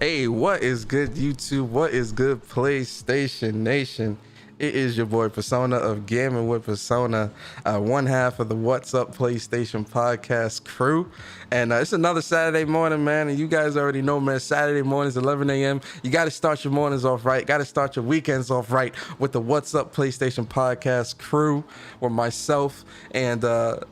Hey, what is good, YouTube? What is good, PlayStation Nation? It is your boy Persona of Gaming with Persona, one half of the What's Up PlayStation podcast crew. And it's another Saturday morning, man. And you guys already know, man, Saturday mornings, 11 a.m. You got to start your mornings off right. Got to start your weekends off right with the What's Up PlayStation podcast crew with myself and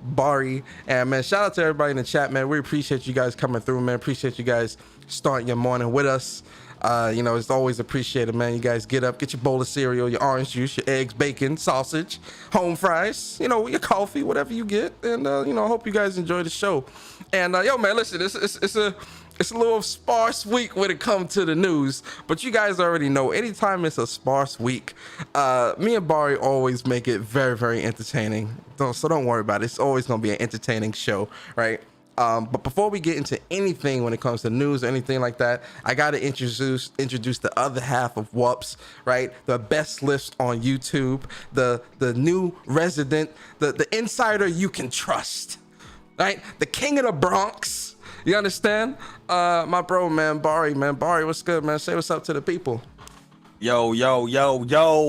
Bari. And, man, shout out to everybody in the chat, man. We appreciate you guys coming through, man. Appreciate you guys starting your morning with us. It's always appreciated, man. You guys get up, get your bowl of cereal, your orange juice, your eggs, bacon, sausage, home fries, your coffee, whatever you get. And, I hope you guys enjoy the show. And, man, listen, it's a little sparse week when it comes to the news, but you guys already know anytime it's a sparse week, me and Bari always make it very, very entertaining. So don't worry about it. It's always going to be an entertaining show, right? But before we get into anything when it comes to news or anything like that, I got to introduce the other half of WUPS, right? The best list on YouTube, the new resident, the insider you can trust, right? The king of the Bronx. You understand? My bro, man, Bari, what's good, man? Say what's up to the people. Yo,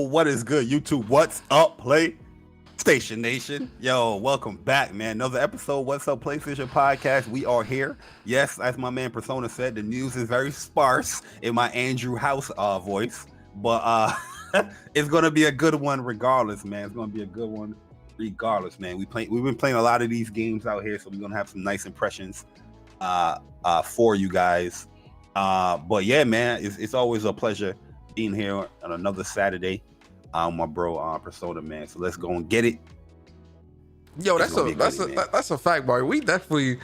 what is good, YouTube? What's up, PlayStation Nation? Yo, welcome back, man. Another episode, What's Up PlayStation Podcast. We are here. Yes, as my man Persona said, the news is very sparse in my Andrew House voice, but it's gonna be a good one regardless, man. It's gonna be a good one regardless, man. We've been playing a lot of these games out here, so we're gonna have some nice impressions for you guys. But yeah, man, it's always a pleasure being here on another Saturday. My bro Persona, man. So let's go and get it. Yo, that's a fact, Bari. We definitely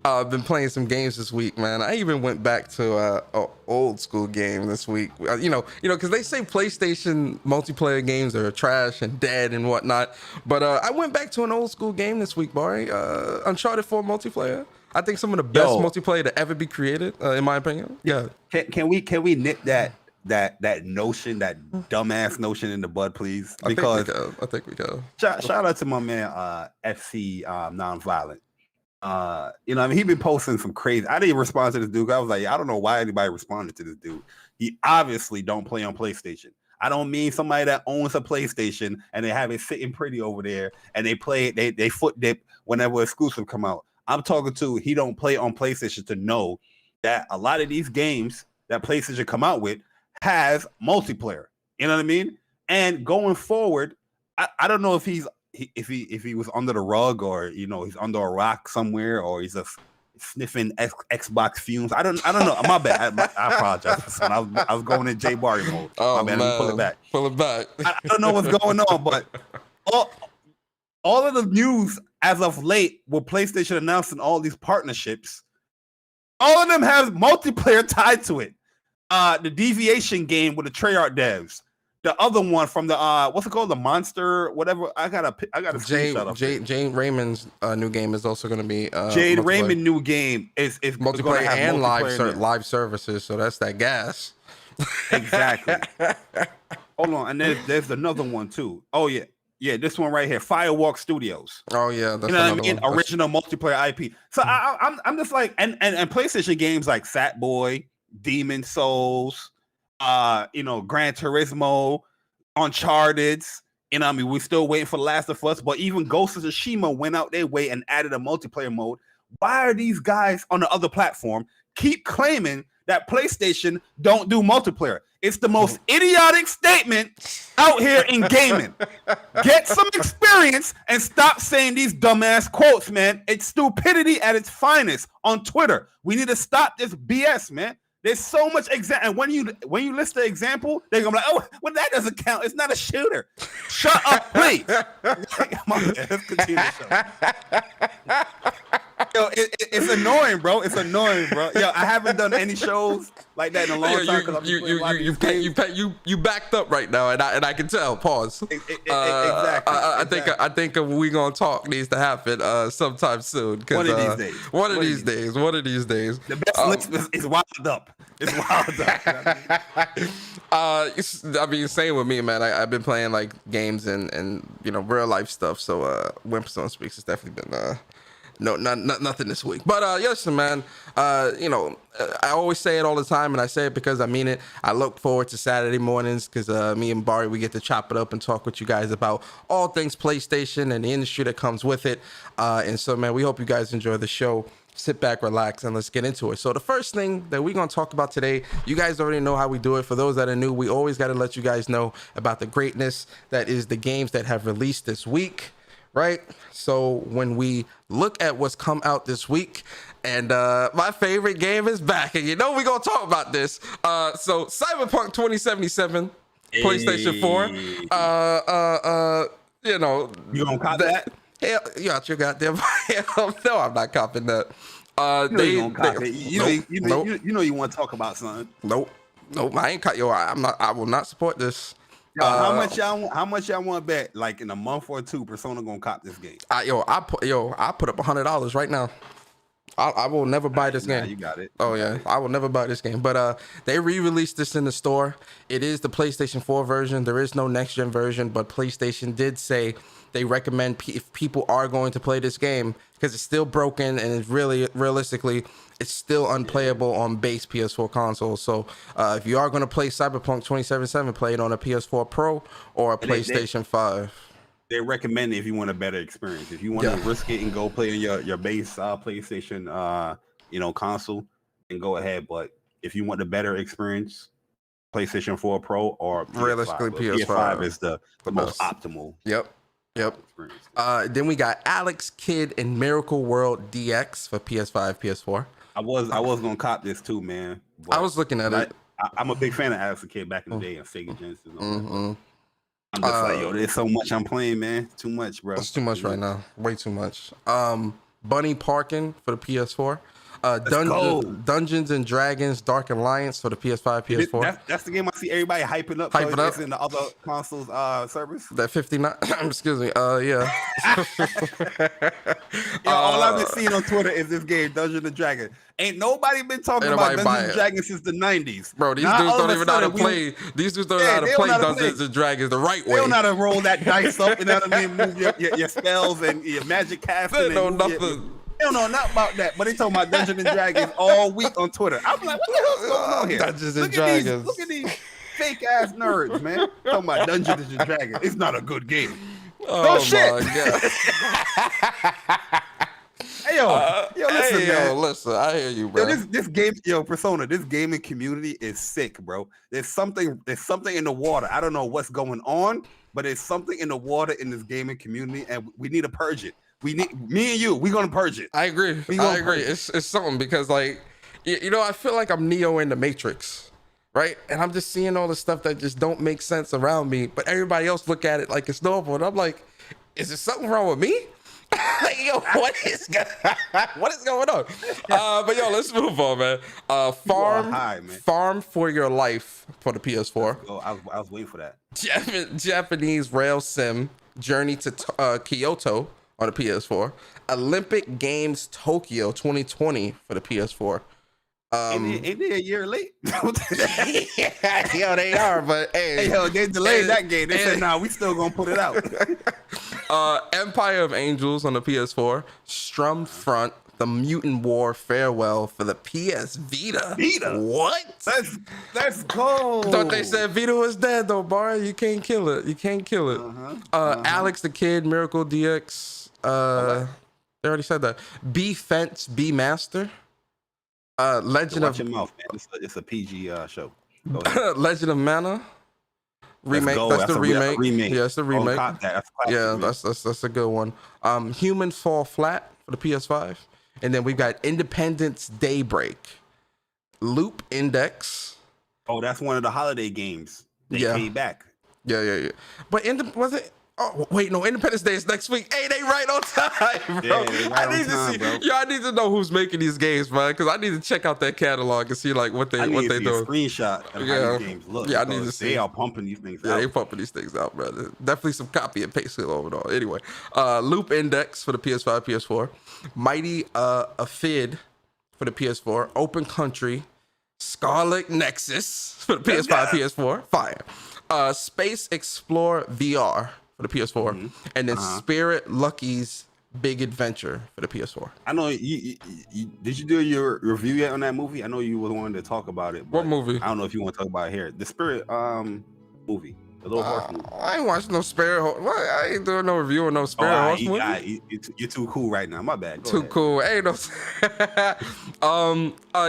been playing some games this week, man. I even went back to a old school game this week. Because they say PlayStation multiplayer games are trash and dead and whatnot. But I went back to an old school game this week, Bari. Uncharted 4 multiplayer. I think some of the best multiplayer to ever be created, in my opinion. Yeah. Can we nip that notion, that dumbass notion in the bud, please? Because I think we go. Shout out to my man FC Nonviolent. He been posting some crazy. I didn't respond to this dude. I was like, I don't know why anybody responded to this dude. He obviously don't play on PlayStation. I don't mean somebody that owns a PlayStation and they have it sitting pretty over there and they play it, they foot dip whenever exclusive come out. I'm talking to he don't play on PlayStation to know that a lot of these games that PlayStation come out with has multiplayer. You know what I mean? And going forward, I don't know if he was under the rug or he's under a rock somewhere or he's just sniffing Xbox fumes. I don't know. My bad. I apologize. I was going in Jay Bari mode. Oh, my bad. Man. Pull it back. Pull it back. I don't know what's going on, but all of the news as of late with PlayStation announcing all these partnerships, all of them have multiplayer tied to it. The Deviation game with the Treyarch devs. The other one from the what's it called? The Monster, whatever. I got a Jade Raymond's new game is also going to be Jade Raymond new game is multiplayer and live services. So that's that gas. Exactly. Hold on, and there's another one too. Oh yeah, this one right here, Firewalk Studios. Oh yeah, that's what I mean. Original multiplayer IP. So I'm just like, and PlayStation games like Sackboy, Demon Souls, Gran Turismo, Uncharted. We're still waiting for The Last of Us, but even Ghost of Tsushima went out their way and added a multiplayer mode. Why are these guys on the other platform keep claiming that PlayStation don't do multiplayer? It's the most idiotic statement out here in gaming. Get some experience and stop saying these dumbass quotes, man. It's stupidity at its finest on Twitter. We need to stop this BS, man. There's so much example, and when you list the example, they're gonna be like, "Oh, well, that doesn't count. It's not a shooter." Shut up, please. Let's continue the show. Yo, it's annoying, bro. It's annoying, bro. Yo, I haven't done any shows like that in a long time. You backed up right now, and I can tell. Pause. Exactly. I think we gonna talk needs to happen sometime soon. One of these days. One of these days. The best list is wild up. It's wild up. I mean, same with me, man. I've been playing like games and real life stuff. So when Persona speaks, it's definitely been No, nothing this week. But listen, man. I always say it all the time, and I say it because I mean it. I look forward to Saturday mornings because me and Bari, we get to chop it up and talk with you guys about all things PlayStation and the industry that comes with it. And so, man, we hope you guys enjoy the show. Sit back, relax, and let's get into it. So the first thing that we're going to talk about today, you guys already know how we do it. For those that are new, we always got to let you guys know about the greatness that is the games that have released this week, right? So when we look at what's come out this week, and my favorite game is back, and we're going to talk about this. So Cyberpunk 2077, hey. PlayStation 4. You going to cop that? Hell, you out your goddamn hell no, I'm not copping that. You want to talk about something. Nope, I ain't cut. I will not support this. How much y'all want to bet? Like in a month or two, Persona gonna cop this game? I put up $100 right now. I will never buy this game. You got it. Oh yeah, I will never buy this game. But they re-released this in the store. It is the PlayStation 4 version. There is no next gen version, but PlayStation did say they recommend if people are going to play this game because it's still broken and it's realistically it's still unplayable on base PS4 consoles. So if you are going to play Cyberpunk 2077, play it on a PS4 Pro or a PlayStation 5. They recommend it if you want a better experience. If you want to risk it and go play your base PlayStation console, then go ahead. But if you want a better experience, PlayStation 4 Pro or PS5. Realistically PS5 is the most optimal. Yep. Then we got Alex Kidd in Miracle World DX for PS5, PS4. I was gonna cop this too, man. I was looking at it. I'm a big fan of Alex Kidd back in the day on Sega Genesis. I'm just like, there's so much I'm playing, man. Too much, bro. It's too much right now. Way too much. Bunny Parkin for the PS4. Dungeons and Dragons Dark Alliance for the PS5, PS4. That's the game I see everybody hyping up. It's in the other consoles service. That 59. Excuse me. Yeah. All I've been seeing on Twitter is this game, Dungeons and Dragons. Ain't nobody been talking about Dungeons and Dragons since the 90s. Bro, these dudes don't even know how to play. These dudes don't know how to play Dungeons and Dragons the right way. They don't know how to roll that dice up and move your spells and your magic casting. They know nothing. They don't know nothing about that, but they talking about Dungeons and Dragons all week on Twitter. I'm like, what the hell's going on here? Dungeons and Dragons. Look at these fake ass nerds, man. Talking about Dungeons and Dragons. It's not a good game. Oh, shit. My God. Listen, man. Listen, I hear you, bro. This game, Persona, this gaming community is sick, bro. There's something in the water. I don't know what's going on, but there's something in the water in this gaming community, and we need to purge it. Me and you, we're gonna purge it. I agree. It's something because, like, I feel like I'm Neo in the Matrix, right? And I'm just seeing all the stuff that just don't make sense around me, but everybody else look at it like it's normal, and I'm like, is there something wrong with me? What is going on? But let's move on, man. Farm for Your Life for the PS4. Oh, I was waiting for that. Japanese rail sim Journey to Kyoto on the PS4. Olympic Games Tokyo 2020 for the PS4. Ain't they a year late? They are, but hey, they delayed that game. They said, "Nah, we still gonna put it out." Empire of Angels on the PS4. Strumfront, The Mutant War Farewell for the PS Vita. What? Let's go. Thought they said Vita was dead though, Bari. You can't kill it. Alex the Kid, Miracle DX. They already said that. Be Fence, Be Master. Legend of your mouth, man. It's a PG show. Legend of Mana remake. That's the remake. Yeah, it's the remake. That's a good one. Human Fall Flat for the PS5, and then we've got Independence Daybreak, Loop Index. Oh, that's one of the holiday games. They paid back. Yeah. But was it? Oh wait, no. Independence Day is next week. Hey, they right on time, bro. I need to know who's making these games, man, because I need to check out that catalog and see like what they doing. Screenshot of how these games look. Yeah, I need to see. They are pumping these things out. Yeah, they pumping these things out, brother. Definitely some copy and paste over it all. Anyway, Loop Index for the PS5, PS4. Mighty Aphid for the PS4. Open Country. Scarlett Nexus for the PS5, PS4. Fire. Space Explorer VR for the PS4, and then Spirit Lucky's big adventure for the PS4. I know you did you do your review yet on that movie? I know you were wanting to talk about it. But What movie? I don't know if you want to talk about it here. The Spirit movie, the little horse movie. I ain't watching no I ain't doing no review on no Spirit Horse movie. You're too cool right now. My bad. Go ahead. Cool. Hey, no.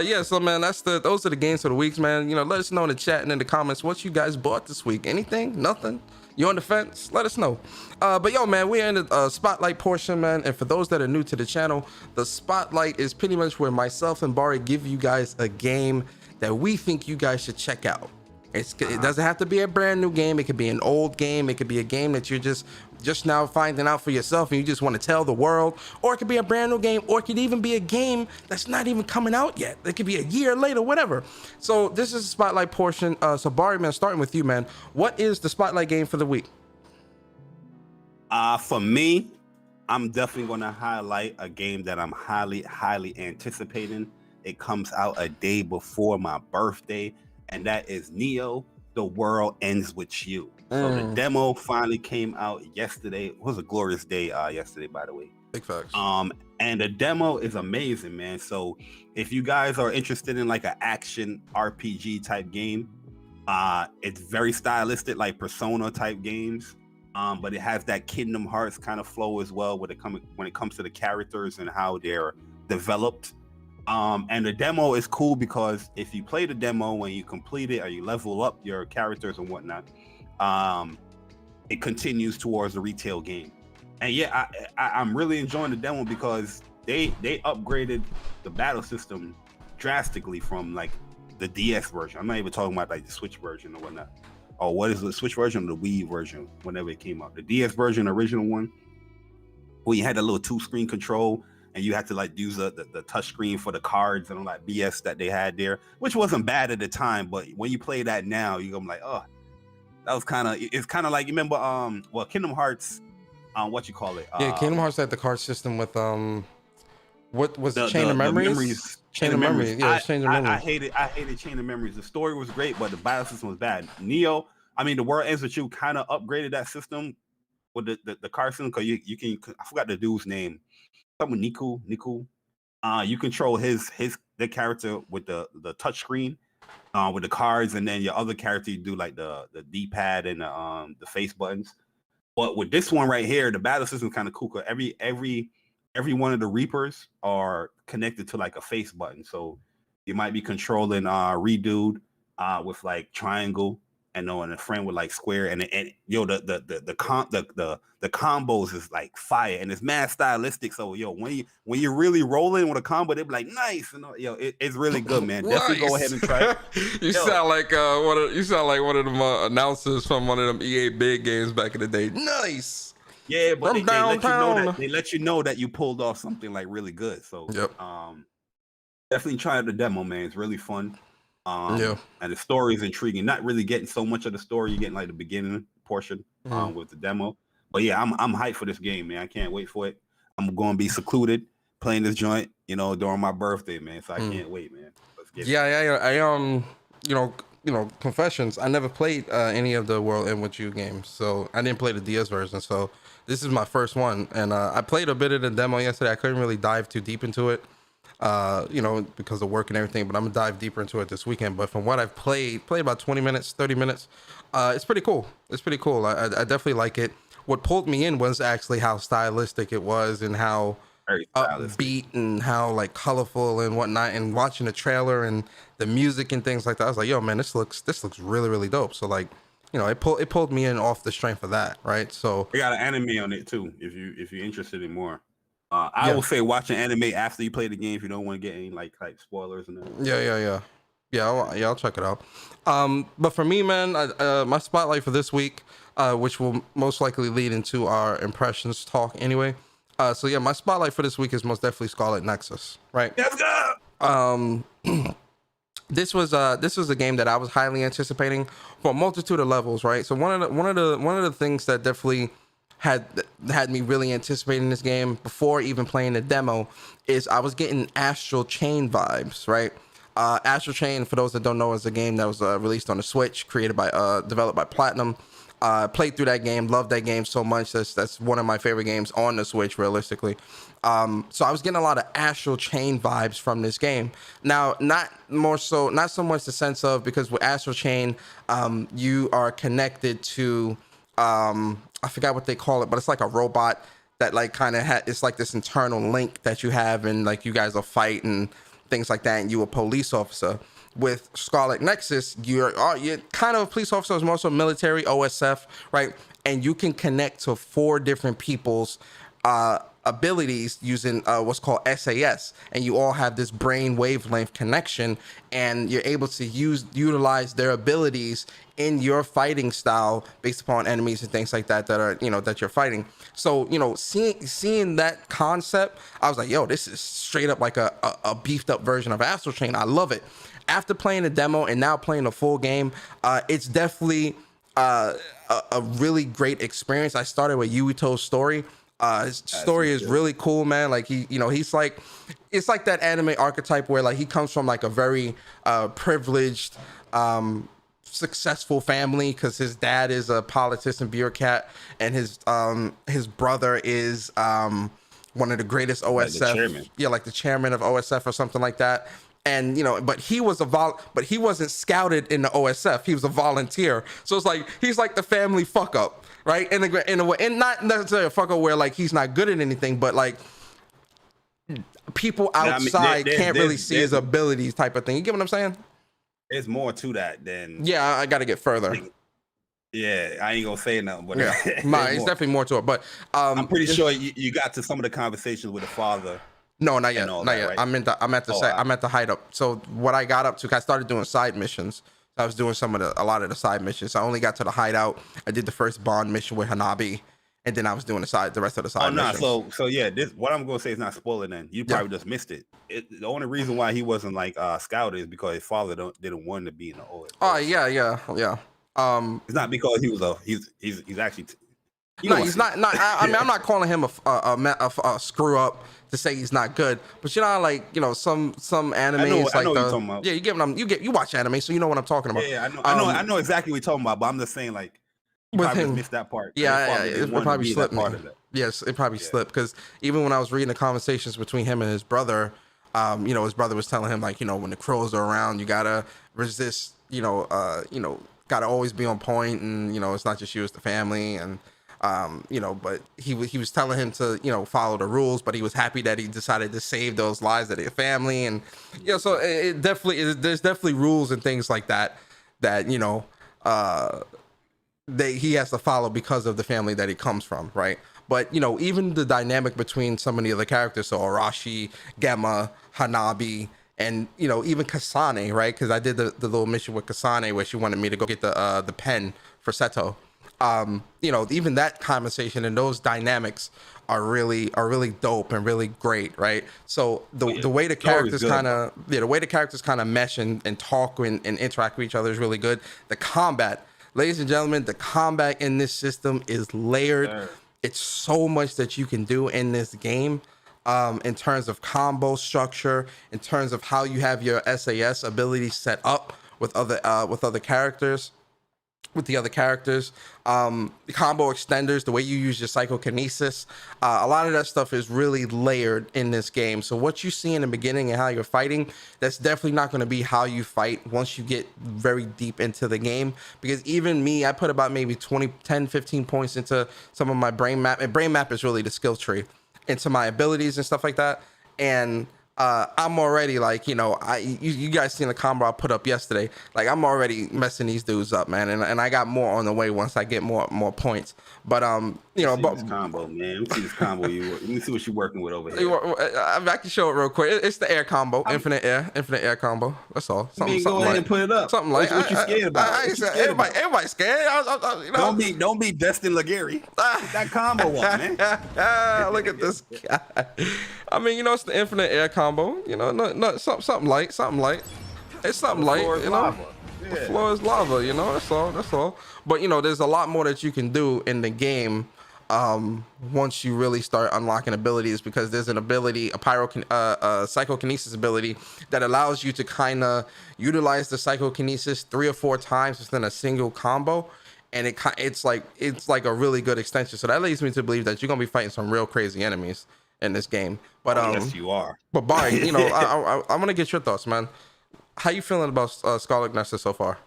Yeah. So man, those are the games for the weeks, man. You know, let us know in the chat and in the comments what you guys bought this week. Anything? Nothing? You on the fence? Let us know. But yo, man, we're in the spotlight portion, man. And for those that are new to the channel, the spotlight is pretty much where myself and Bari give you guys a game that we think you guys should check out. It doesn't have to be a brand new game. It could be an old game. It could be a game that you're just now finding out for yourself and you just want to tell the world. Or it could be a brand new game, or it could even be a game that's not even coming out yet. It could be a year later, whatever. So this is the spotlight portion. So Bari, man, starting with you, man. What is the spotlight game for the week? For me, I'm definitely going to highlight a game that I'm highly anticipating. It comes out a day before my birthday, and that is Neo, The World Ends With You. So the demo finally came out yesterday. It was a glorious day yesterday, by the way. Big facts. And the demo is amazing, man. So if you guys are interested in like an action RPG type game, it's very stylistic, like Persona type games. But it has that Kingdom Hearts kind of flow as well when it comes to the characters and how they're developed. And the demo is cool because if you play the demo, when you complete it or you level up your characters and whatnot, it continues towards the retail game. And yeah, I'm really enjoying the demo because they upgraded the battle system drastically from like the DS version. I'm not even talking about like the Switch version or whatnot. Or what is the Switch version or the Wii version whenever it came out. The DS version, original one, where you had a little 2-screen control and you had to like use the touch screen for the cards and all that BS that they had there, which wasn't bad at the time. But when you play that now, you're gonna be like, oh, that was it's kind of like, you remember, well, Kingdom Hearts, what you call it? Yeah, Kingdom Hearts had the card system with, what was it, Chain of Memories? Chain of Memories. Yeah, Chain of Memories. I hated Chain of Memories. The story was great, but the battle system was bad. Neo, The World Ends With You kind of upgraded that system with the card system, because you can, I forgot the dude's name. Something Niku. You control the character with the touch screen, with the cards, and then your other character you do like the D-pad and the face buttons. But with this one right here, the battle system is kind of cool, because every one of the Reapers are connected to like a face button. So you might be controlling Redude with like triangle, and a friend with like square, and the combos is like fire, and it's mad stylistic. So when you're really rolling with a combo, they be like nice, and it's really good, man. Definitely go ahead and try it. You sound like one of them announcers from one of them EA big games back in the day. Nice. Yeah, but they let you know that you pulled off something like really good. So definitely try out the demo, man. It's really fun. And the story is intriguing. Not really getting so much of the story. You're getting like the beginning portion with the demo. But yeah, I'm hyped for this game, man. I can't wait for it. I'm going to be secluded playing this joint, during my birthday, man. So I can't wait, man. Let's get it. I confessions. I never played any of the World End With You games, so I didn't play the DS version. So this is my first one, and I played a bit of the demo yesterday. I couldn't really dive too deep into it. Because of work and everything, but I'm gonna dive deeper into it this weekend. But from what I've played about 20 minutes, 30 minutes, it's pretty cool. I definitely like it. What pulled me in was actually how stylistic it was, and how upbeat and how like colorful and whatnot, and watching the trailer and the music and things like that. I was like, yo, man, this looks really, really dope. So like, it pulled me in off the strength of that, right? So we got an anime on it too, if you're interested in more. I will say watch an anime after you play the game if you don't want to get any like spoilers and everything. I'll check it out. But for me, man, my spotlight for this week, which will most likely lead into our impressions talk anyway. My spotlight for this week is most definitely Scarlett Nexus, right? Let's go. This was a game that I was highly anticipating for a multitude of levels, right? So one of the things that definitely had me really anticipating this game before even playing the demo is I was getting Astral Chain vibes, right? Astral Chain, for those that don't know, is a game that was released on the Switch, developed by Platinum. Played through that game, loved that game so much. That's one of my favorite games on the Switch, realistically. So I was getting a lot of Astral Chain vibes from this game. Now, not so much the sense of, because with Astral Chain, you are connected to, I forgot what they call it, but it's like a robot that like kind of it's like this internal link that you have, and like you guys will fight and things like that, and you a police officer. With Scarlett Nexus, you're kind of a police officer, is more so military, OSF, right? And you can connect to 4 different people's abilities using what's called SAS, and you all have this brain wavelength connection, and you're able to utilize their abilities in your fighting style based upon enemies and things like that are that you're fighting. So seeing that concept, I was like, yo, this is straight up like a beefed up version of Astral Chain. I love it. After playing the demo and now playing the full game, it's definitely a really great experience. I started with Yuito's story. His story is really cool, man. Like he's like, it's like that anime archetype where like he comes from like a very privileged, successful family, because his dad is a politician, bureaucrat, and his brother is one of the greatest OSF, like the chairman of OSF or something like that. And but he was but he wasn't scouted in the OSF. He was a volunteer. So it's like he's like the family fuck up, right? In a way, and not necessarily a fuck up where like he's not good at anything, but like people outside can't really see his abilities, type of thing. You get what I'm saying? There's more to that than. Yeah, I got to get further. Yeah, I ain't gonna say nothing, but yeah, it's definitely more to it. But I'm pretty sure you got to some of the conversations with the father. No, not yet. Not yet. Right? I'm at the height up. So what I got up to, I started doing side missions. I was doing a lot of the side missions. I only got to the hideout. I did the first Bond mission with Hanabi, and then I was doing the rest of the side missions. So yeah, what I'm gonna say is not spoiling. Then you probably just missed it. The only reason why he wasn't like scouted is because his father didn't want to be in the OS. Oh yeah. It's not because he's actually. No, he's not. I mean, I'm not calling him a screw up to say he's not good, but some anime. I know what you're talking about. Yeah, you watch anime, so you know what I'm talking about. Yeah, I know exactly what you're talking about, but I'm just saying like you with probably him, missed that part. Yeah, it probably slipped me. Yes, it probably slipped, because even when I was reading the conversations between him and his brother, his brother was telling him like, when the crows are around, you gotta resist. Gotta always be on point, and it's not just you, it's the family, and. But he was telling him to, follow the rules, but he was happy that he decided to save those lives of their family. And, so it definitely is, there's definitely rules and things like that, he has to follow because of the family that he comes from. Right. But, even the dynamic between some of the other characters, so Arashi, Gemma, Hanabi, and, even Kasane, right. Cause I did the little mission with Kasane where she wanted me to go get the pen for Seto. Even that conversation and those dynamics are really dope and really great, right? So the way the characters kind of mesh and talk and interact with each other is really good. The combat, ladies and gentlemen, the combat in this system is layered. Sure. It's so much that you can do in this game, in terms of combo structure, in terms of how you have your SAS ability set up with other characters. With the other characters, the combo extenders, the way you use your psychokinesis, a lot of that stuff is really layered in this game. So what you see in the beginning and how you're fighting, that's definitely not going to be how you fight once you get very deep into the game. Because even me, I put about maybe 10, 15 points into some of my brain map. And brain map is really the skill tree, into my abilities and stuff like that. And I'm already like, you guys seen the combo I put up yesterday. Like, I'm already messing these dudes up, man, and I got more on the way once I get more points. But this combo, man. Let me see this combo let me see what you're working with over here. I can show it real quick. It's the air combo, infinite air combo. That's all. Go ahead and put it up. Something like what you scared about. Everybody scared. Don't be Destin Legary. That combo up, man. Look at this guy. I mean, it's the infinite air combo. Something light. It's something light. The floor is lava. That's all. But there's a lot more that you can do in the game once you really start unlocking abilities, because there's an ability, a psychokinesis ability that allows you to kind of utilize the psychokinesis 3 or 4 times within a single combo. and it's like a really good extension. So that leads me to believe that you're gonna be fighting some real crazy enemies in this game. But yes, you are. But Bari, you know, I want to get your thoughts, man. How you feeling about Scarlett Nexus so far?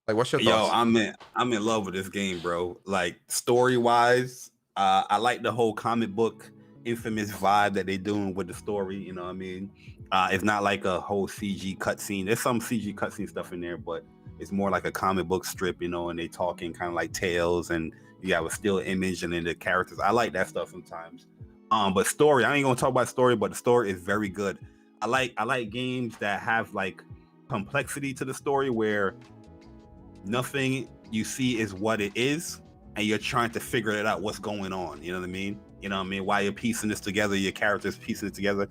Like, what's your thoughts? I'm in love with this game, bro. Like story wise, I like the whole comic book infamous vibe that they doing with the story. You know what I mean? It's not like a whole CG cutscene. There's some CG cutscene stuff in there, but it's more like a comic book strip, you know, and they talking kind of like tales, and you have a still image and then the characters. I like that stuff sometimes. But story, I ain't gonna talk about story, but the story is very good. I like games that have like complexity to the story where nothing you see is what it is, and you're trying to figure it out what's going on. You know what I mean? You know what I mean? While you're piecing this together, your characters piecing it together.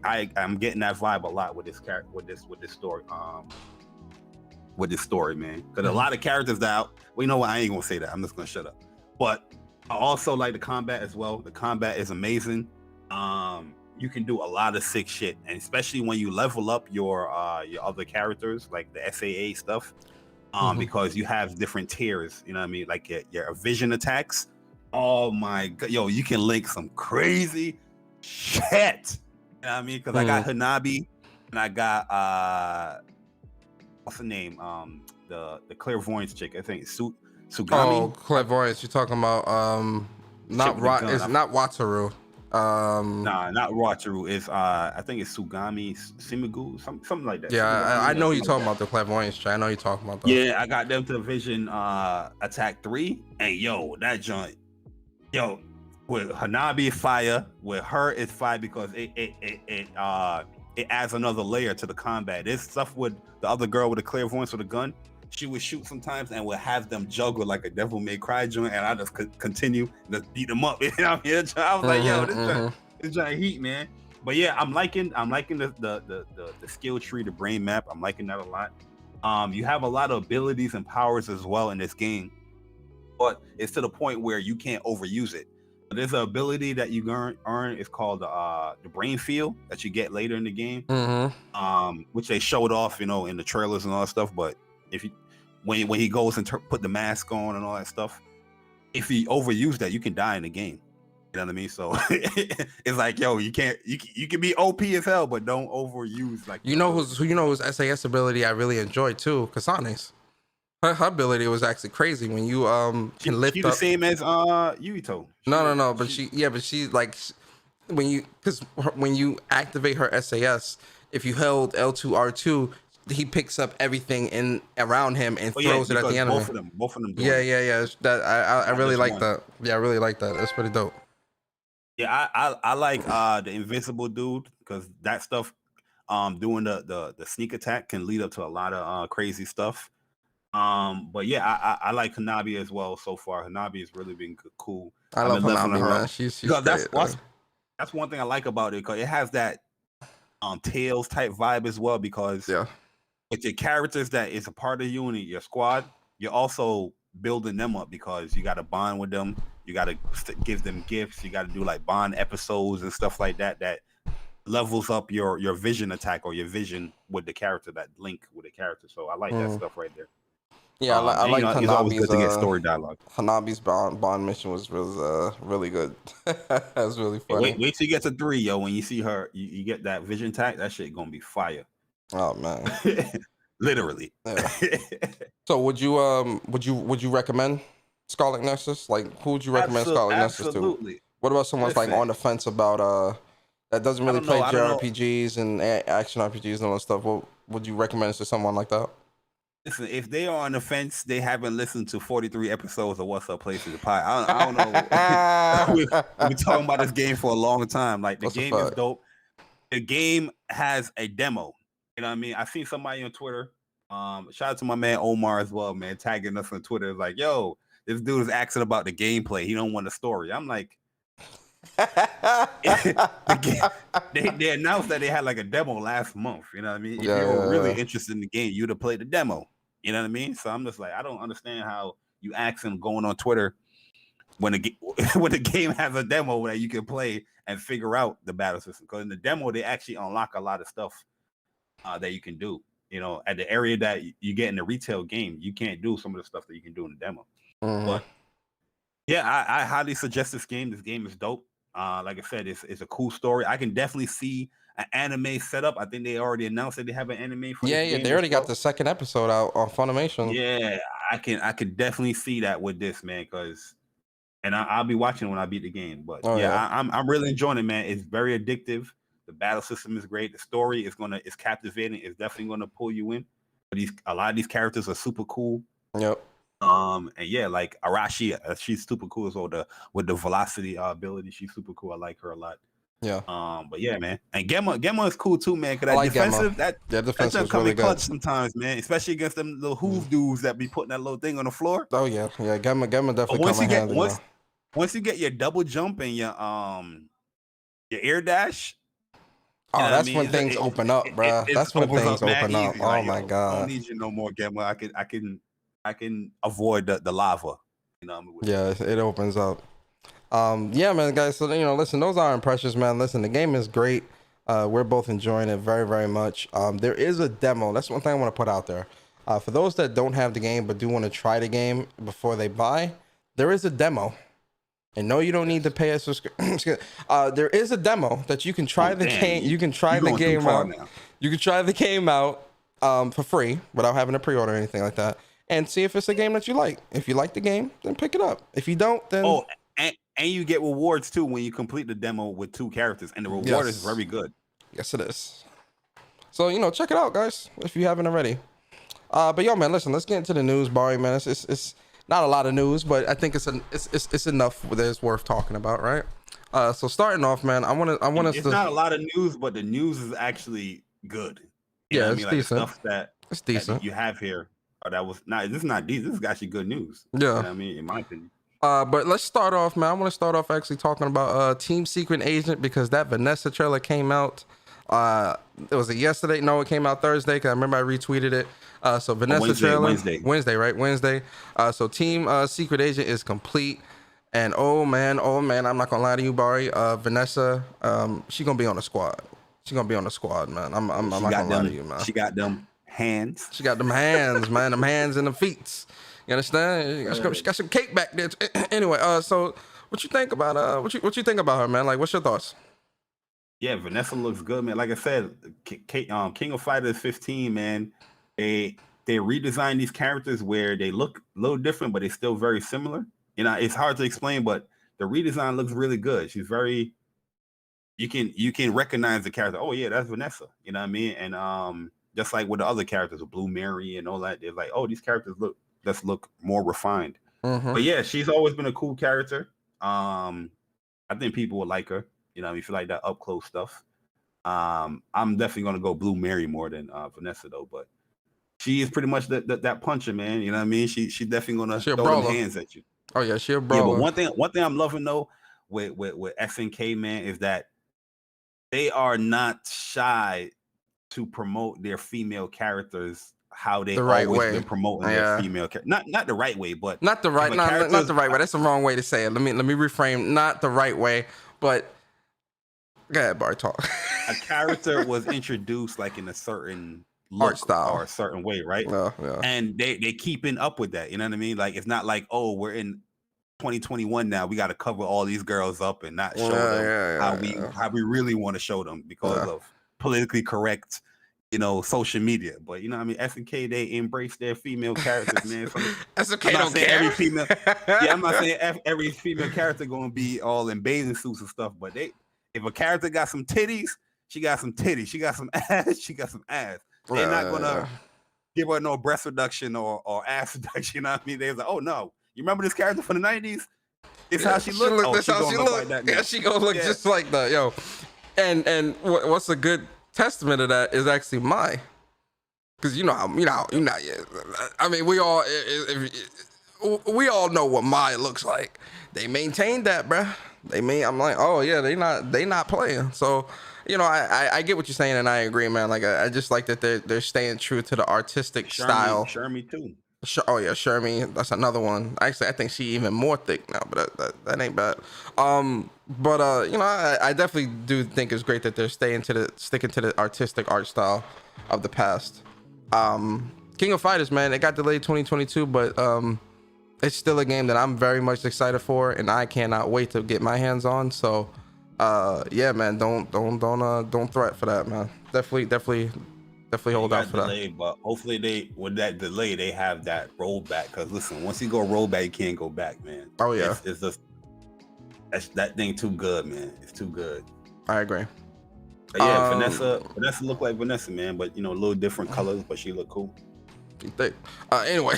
I'm getting that vibe a lot with this character, with this story. With this story, man. Because a lot of characters that, well, you know what? I ain't gonna say that. I'm just gonna shut up. But I also like the combat as well. The combat is amazing. You can do a lot of sick shit, and especially when you level up your other characters, like the SAA stuff. Because you have different tiers, you know what I mean? Like your vision attacks. Oh my god, yo, you can link some crazy shit. You know what I mean? Because I got Hanabi and I got what's the name? The clairvoyance chick. I think it's Sugami. Oh, clairvoyance. You're talking about it's not Wataru. Nah, not Wataru. It's I think it's Sugami Simigu, something like that. Yeah, I know you're talking about the clairvoyance chick. I know you're talking about that. Yeah, I got them to vision attack 3, and yo, that joint, yo, with Hanabi fire, with her it's fire because it adds another layer to the combat. This stuff with the other girl with the clairvoyance with a gun, she would shoot sometimes and would have them juggle like a Devil May Cry joint, and I just could continue to beat them up. You know what I mean? I was like, yo, this giant heat, man. But yeah, I'm liking the skill tree, the brain map. I'm liking that a lot. You have a lot of abilities and powers as well in this game, but it's to the point where you can't overuse it. There's an ability that you earn. It's called the brain field that you get later in the game, which they showed off, you know, in the trailers and all that stuff. But if you when he goes and put the mask on and all that stuff, if you overuse that, you can die in the game. You know what I mean? So it's like, yo, you can be OP as hell, but don't overuse like whose SAS ability I really enjoyed too, Kasane's. Her ability was actually crazy when you can lift she up. The same as Yuito. No, but she like when you activate her SAS, if you held L2 R2, he picks up everything in around him and throws it at the enemy. Both of them. Yeah. That I really like that. Yeah, I really like that. That's pretty dope. Yeah, I like the invincible dude, because that stuff, doing the sneak attack can lead up to a lot of crazy stuff. But yeah, I like Hanabi as well so far. Hanabi has really been cool. I love Hanabi, man. She's great, that's one thing I like about it, because it has that Tales type vibe as well, because with your characters that is a part of you and your squad, you're also building them up because you got to bond with them. You got to give them gifts. You got to do like bond episodes and stuff like that levels up your vision attack or your vision with the character, that link with the character. So I like that stuff right there. Yeah, I like Hanabi's, it's always good to get story dialogue. Hanabi's bond mission was really good. That was really funny. Wait till you get to 3, yo. When you see her, you get that vision attack. That shit gonna be fire. Oh man, literally. Yeah. So would you recommend Scarlett Nexus? Like, who would you recommend Scarlett Nexus to? What about someone like on the fence about that doesn't really play JRPGs and action RPGs and all that stuff? What would you recommend to someone like that? Listen, if they are on the fence, they haven't listened to 43 episodes of What's Up PlayStation Pie. I don't know. We've been talking about this game for a long time. Like, the game is dope. The game has a demo. You know what I mean? I seen somebody on Twitter. Shout out to my man Omar as well, man, tagging us on Twitter. It's like, yo, this dude is asking about the gameplay. He don't want the story. I'm like, they announced that they had like a demo last month. You know what I mean? If you were really interested in the game, you'd have played the demo. You know what I mean? So I'm just like, I don't understand how you ask him going on Twitter when the game has a demo that you can play and figure out the battle system. Because in the demo, they actually unlock a lot of stuff that you can do. You know, at the area that you get in the retail game, you can't do some of the stuff that you can do in the demo. But yeah, I highly suggest this game. This game is dope. Like I said, it's a cool story. I can definitely see an anime setup. I think they already announced that they have an anime for this game. They already got the second episode out on Funimation. Yeah, I can definitely see that with this, man, and I'll be watching when I beat the game. But I'm really enjoying it, man. It's very addictive. The battle system is great. The story is captivating. It's definitely gonna pull you in. But a lot of these characters are super cool. Yep. And yeah, like Arashi, she's super cool as well. With the velocity ability, she's super cool. I like her a lot. Yeah. But yeah, man. And Gemma is cool too, man. Cause that like defensive, that defensive is come really in clutch good sometimes, man. Especially against them little hoof dudes that be putting that little thing on the floor. Oh yeah, Gemma definitely come in handy. Once you get your double jump and your air dash. Oh, that's when things open up, bro. That's when things open up. Oh my god. I don't need you no more, Gemma. I can avoid the lava. You know what I mean? Yeah, it opens up. Yeah, man, guys. So listen, those are impressions, man. Listen, the game is great. We're both enjoying it very, very much. There is a demo. That's one thing I want to put out there. For those that don't have the game but do want to try the game before they buy, there is a demo. And no, you don't need to pay a subscription. There is a demo that you can try the game. You can try the game out. You can try the game out for free without having to pre-order or anything like that, and see if it's a game that you like. If you like the game, then pick it up. If you don't, then and you get rewards too when you complete the demo with 2 characters, and the reward is very good. Yes, it is. So check it out, guys, if you haven't already. But yo, man, listen, let's get into the news, Bari, man. It's not a lot of news, but I think it's enough that it's worth talking about, right? So starting off, man, I want us to. It's not a lot of news, but the news is actually good. It's decent. Stuff it's decent. That you have here, or that was not. This is not decent. This is actually good news. Yeah, you know what I mean, in my opinion. But let's start off, man. I want to start off actually talking about Team Secret Agent, because that Vanessa trailer came out. It was yesterday. No, it came out Thursday, because I remember I retweeted it. So Vanessa trailer Wednesday, right? Wednesday. So Team Secret Agent is complete, and oh man, I'm not gonna lie to you, Bari. Vanessa, she gonna be on the squad. She gonna be on the squad, man. I'm not gonna lie to you, man. She got them hands. She got them hands, man. Them hands and the feet. You understand? She got some cake back there. Anyway, so what you think about what you think about her, man? Like, what's your thoughts? Yeah, Vanessa looks good, man. Like I said, King of Fighters 15, man. They redesigned these characters where they look a little different, but they're still very similar. It's hard to explain, but the redesign looks really good. She's very. You can recognize the character. Oh yeah, that's Vanessa. You know what I mean? And just like with the other characters, with Blue Mary and all that, they're like, oh, these characters look more refined. But yeah, she's always been a cool character. I think people would like her. If you like that up close stuff. I'm definitely gonna go Blue Mary more than Vanessa though, but she is pretty much that puncher, man. You know what I mean? She definitely gonna throw them hands at you. Oh yeah, she a brawler. Yeah, but one thing I'm loving though with SNK, man, is that they are not shy to promote their female characters how they always been promoting their female characters. Not the right way, but not the right way. That's the wrong way to say it. Let me reframe. Not the right way, but go ahead, Bari, talk. A character was introduced like in a certain art style or a certain way, right? Yeah. And they keeping up with that. You know what I mean? Like, it's not like, oh, we're in 2021 now, we got to cover all these girls up and not show them how we really want to show them because of politically correct, social media. But you know what I mean, SNK, they embrace their female characters, man. So SNK don't care. Every female, I'm not saying every female character gonna be all in bathing suits and stuff, but if a character got some titties, she got some titties. She got some ass, she got some ass. They're not gonna give her no breast reduction or ass reduction. You know what I mean? They're like, oh no, you remember this character from the 90s? It's how she looked. That's how she looked. Like that, she gonna look just like that, yo. And what's a good testament of that is actually Mai, because you know. I mean, we all know what Mai looks like. They maintained that, bruh. I'm like, oh yeah, they not playing. So, I get what you're saying, and I agree, man. Like, I just like that they're staying true to the artistic style. Shermie too. Oh yeah, Shermie. That's another one. Actually, I think she even more thick now, but that ain't bad. I definitely do think it's great that they're sticking to the artistic art style of the past. King of Fighters, man, it got delayed 2022, but it's still a game that I'm very much excited for, and I cannot wait to get my hands on. So, yeah, man, don't threat for that, man. Definitely hold out for that. But hopefully with that delay, they have that rollback. Because listen, once you go rollback, you can't go back, man. Oh yeah, it's just that thing too good, man. It's too good. I agree. But yeah, Vanessa look like Vanessa, man. But a little different colors, but she look cool. Anyway,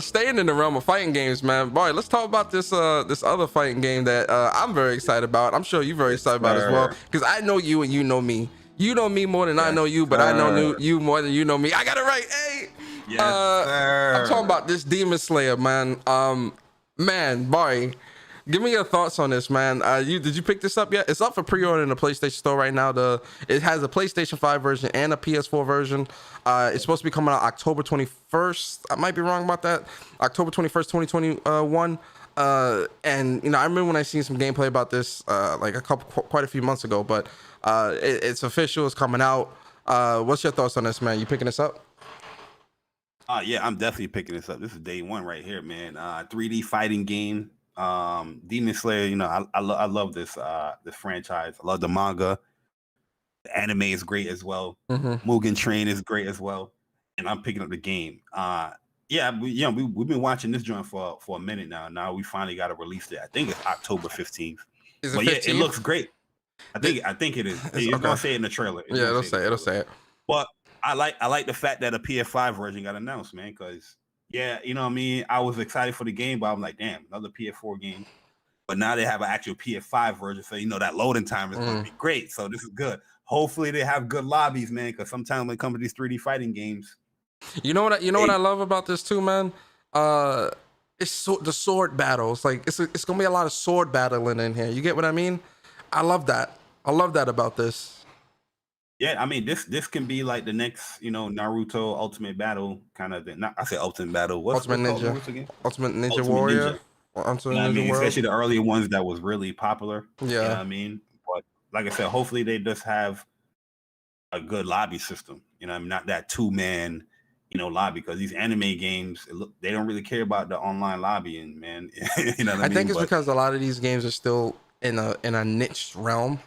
staying in the realm of fighting games, man. Boy, let's talk about this other fighting game that I'm very excited about. I'm sure you're very excited about as well, because I know you and you know me. You know me more than I know you, but I know you more than you know me. I got it right. Hey, yes, sir. I'm talking about this Demon Slayer, man. Man, Bari, give me your thoughts on this, man. Did you pick this up yet? It's up for pre-order in the PlayStation Store right now. It has a PlayStation 5 version and a PS4 version. It's supposed to be coming out October 21st. I might be wrong about that. October 21st, 2021. And I remember when I seen some gameplay about this like quite a few months ago, but it's official. It's coming out. What's your thoughts on this, man? You picking this up? Yeah, I'm definitely picking this up. This is day one right here, man. 3D fighting game. Demon Slayer. I love this franchise. I love the manga. The anime is great as well. Mugen Train is great as well, and I'm picking up the game. We've been watching this joint for a minute now. Now we finally got to release it. I think it's October 15th. Is it 15th? Yeah, it looks great. I think it is. You're gonna say it in the trailer. It'll say it. But I like the fact that a PS5 version got announced, man. Because I was excited for the game, but I'm like, damn, another PS4 game. But now they have an actual PS5 version, so that loading time is gonna be great. So this is good. Hopefully they have good lobbies, man. Because sometimes when it comes to these 3D fighting games. You know what I love about this too, man? It's the sword battles. Like it's gonna be a lot of sword battling in here. You get what I mean? I love that. I love that about this. Yeah, I mean this can be like the next, Naruto Ultimate Battle kind of thing. Not, I say Ultimate Battle. Ultimate Ninja. Ultimate Ninja Warrior. Ultimate Ninja World. Especially the earlier ones that was really popular. Yeah. You know what I mean? But like I said, hopefully they just have a good lobby system. Not that 2-man. Lobby, because these anime games, they don't really care about the online lobbying, man. I think it's because a lot of these games are still in a niche realm.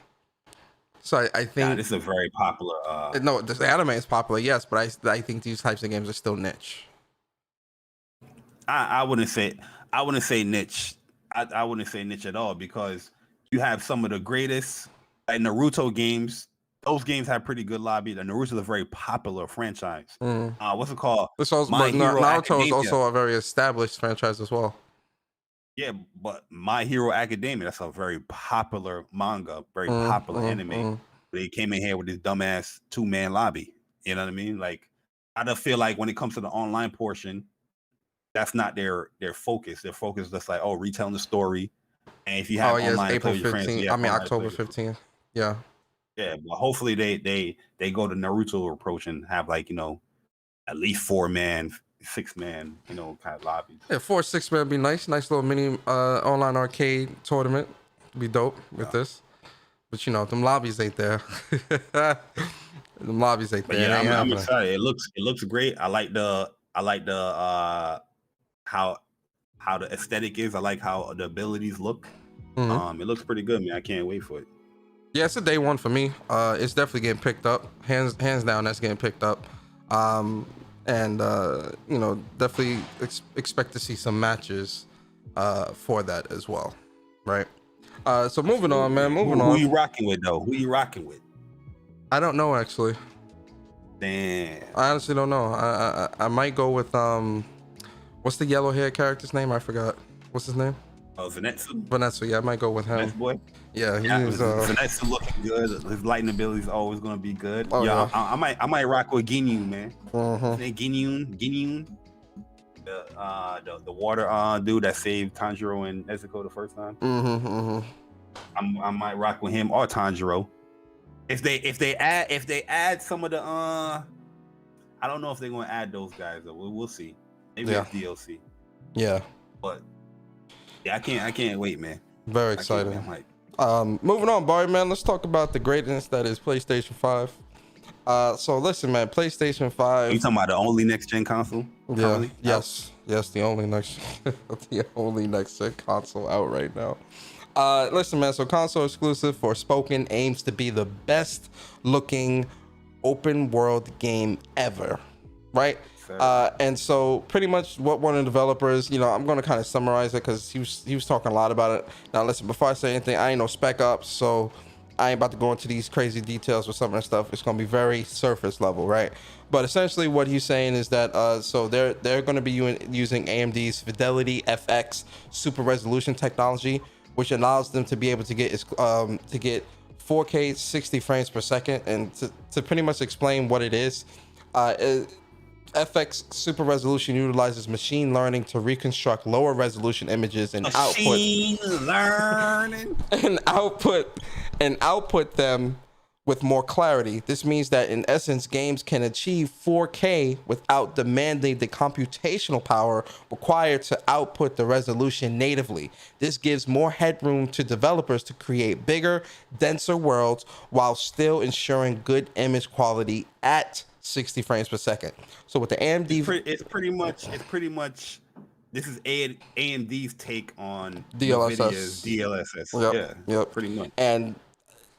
So I think this is a very popular. No, the anime is popular, yes, but I think these types of games are still niche. I wouldn't say niche. I wouldn't say niche at all, because you have some of the greatest like Naruto games. Those games have pretty good lobby. The Naruto is a very popular franchise. What's it called? Naruto is also a very established franchise as well. Yeah, but My Hero Academia, that's a very popular manga, very popular anime. They came in here with this dumbass 2-man lobby. You know what I mean? Like, I just feel like when it comes to the online portion, that's not their focus. Their focus is just like, retelling the story. And if you have online, April 15th. October 15th. Yeah. Yeah, but hopefully they go to Naruto approach and have like, at least 4-man, 6-man, kind of lobbies. Yeah, 4-6-man would be nice. Nice little mini online arcade tournament. Be dope with this. But them lobbies ain't there. Them lobbies ain't there. Yeah, I'm excited. It looks great. I like the how the aesthetic is. I like how the abilities look. It looks pretty good, man. I can't wait for it. Yeah, it's a day one for me. It's definitely getting picked up. Hands down, that's getting picked up. Definitely expect to see some matches for that as well, right? So moving on, man. Moving on. Who you rocking with, though? Who you rocking with? I don't know, actually. Damn. I honestly don't know. I might go with what's the yellow hair character's name? I forgot. What's his name? Vanessa. Yeah, I might go with him. Boy. Yeah, Vanessa looking good. His lighting ability is always gonna be good. I might rock with Ginyu, man. Ginyu, the water dude that saved Tanjiro and Nezuko the first time. I might rock with him or Tanjiro. If they add some of the I don't know if they're gonna add those guys though. We'll see. Maybe it's DLC. Yeah. But yeah, I can't wait, man. Very exciting. Moving on, Bari, man. Let's talk about the greatness that is PlayStation 5. So listen, man, PlayStation Are 5. you talking about the only next gen console? Yeah, currently? yes, the only next, the only next gen console out right now. Listen, man. So console exclusive for Spoken aims to be the best looking open world game ever, right? And so pretty much what one of the developers, I'm going to kind of summarize it because he was talking a lot about it. Now listen, before I say anything, I ain't no spec ops, so I ain't about to go into these crazy details with some of that stuff. It's going to be very surface level, right? But essentially what he's saying is that so they're going to be using AMD's Fidelity FX super resolution technology, which allows them to be able to get 4K 60 frames per second. And to pretty much explain what it is, FX super resolution utilizes machine learning to reconstruct lower resolution images and output them with more clarity. This means that in essence, games can achieve 4K without demanding the computational power required to output the resolution natively. This gives more headroom to developers to create bigger, denser worlds while still ensuring good image quality at 60 frames per second. So with the AMD, it's pretty much this is AMD's take on DLSS. DLSS. Yep. Pretty much. And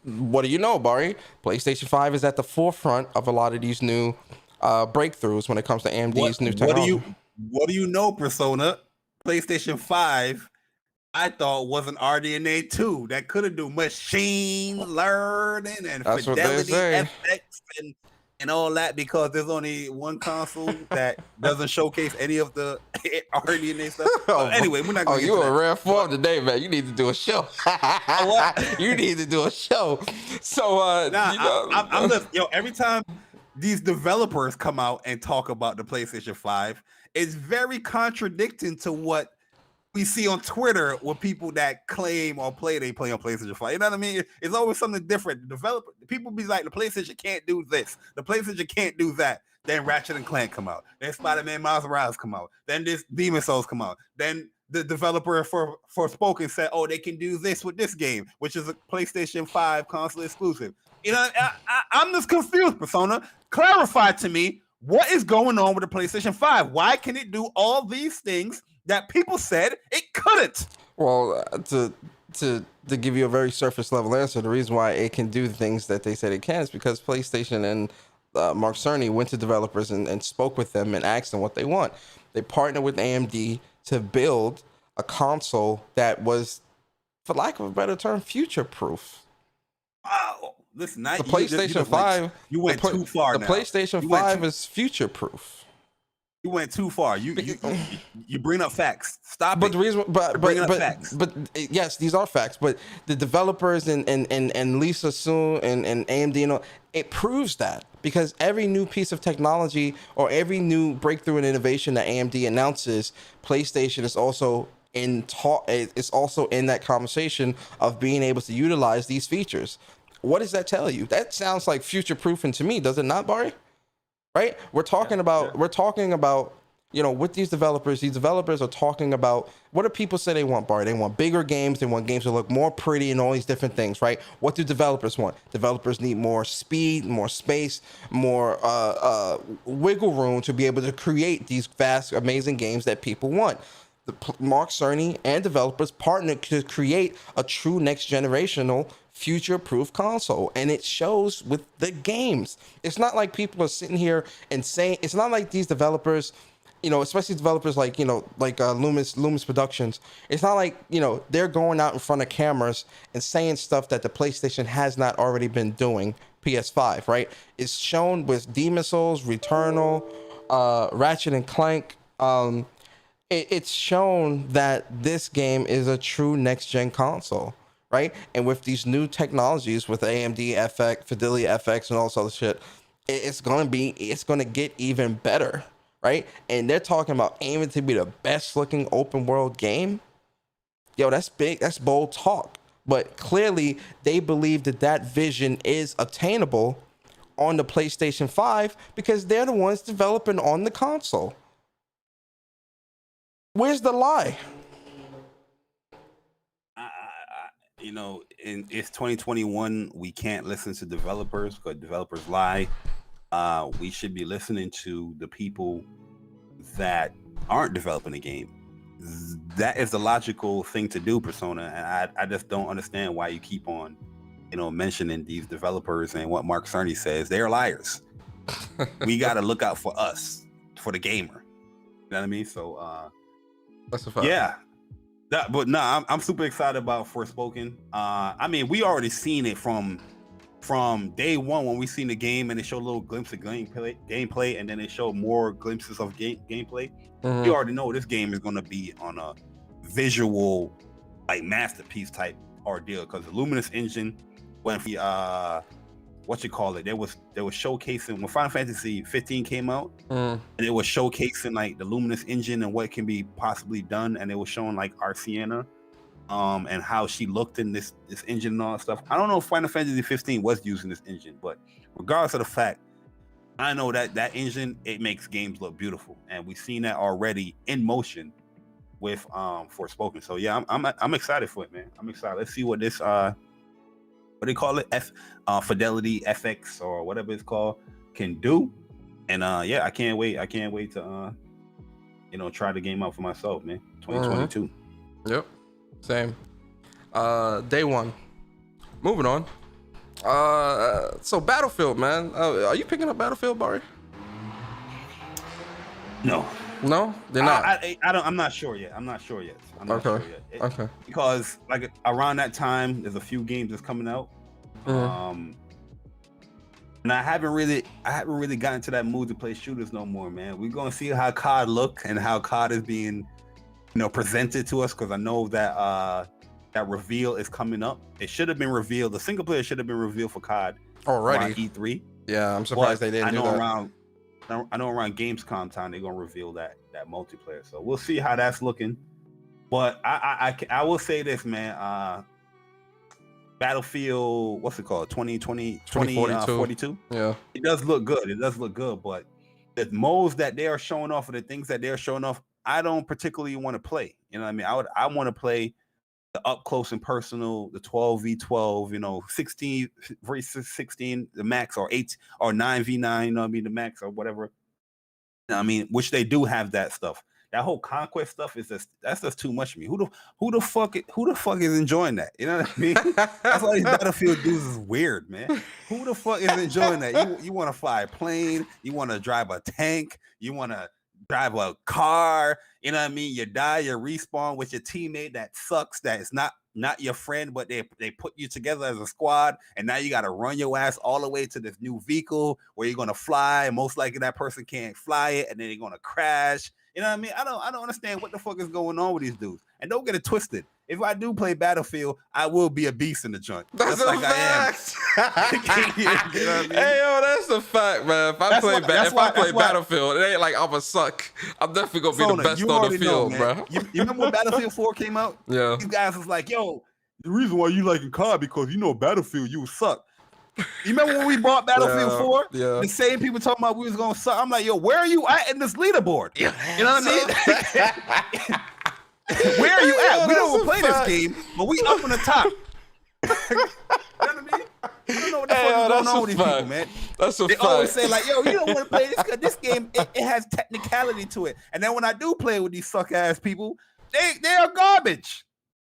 what do you know, Bari? PlayStation 5 is at the forefront of a lot of these new breakthroughs when it comes to AMD's new technology. What do you know, Persona? PlayStation 5, I thought was an RDNA 2 that could have do machine learning and That's fidelity FX and all that, because there's only one console that doesn't showcase any of the RDNA stuff. Anyway, we're not going to get to that. You in rare form today, man. You need to do a show. What? You need to do a show. So, I'm just, every time these developers come out and talk about the PlayStation 5, it's very contradicting to what we see on Twitter with people that claim or they play on PlayStation 5. You know what I mean? It's always something different. People be like, the PlayStation can't do this. The PlayStation can't do that. Then Ratchet and Clank come out. Then Spider-Man Miles Morales come out. Then this Demon Souls come out. Then the developer for Spoken said, oh, they can do this with this game, which is a PlayStation 5 console exclusive. I'm just confused, Persona. Clarify to me, what is going on with the PlayStation 5? Why can it do all these things that people said it couldn't? Well, to give you a very surface level answer, the reason why it can do things that they said it can is because PlayStation and Mark Cerny went to developers and spoke with them and asked them what they want. They partnered with AMD to build a console that was, for lack of a better term, future-proof. Oh, listen, the PlayStation 5. You went too far. The PlayStation 5 is future-proof. You went too far. You bring up facts. Stop. But the reason, but yes, these are facts. But the developers and Lisa Soon and AMD, it proves that, because every new piece of technology or every new breakthrough and innovation that AMD announces, PlayStation is also in that conversation of being able to utilize these features. What does that tell you? That sounds like future proofing to me, does it not, Bari? Right? We're talking about, with these developers are talking about, what do people say they want, Bari? They want bigger games. They want games that look more pretty and all these different things, right? What do developers want? Developers need more speed, more space, more wiggle room to be able to create these vast, amazing games that people want. Mark Cerny and developers partnered to create a true next generational future-proof console, and it shows with the games. It's not like people are sitting here and saying, it's not like these developers, especially developers like Loomis Productions. It's not like, they're going out in front of cameras and saying stuff that the PlayStation has not already been doing. PS5, right? It's shown with Demon Souls, Returnal, Ratchet and Clank. It's shown that this game is a true next-gen console, right? And with these new technologies, with AMD FX, Fidelity FX, and all this other shit, it's gonna get even better, right? And they're talking about aiming to be the best-looking open-world game. Yo, that's big. That's bold talk. But clearly, they believe that vision is attainable on the PlayStation 5 because they're the ones developing on the console. Where's the lie? It's 2021. We can't listen to developers because developers lie. we should be listening to the people that aren't developing the game. That is the logical thing to do, Persona, and I just don't understand why you keep on, mentioning these developers and what Mark Cerny says. They're liars. We got to look out for us, for the gamer. You know what I mean? So, that's a fact. Yeah. I'm super excited about Forspoken. I mean, we already seen it from day one when we seen the game and they showed a little glimpse of gameplay, and then they showed more glimpses of gameplay. Mm-hmm. We already know this game is going to be on a visual, like, masterpiece type ordeal, because the Luminous engine, when they was showcasing when Final Fantasy 15 came out, and it was showcasing like the Luminous engine and what can be possibly done, and it was showing like Arciana, and how she looked in this engine and all that stuff. I don't know if Final Fantasy 15 was using this engine, but regardless of the fact, I know that engine, it makes games look beautiful, and we've seen that already in motion with Forspoken. So yeah, I'm excited for it, man. I'm excited. Let's see what this what they call it, Fidelity FX or whatever it's called, can do. And yeah, I can't wait to try the game out for myself, man. 2022. Yep, same. Day one. Moving on. So Battlefield, man. Are you picking up Battlefield, Bari? No, they're not. I'm not sure yet. Okay. Because like around that time, there's a few games that's coming out. And I haven't really gotten to that mood to play shooters no more, man. We're gonna see how COD look and how COD is being, presented to us, because I know that that reveal is coming up. It should have been revealed. The single player should have been revealed for COD already. Around E3. Yeah, I'm surprised they didn't do that. I know around Gamescom time they're gonna reveal that multiplayer. So we'll see how that's looking. But I will say this, man. Battlefield, what's it called? 2042. Yeah, it does look good. But the modes that they are showing off, or the things that they're showing off, I don't particularly want to play. You know what I mean? I want to play the up close and personal, the 12v12, 16 versus 16, the max, or 8 or 9v9, the max or whatever. I mean, which they do have that stuff. That whole conquest stuff that's just too much for me. Who the fuck is enjoying that? You know what I mean? That's why these Battlefield dudes is weird, man. Who the fuck is enjoying that? You want to fly a plane? You want to drive a tank? You want to drive a car? You know what I mean? You die, you respawn with your teammate that sucks, that is not your friend, but they put you together as a squad, and now you got to run your ass all the way to this new vehicle where you're gonna fly, and most likely that person can't fly it, and then they're gonna crash. You know what I mean? I don't understand what the fuck is going on with these dudes. And don't get it twisted. If I do play Battlefield, I will be a beast in the joint. That's like fact. I am. You know what I mean? Hey, yo, that's a fact, man. If I play Battlefield, it ain't like I'm a suck. I'm definitely gonna be the best on the field, bro. You remember when Battlefield 4 came out? Yeah. These guys was like, yo, the reason why you liking COD because Battlefield, you suck. You remember when we bought Battlefield 4? Yeah. The same people talking about we was gonna suck. I'm like, yo, where are you at in this leaderboard? You know what I mean? Where are you at? We don't play this game, but we up on the top. You know what I mean? I don't know what the fuck is going on with these people, man. That's a they fact. always say like, yo, you don't want to play this because this game, it has technicality to it. And then when I do play with these suck ass people, they are garbage.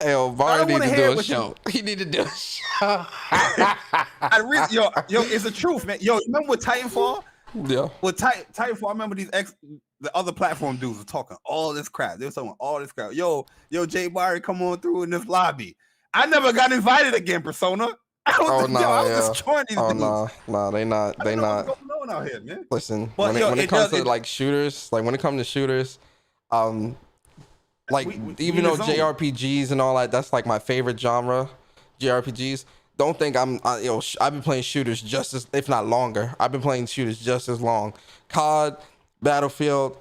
Hey, Bari need to do a show. He need to do a show. Yo, it's the truth, man. Yo, remember with Titanfall? Yeah. With Titanfall, I remember the other platform dudes were talking all this crap. They were talking all this crap. Yo, Jay Bari, come on through in this lobby. I never got invited again, Persona. I was destroying these dudes. No, they not. What's going on out here, man? Listen, when it comes to shooters, even though JRPGs and all that, that's like my favorite genre, JRPGs. Don't think I've been playing shooters just as, if not longer. I've been playing shooters just as long. COD, Battlefield,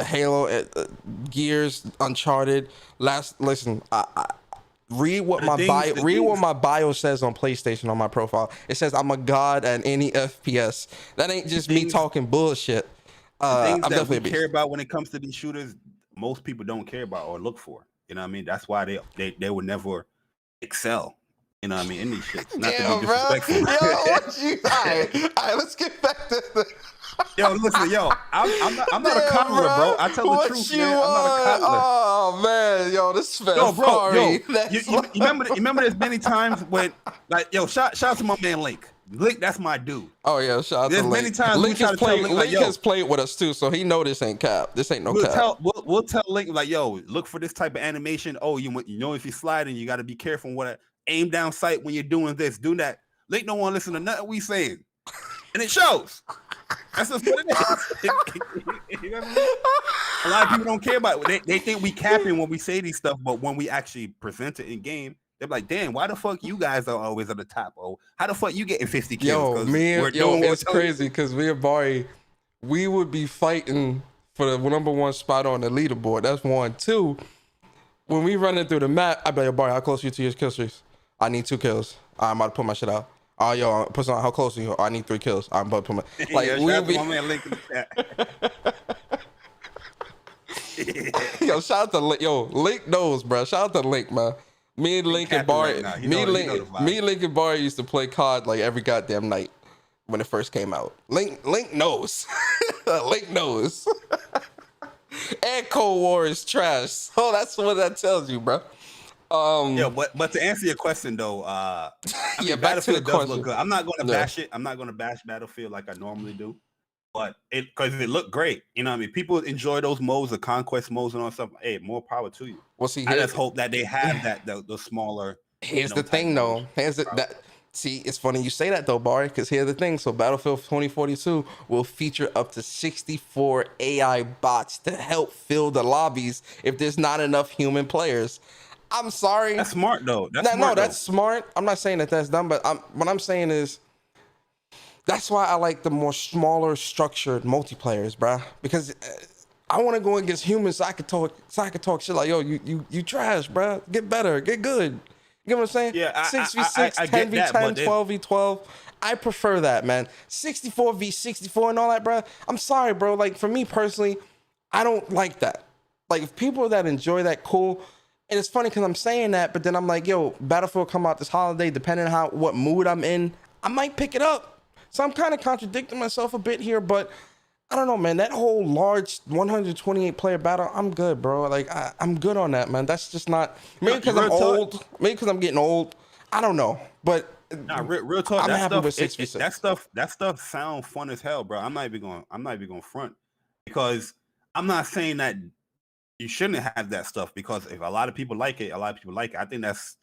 Halo, Gears, Uncharted. Read what my bio says on PlayStation on my profile. It says I'm a god at any FPS. That ain't just me talking bullshit. Things that we care about when it comes to these shooters, most people don't care about or look for. You know what I mean? That's why they would never excel. You know what I mean? In these shits. Not to Damn, be bro. disrespectful. Yo, what you? All right, let's get back to the. Yo, listen, I'm not a Damn, coddler, bro. I tell the what truth, you man. I'm not a coddler. Oh man, yo, this fell Yo, bro, sorry. you remember there's many times when, like, yo, shout out to my man Link. Link, that's my dude. Oh yeah, shout out There's to Link. many times Link we try has to tell played. Link, like, Link yo, has played with us too, so he know this ain't cap. This ain't no cap. we'll tell Link, like, yo, look for this type of animation. Oh, you know, if you're sliding, you got to be careful what aim down sight when you're doing this, do that. Link don't want to listen to nothing we saying, and it shows. That's just what it is. You know what I mean? A lot of people don't care about it. They think we capping when we say these stuff, but when we actually present it in game, they're like, damn, why the fuck you guys are always at the top? Oh, how the fuck you getting 50 kills? It's crazy because me and Bari, we would be fighting for the number one spot on the leaderboard. That's 1, 2. When we running through the map, I be like, Bari, how close are you to your kill streaks? I need 2 kills. I'm about to put my shit out. Oh, yo, Persona, how close are you? I need 3 kills. I'm about to put my like. Yeah, we'll be. My man Link in the chat. Yo, shout out to Link. Yo, Link knows, bro. Shout out to Link, man. Me and Link and Bari, right Link and Bari used to play COD like every goddamn night when it first came out. Link knows. Link knows. And Cold War is trash. So that's what that tells you, bro. Yeah, but to answer your question though, yeah, Battlefield does look good. I'm not going to bash it. I'm not going to bash Battlefield like I normally do, but because it looked great. You know what I mean? People enjoy those modes, the conquest modes and all stuff. Hey, more power to you. Well, see, I just hope that they have the smaller. Here's the thing, though. See, it's funny you say that though, Bari, because here's the thing. So Battlefield 2042 will feature up to 64 AI bots to help fill the lobbies if there's not enough human players. I'm sorry. That's smart though. That's smart. I'm not saying that that's dumb, but what I'm saying is that's why I like the more smaller structured multiplayers, bruh. Because I want to go against humans so I could talk shit like, yo, you trash, bruh. Get better, get good. You know what I'm saying? Yeah, 6v6, 10v10, 12v12. I prefer that, man. 64v64 and all that, bruh. I'm sorry, bro. Like for me personally, I don't like that. Like if people that enjoy that, cool. And it's funny because I'm saying that, but then I'm like, yo, Battlefield come out this holiday, depending on what mood I'm in, I might pick it up. So I'm kind of contradicting myself a bit here, but I don't know, man. That whole large 128 player battle, I'm good, bro. Like I'm good on that, man. That's just not maybe because I'm old, maybe because I'm getting old. I don't know, but real talk. I'm that happy stuff, with 6v6. That stuff sound fun as hell, bro. I'm not even going front because I'm not saying that you shouldn't have that stuff because if a lot of people like it, I think that's,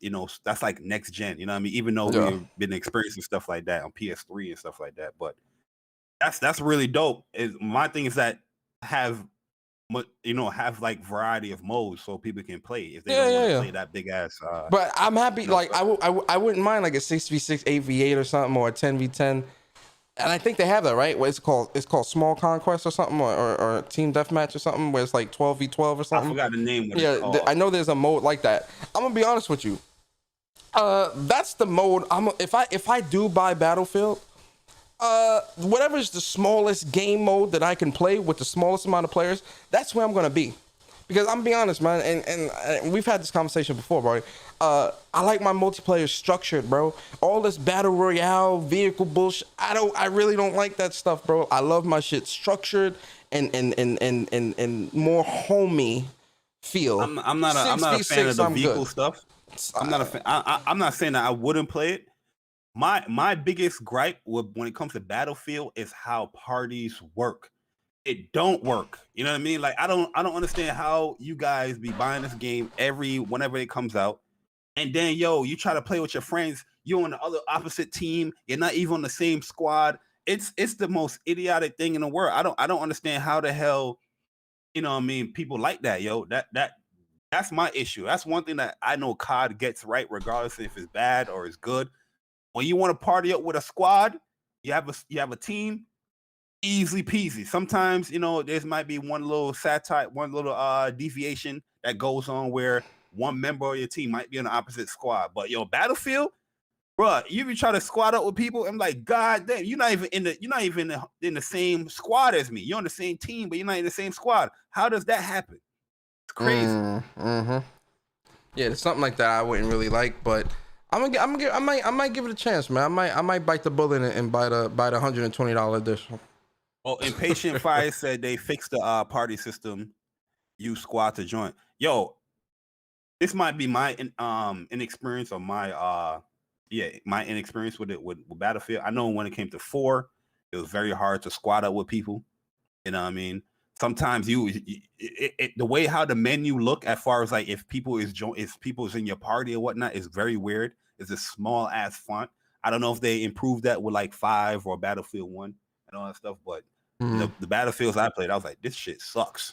that's like next gen, you know what I mean? Even though we've been experiencing stuff like that on PS3 and stuff like that, but that's really dope. My thing is that have like variety of modes so people can play if they don't want to play that big ass. But I'm happy. Like I wouldn't mind like a 6v6, 8v8 or something, or a 10v10. And I think they have that, right? What it's called? It's called Small Conquest or something, or Team Deathmatch or something, where it's like 12v12 or something. I forgot the name. I know there's a mode like that. I'm gonna be honest with you. That's the mode. If I do buy Battlefield, whatever is the smallest game mode that I can play with the smallest amount of players, that's where I'm gonna be. Because I'm gonna be honest, man, and we've had this conversation before, bro. I like my multiplayer structured, bro. All this battle royale, vehicle bullshit, I really don't like that stuff, bro. I love my shit structured and more homey feel. I'm not a fan of the vehicle stuff. I'm not a fan. I'm not saying that I wouldn't play it. My biggest gripe when it comes to Battlefield is how parties work. It don't work. You know what I mean? Like I don't understand how you guys be buying this game whenever it comes out, and then you try to play with your friends. You're on the opposite team. You're not even on the same squad. It's the most idiotic thing in the world. I don't understand how the hell, people like that, That's my issue. That's one thing that I know COD gets right, regardless if it's bad or it's good. When you want to party up with a squad, you have a team. Easily peasy. Sometimes, there might be one little satire, one little deviation that goes on where one member of your team might be on the opposite squad. But Battlefield, bro, you be trying to squad up with people. I'm like, God damn, you're not even in the same squad as me. You're on the same team, but you're not in the same squad. How does that happen? It's crazy. Mm-hmm. Yeah, there's something like that I wouldn't really like, but I might give it a chance, man. I might bite the bullet and buy the $120 edition. Well, Impatient Fire said they fixed the party system. Use squad to join. Yo, this might be my inexperience or my inexperience with it with Battlefield. I know when it came to 4, it was very hard to squad up with people. You know what I mean? Sometimes the way how the menu look as far as like if people's in your party or whatnot is very weird. It's a small ass font. I don't know if they improved that with like 5 or Battlefield 1 and all that stuff, but the Battlefields I played, I was like, this shit sucks.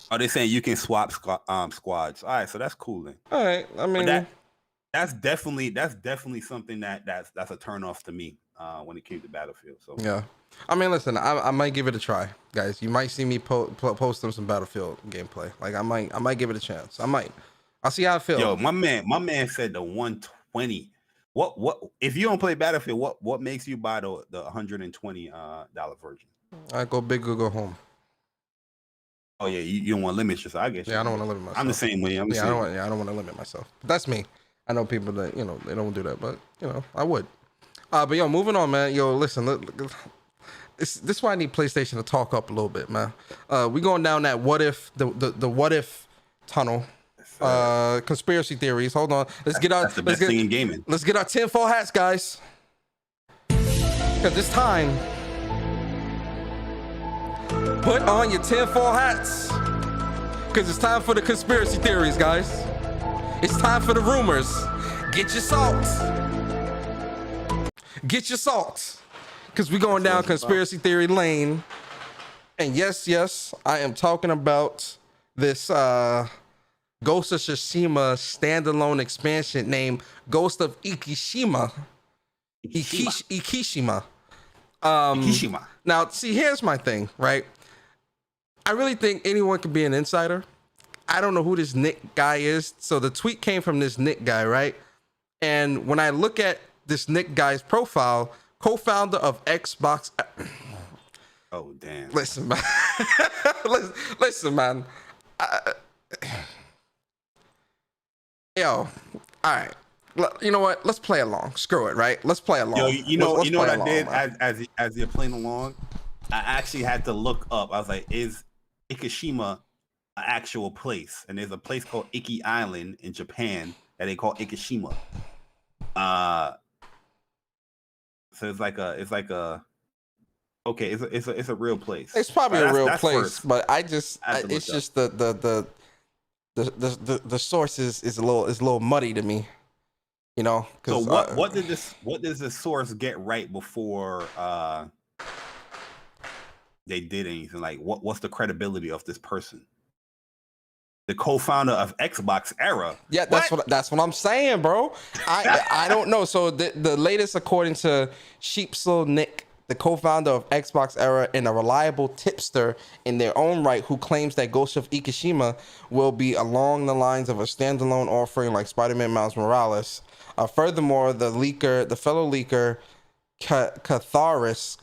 Are they saying you can swap squads? All right, so that's cool then. All right, I mean that's definitely something that's a turn off to me when it came to Battlefield. So yeah, I mean, listen, I might give it a try, guys. You might see me post them some Battlefield gameplay. Like I might give it a chance. I'll see how I feel. Yo, my man said the 120. What if you don't play Battlefield? What makes you buy the $120 version? I go big or go home. Oh yeah, you don't want to limit yourself. I guess. Yeah, I don't want to limit myself. I'm the same way. I don't want to limit myself. But that's me. I know people that they don't do that, but I would. But yo, moving on, man. Yo, listen, this is why I need PlayStation to talk up a little bit, man. We going down that what if the what if tunnel. Conspiracy theories. Hold on. Let's get our thing in gaming. Let's get our tinfoil hats, guys. Because it's time. Put on your tinfoil hats. Because it's time for the conspiracy theories, guys. It's time for the rumors. Get your salt. Get your salt. Because we're going down conspiracy theory lane. And yes, I am talking about this Ghost of Tsushima standalone expansion named Ghost of Ikishima. Ikishima. Now, see, here's my thing, right? I really think anyone can be an insider. I don't know who this Nick guy is. So the tweet came from this Nick guy, right? And when I look at this Nick guy's profile, co-founder of Xbox. Oh, damn. Listen, man. listen, man. Yo, all right. You know what? Let's play along. Screw it, right? Let's play along. Yo, you know what I did man. as you're playing along? I actually had to look up. I was like, is Ikishima an actual place? And there's a place called Iki Island in Japan that they call Ikishima. So it's like a okay, it's a real place. It's probably a real place, first. but it's just the source is a little muddy to me, So what does the source get right before they did anything? Like what's the credibility of this person? The co-founder of Xbox Era. Yeah, that's what I'm saying, bro. I don't know. So the latest, according to Sheepsel Nick, the co-founder of Xbox Era and a reliable tipster in their own right, who claims that Ghost of Ikishima will be along the lines of a standalone offering like Spider-Man Miles Morales. Furthermore, the fellow leaker Catharsis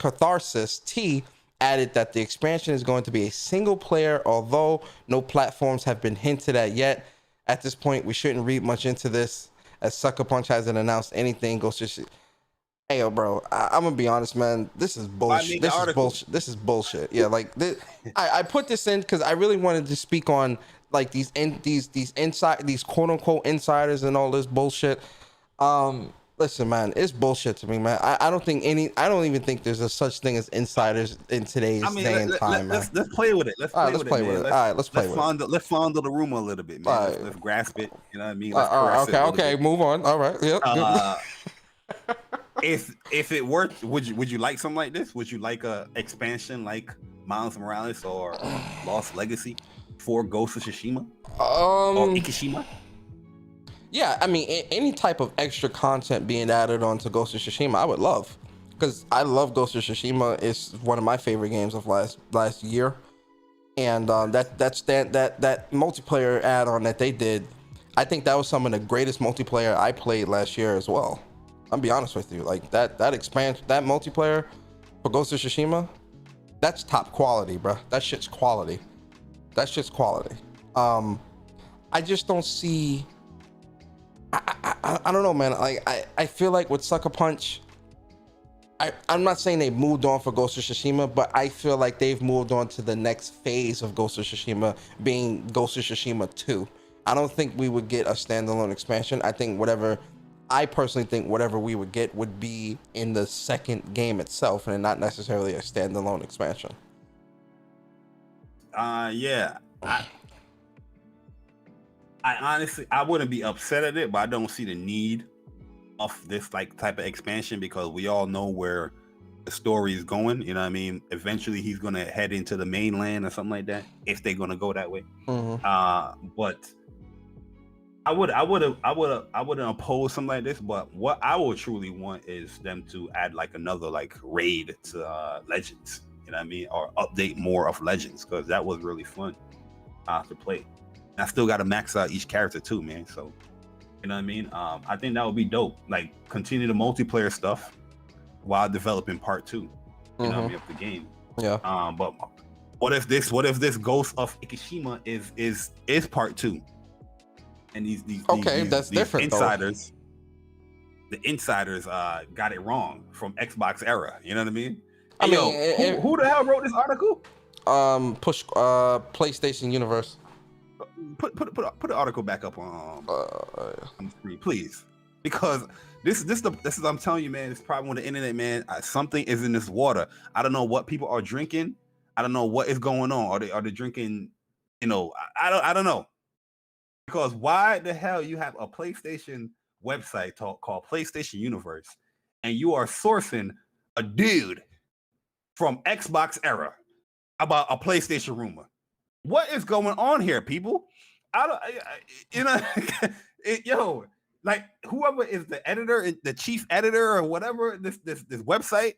T added that the expansion is going to be a single player, although no platforms have been hinted at yet. At this point, we shouldn't read much into this, as Sucker Punch hasn't announced anything. Hey, yo, bro, I'm gonna be honest, man. This is bullshit. This is bullshit. Yeah, like I put this in because I really wanted to speak on like these quote unquote insiders and all this bullshit. Listen, man, it's bullshit to me, man. I don't even think there's a such thing as insiders in today's day and time, man. Let's play with it. Let's play with it. All right, let's play with it. Let's fondle the rumor a little bit, man. Let's grasp it. You know what I mean? Okay, move on. All right, yep. If it worked, would you like something like this? Would you like a expansion like Miles Morales or Lost Legacy for Ghost of Tsushima or Ikishima? Yeah, I mean, any type of extra content being added onto Ghost of Tsushima, I would love, because I love Ghost of Tsushima. It's one of my favorite games of last year, and that multiplayer add-on that they did, I think that was some of the greatest multiplayer I played last year as well. I'll be honest with you, like that expansion, that multiplayer for Ghost of Tsushima, that's top quality, bro. That shit's quality. I just don't see. I don't know, man. Like I feel like with Sucker Punch, I'm not saying they've moved on for Ghost of Tsushima, but I feel like they've moved on to the next phase of Ghost of Tsushima, being Ghost of Tsushima 2. I don't think we would get a standalone expansion. I personally think whatever we would get would be in the second game itself, and not necessarily a standalone expansion. Yeah. I honestly, I wouldn't be upset at it, but I don't see the need of this like type of expansion because we all know where the story is going. You know what I mean? Eventually, he's gonna head into the mainland or something like that if they're gonna go that way. But I wouldn't oppose something like this. But what I would truly want is them to add like another like raid to Legends. You know what I mean? Or update more of Legends because that was really fun to play. I still got to max out each character too, man. So, you know what I mean? I think that would be dope. Like, continue the multiplayer stuff while developing part 2. You know what I mean, of the game. Yeah. But what if this Ghost of Tsushima is part 2? And these different. Insiders, the insiders got it wrong from Xbox era. You know what I mean? Who the hell wrote this article? Push PlayStation Universe. Put the article back up on the screen, please, because this is I'm telling you, man, it's probably on the internet, man. Something is in this water. I don't know what people are drinking. I don't know what is going on. Are they drinking? You know, I don't know. Because why the hell you have a PlayStation website called PlayStation Universe, and you are sourcing a dude from Xbox era about a PlayStation rumor? What is going on here, people? Like whoever is the editor, the chief editor, or whatever this website,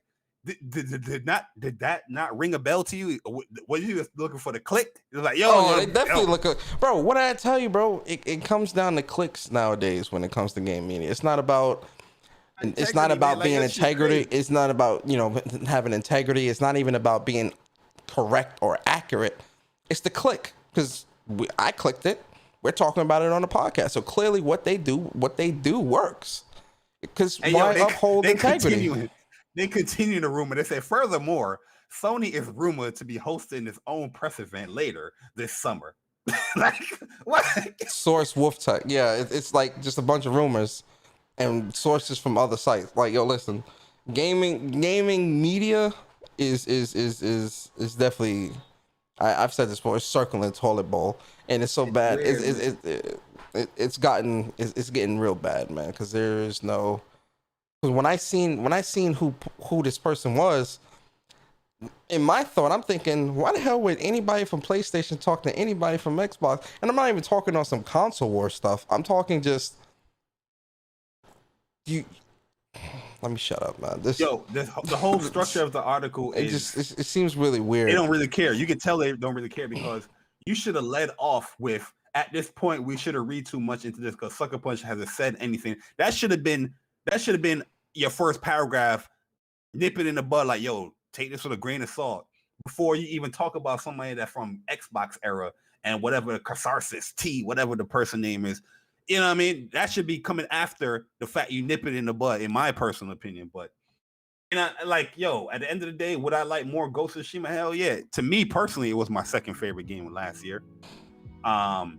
did that not ring a bell to you? Were you just looking for the click? It was like, they definitely look. Bro, what did I tell you, bro? It comes down to clicks nowadays when it comes to game media. It's not about. It's not about being integrity. It's not about having integrity. It's not even about being correct or accurate. It's the click, because I clicked it. We're talking about it on the podcast. So clearly what they do works. Because why uphold integrity? They continue the rumor. They say, furthermore, Sony is rumored to be hosting its own press event later this summer. Like, what? Source WUPS. Yeah, it's like just a bunch of rumors and sources from other sites. Like, yo, listen, gaming media is definitely... I've said this before. It's circling the toilet bowl, and it's so bad. It's getting real bad, man. Because there's no. Because when I seen who this person was, in my thought, I'm thinking, why the hell would anybody from PlayStation talk to anybody from Xbox? And I'm not even talking on some console war stuff. I'm talking just you. Let me shut up, man. The whole structure of the article it seems really weird. They don't really care. You can tell they don't really care because you should have led off with, at this point, we should have read too much into this because Sucker Punch hasn't said anything. That should have been your first paragraph. Nip it in the bud, like, yo, take this with a grain of salt before you even talk about somebody that's from Xbox era and whatever catharsis whatever the person name is. You know what I mean? That should be coming after the fact you nip it in the bud, in my personal opinion. But, at the end of the day, would I like more Ghost of Tsushima? Hell yeah. To me personally, it was my second favorite game last year. You know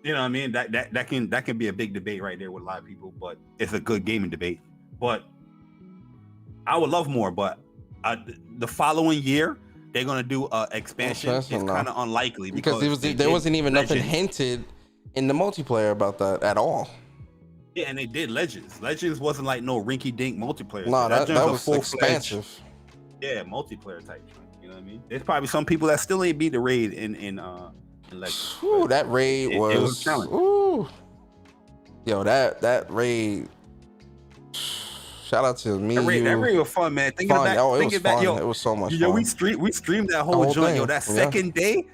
what I mean? That can be a big debate right there with a lot of people, but it's a good gaming debate. But I would love more. But the following year, they're gonna do an expansion. It's kind of unlikely because there wasn't even nothing hinted in the multiplayer about that at all. Yeah, and they did Legends. Legends wasn't like no rinky-dink multiplayer. No, that was expansive. Yeah, multiplayer type. You know what I mean? There's probably some people that still ain't beat the raid in Legends. Ooh, that raid was challenging. Ooh, yo, that raid. Shout out to me. That raid was fun, man. Thinking fun. back, it was so much fun. Yo, we streamed that whole joint. Thing. Yo, that second day.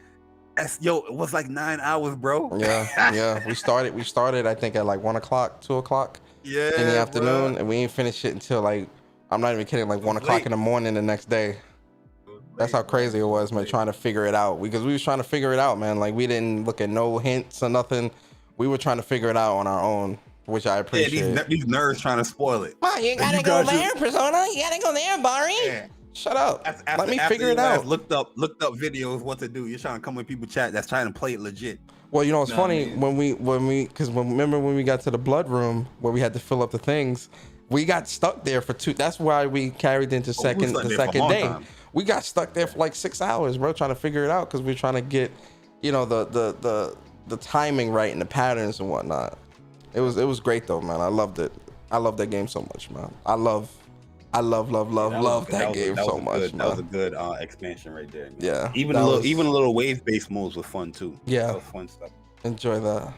It was like 9 hours, bro. Yeah. We started I think at like 1 o'clock, 2 o'clock in the afternoon, and we ain't finished it until like, I'm not even kidding, like 1 o'clock in the morning the next day. That's how crazy it was, man, trying to figure it out. Because we was trying to figure it out, man. Like, we didn't look at no hints or nothing. We were trying to figure it out on our own, which I appreciate. Yeah, these nerds trying to spoil it. Wow, you gotta go there, Persona. You gotta go there, Bari. Yeah. Shut up. Let me figure it out. Looked up videos what to do. You're trying to come with people chat that's trying to play it legit. Well, you know, it's funny when we remember when we got to the blood room where we had to fill up the things, we got stuck there for 2. That's why we carried into the second day. Time. We got stuck there for like 6 hours, bro, trying to figure it out because we were trying to get, you know, the timing right and the patterns and whatnot. It was great though, man. I loved it. I love that game so much, man. I love that game so much. That was a good expansion right there. Man. Yeah. Even a little wave-based moves were fun too. Yeah. That was fun stuff. Enjoy that.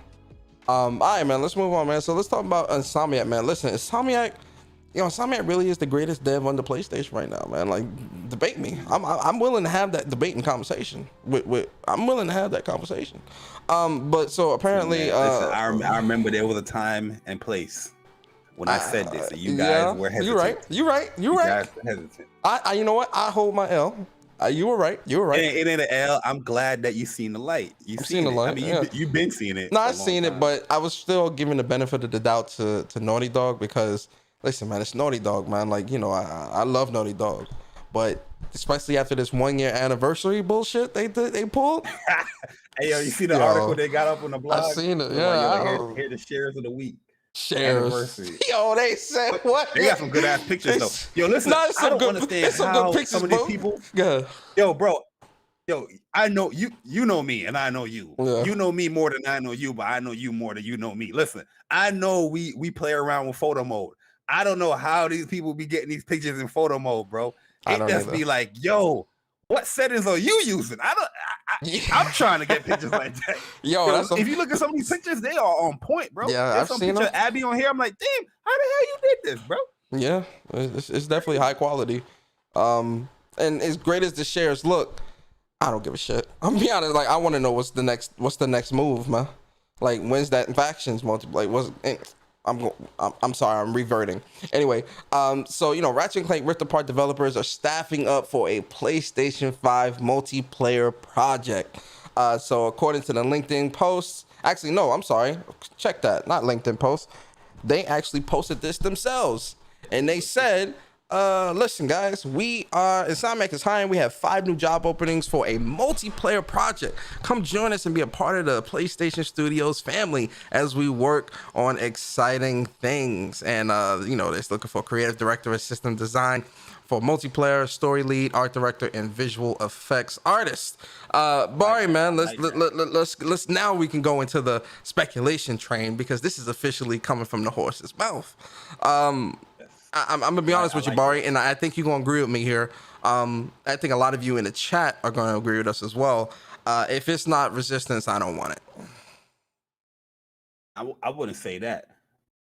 All right, man. Let's move on, man. So let's talk about Insomniac, man. Listen, Insomniac really is the greatest dev on the PlayStation right now, man. Like, debate me. I'm willing to have that debate and conversation. I'm willing to have that conversation. But so apparently, listen, I remember there was a time and place when I said this, and you guys were hesitant. You're right. You guys were hesitant. You know what? I hold my L. You were right. It ain't an L. I'm glad that you seen the light. You've seen the light. I mean, you've been seeing it. No, I've seen it, but I was still giving the benefit of the doubt to Naughty Dog because, listen, man, it's Naughty Dog, man. Like, you know, I love Naughty Dog, but especially after this 1-year anniversary bullshit they pulled. Hey, yo, you see the article they got up on the blog? I've seen it. Yeah. Like, here the shares of the week. Shares. Yo, they said what? They got some good ass pictures though. Yo, listen, I don't understand how some of these people. Yeah. Yo, bro. Yo, I know you. You know me, and I know you. Yeah. You know me more than I know you, but I know you more than you know me. Listen, I know we play around with photo mode. I don't know how these people be getting these pictures in photo mode, bro. It just be like, yo, what settings are you using? I'm trying to get pictures like that. Yo, if you look at some of these pictures, they are on point, bro. Yeah, I've seen them. Abby on here. I'm like, damn, how the hell you did this, bro? Yeah, it's definitely high quality. And as great as the shares look, I don't give a shit. I'm be honest, like I want to know what's the next move, man. Like when's that factions multiplayer? I'm sorry, I'm reverting. Anyway, so you know, Ratchet & Clank Rift Apart developers are staffing up for a PlayStation 5 multiplayer project. So according to the LinkedIn post, actually no, I'm sorry, check that, not LinkedIn post. They actually posted this themselves, and they said, listen guys, Insomniac is hiring. We have 5 new job openings for a multiplayer project. Come join us and be a part of the PlayStation Studios family as we work on exciting things. And you know, they're looking for creative director of system design for multiplayer, story lead, art director, and visual effects artist. Bari, man, let's now we can go into the speculation train because this is officially coming from the horse's mouth. I'm gonna be honest with you, Bari, and I think you're gonna agree with me here. I think a lot of you in the chat are gonna agree with us as well. If it's not Resistance, I don't want it. I wouldn't say that.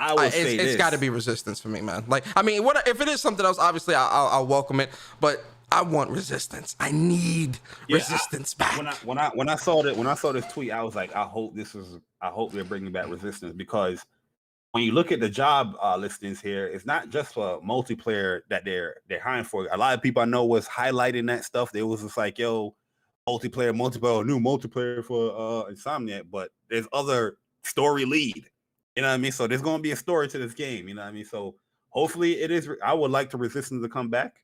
I would say it's got to be Resistance for me, man. Like, I mean, what if it is something else? Obviously, I'll welcome it, but I want Resistance. I need Resistance back. When I saw this tweet, I was like, I hope they're bringing back Resistance because when you look at the job listings here, it's not just for multiplayer that they're hiring for. A lot of people I know was highlighting that stuff. They was just like, yo, multiplayer, new multiplayer for Insomniac, but there's other story lead. You know what I mean? So there's going to be a story to this game. You know what I mean? So hopefully it is. I would like the Resistance to come back.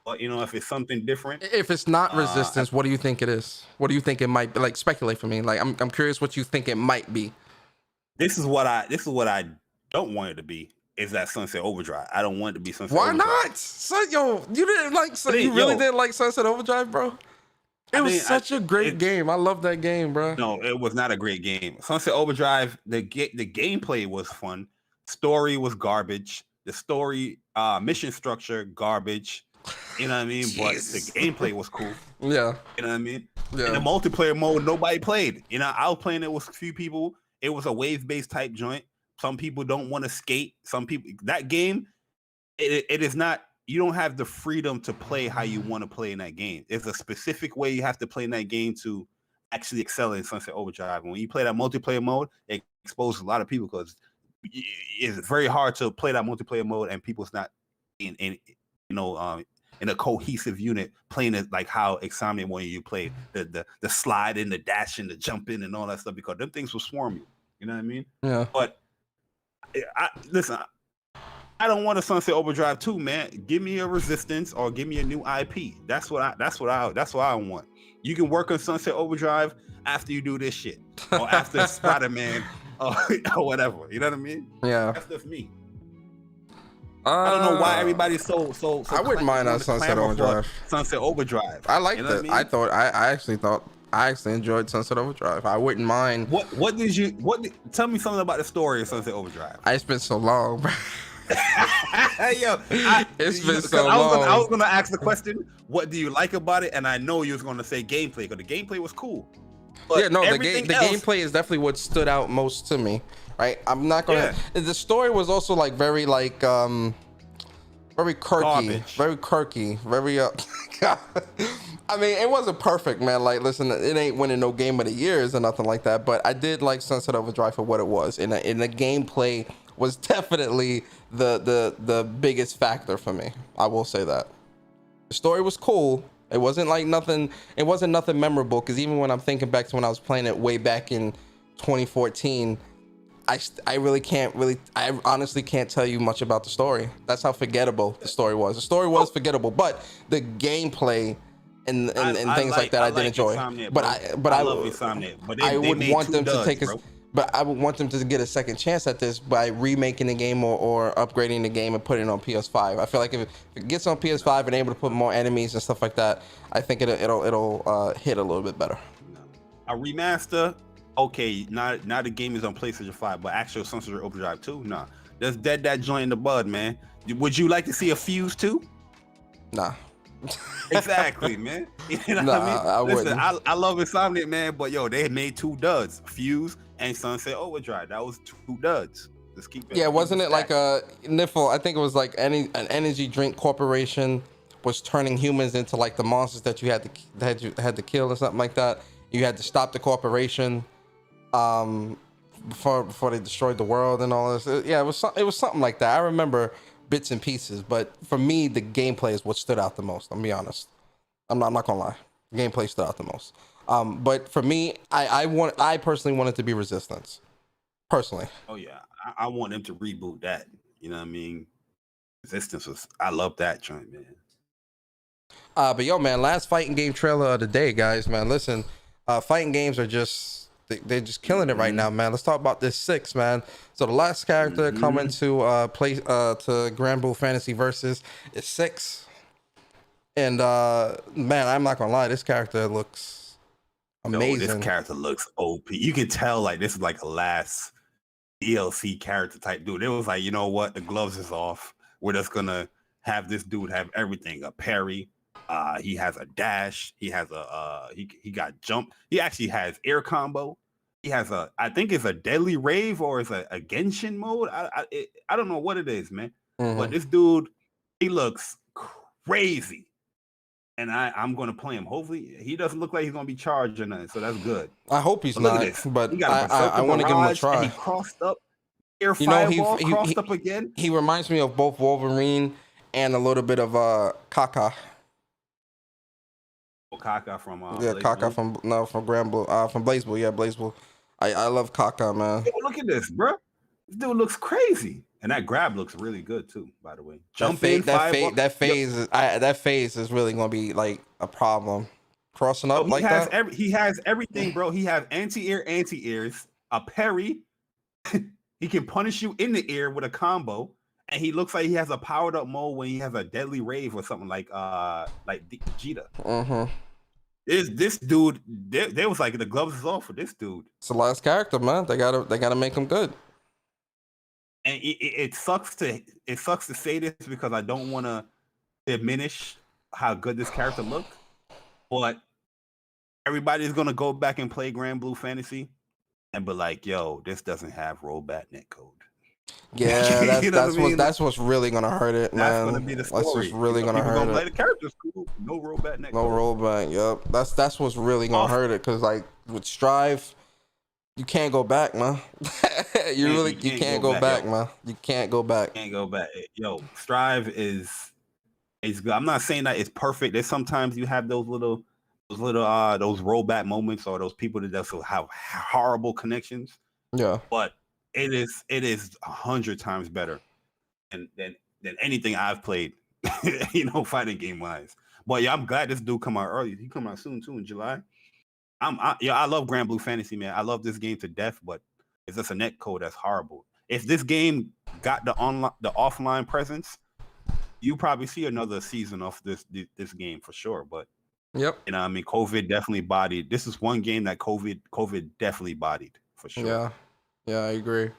But, you know, if it's something different. If it's not Resistance, what do you think it is? What do you think it might be? Like, speculate for me. Like, I'm curious what you think it might be. This is what I don't want it to be. Is that Sunset Overdrive? I don't want it to be Sunset Overdrive. Why not? So, you didn't like. You really didn't like Sunset Overdrive, bro? It was such a great game. I love that game, bro. No, it was not a great game. Sunset Overdrive, the gameplay was fun. Story was garbage. The story, mission structure, garbage. You know what I mean? Jeez. But the gameplay was cool. Yeah. You know what I mean? Yeah. In the multiplayer mode, nobody played. You know, I was playing it with a few people. It was a wave-based type joint. Some people don't want to skate. Some people, that game, it is not. You don't have the freedom to play how you want to play in that game. There's a specific way you have to play in that game to actually excel in Sunset Overdrive. And when you play that multiplayer mode, it exposes a lot of people because it's very hard to play that multiplayer mode and people's not in a cohesive unit, playing it like how Insomniac wanted you to play the slide in, the dash and the jump in and all that stuff, because them things will swarm you. You know what I mean? Yeah. But listen, I don't want a Sunset Overdrive 2, man. Give me a Resistance or give me a new IP. That's what I want. You can work on Sunset Overdrive after you do this shit, or after Spider-Man, or whatever. You know what I mean? Yeah. That's just me. I don't know why everybody's so. I wouldn't mind a Sunset Overdrive. Sunset Overdrive. I liked it. I actually enjoyed Sunset Overdrive. I wouldn't mind. What tell me something about the story of Sunset Overdrive. It's been so long, bro. It's been so long. I was gonna ask the question, what do you like about it? And I know you was gonna say gameplay, because the gameplay was cool. But yeah, no, the gameplay is definitely what stood out most to me. Right? I'm not gonna. Yeah. The story was also like very very quirky, very I mean, it wasn't perfect, man. Like, listen, it ain't winning no game of the years or nothing like that. But I did like Sunset Overdrive for what it was, and the gameplay was definitely the biggest factor for me. I will say that. The story was cool. It wasn't like nothing. It wasn't nothing memorable, because even when I'm thinking back to when I was playing it way back in 2014, I honestly can't tell you much about the story. That's how forgettable the story was. The story was forgettable, but the gameplay and things like that I did enjoy. I love Insomniac, but I would want them to take but I would want them to get a second chance at this by remaking the game or upgrading the game and putting it on PS5. I feel like if it gets on PS5 and able to put more enemies and stuff like that, I think it'll hit a little bit better. A remaster, okay, now the game is on PlayStation 5, but actual Sunset Overdrive 2, nah. That's dead that joint in the bud, man. Would you like to see a Fuse 2? Nah. Exactly, man. You know what I mean? Listen, I love Insomniac, man, but yo, they made 2 duds, Fuse and Sunset Overdrive. That was 2 duds. Just keep it. Yeah, wasn't it like a Niffle? I think it was like an energy drink corporation was turning humans into like the monsters that you had to kill or something like that. You had to stop the corporation before they destroyed the world and all this. It was something like that. I remember bits and pieces, but for me, the gameplay is what stood out the most. I'll be honest. I'm not gonna lie. The gameplay stood out the most. But for me, I personally want it to be Resistance. Personally. Oh yeah, I want them to reboot that. You know what I mean? Resistance I love that joint, man. But yo, man, last fighting game trailer of the day, guys. Man, listen, fighting games are they're just killing it right now, man. Let's talk about this 6, man. So the last character coming to play to Grand Blue Fantasy Versus is 6. And man, I'm not gonna lie, this character looks amazing. This character looks OP. You can tell like this is like a last DLC character type dude. It was like, you know what, the gloves is off. We're just gonna have this dude have everything: a parry. He has a dash. He has a he got jump. He actually has air combo. He has I think it's a deadly rave or it's a Genshin mode. I don't know what it is, man. But this dude, he looks crazy. And I'm going to play him. Hopefully, he doesn't look like he's going to be charged or nothing, so that's good. I hope he's not, but I want to give him a try. He crossed up, he crossed up again. He reminds me of both Wolverine and a little bit of Kaka. Kaka from Kaka from Grand Blue, from BlazBlue. Yeah, BlazBlue. I love Kaka, man. Yo, look at this, bro. This dude looks crazy. And that grab looks really good too, by the way. That phase is really gonna be like a problem. Crossing up like that. He has everything, bro. He has anti-airs, a parry. He can punish you in the air with a combo, and he looks like he has a powered up mode when he has a deadly rave or something like Vegeta. This dude, they was like the gloves is off for this dude. It's the last character, man. They gotta make him good. And it sucks to say this because I don't want to diminish how good this character looked, but everybody's gonna go back and play Grand Blue Fantasy and be like, "Yo, this doesn't have rollback netcode." Yeah, that's what's really gonna hurt it, man. That's gonna be the story. That's what's really gonna hurt it. Play the characters cool, no rollback netcode. No rollback. Yep. That's what's really gonna hurt it, because like with Strive, you can't go back, man. you can't go back, man. You can't go back. Yo, Strive is It's good. I'm not saying that it's perfect. There's sometimes you have those rollback moments or those people that just have horrible connections. Yeah. But it is 100 times better than anything I've played, fighting game wise. But yeah, I'm glad this dude come out early. He come out soon too in July. I love Grand Blue Fantasy, man. I love this game to death, but it's just a net code that's horrible. If this game got the offline presence, you probably see another season of this game for sure. But yep, I mean, COVID definitely bodied. This is one game that COVID definitely bodied for sure. Yeah, I agree.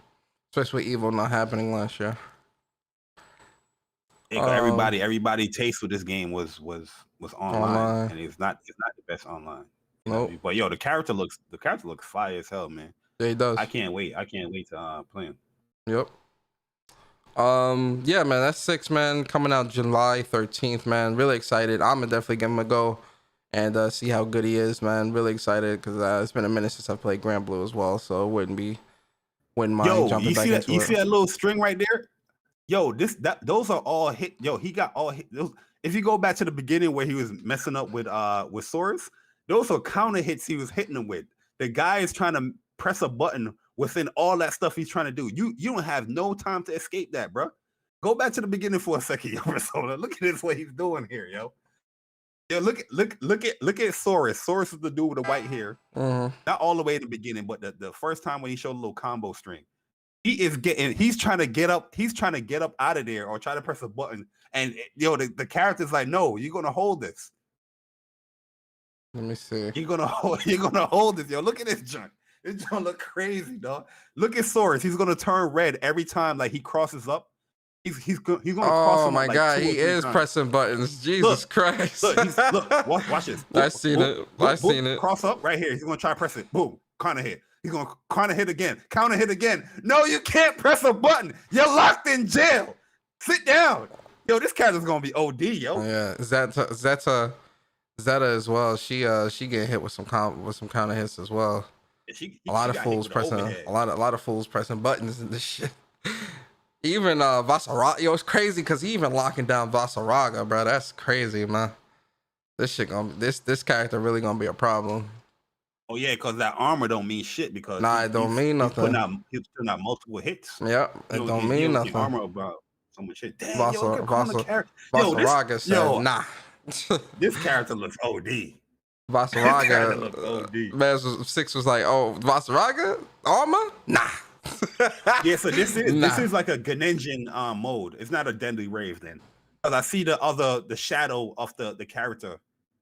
Especially with Evil not happening last year. Everybody taste with this game was online, and it's not the best online. Nope. But yo, the character looks fire as hell, man. Yeah, he does. I can't wait to play him. Yep. Yeah, man, that's 6, man, coming out July 13th, man. Really excited. I'm gonna definitely give him a go and see how good he is, man. Really excited because it's been a minute since I played Grand Blue as well, so wouldn't mind jumping back into it. You see that little string right there? Yo, those are all hit. Yo, he got all hit. Those, if you go back to the beginning where he was messing up with Soros, those are counter hits he was hitting him with. The guy is trying to press a button within all that stuff he's trying to do. You don't have no time to escape that, bro. Go back to the beginning for a second, yo, Persona. Look at this, what he's doing here, yo. Yo, look at Soros. Soros is the dude with the white hair. Mm-hmm. Not all the way in the beginning, but the first time when he showed a little combo string. He's trying to get up out of there or try to press a button. And yo, the character's like, no, you're gonna hold this. Let me see. You're gonna hold this, yo. Look at this joint. This joint look crazy, dog. Look at Soros. He's gonna turn red every time like he crosses up. He's gonna cross him. Oh my god, he is pressing buttons. Jesus Christ. Look, watch this. I seen it. Cross up right here. He's gonna try to press it. Boom. Counter hit. He's gonna counter hit again. Counter hit again. No, you can't press a button. You're locked in jail. Sit down. Yo, this character's gonna be OD, yo. Yeah, Zeta as well. She getting hit with some counter hits as well. A lot of fools pressing buttons and this shit. Even Vasaraga, yo, it's crazy because he even locking down Vasaraga, bro. That's crazy, man. This character really gonna be a problem. Oh yeah, because that armor don't mean shit because it don't mean nothing. He's putting out multiple hits. Yep, it don't mean nothing. Armor about so much shit. Damn, Vasaraga said, nah. This character looks OD. Vasaraga, man, 6 was like, oh, Vasaraga armor? Nah. Yeah, so this is like a Greninja mode. It's not a Deadly Rave then. Because I see the shadow of the character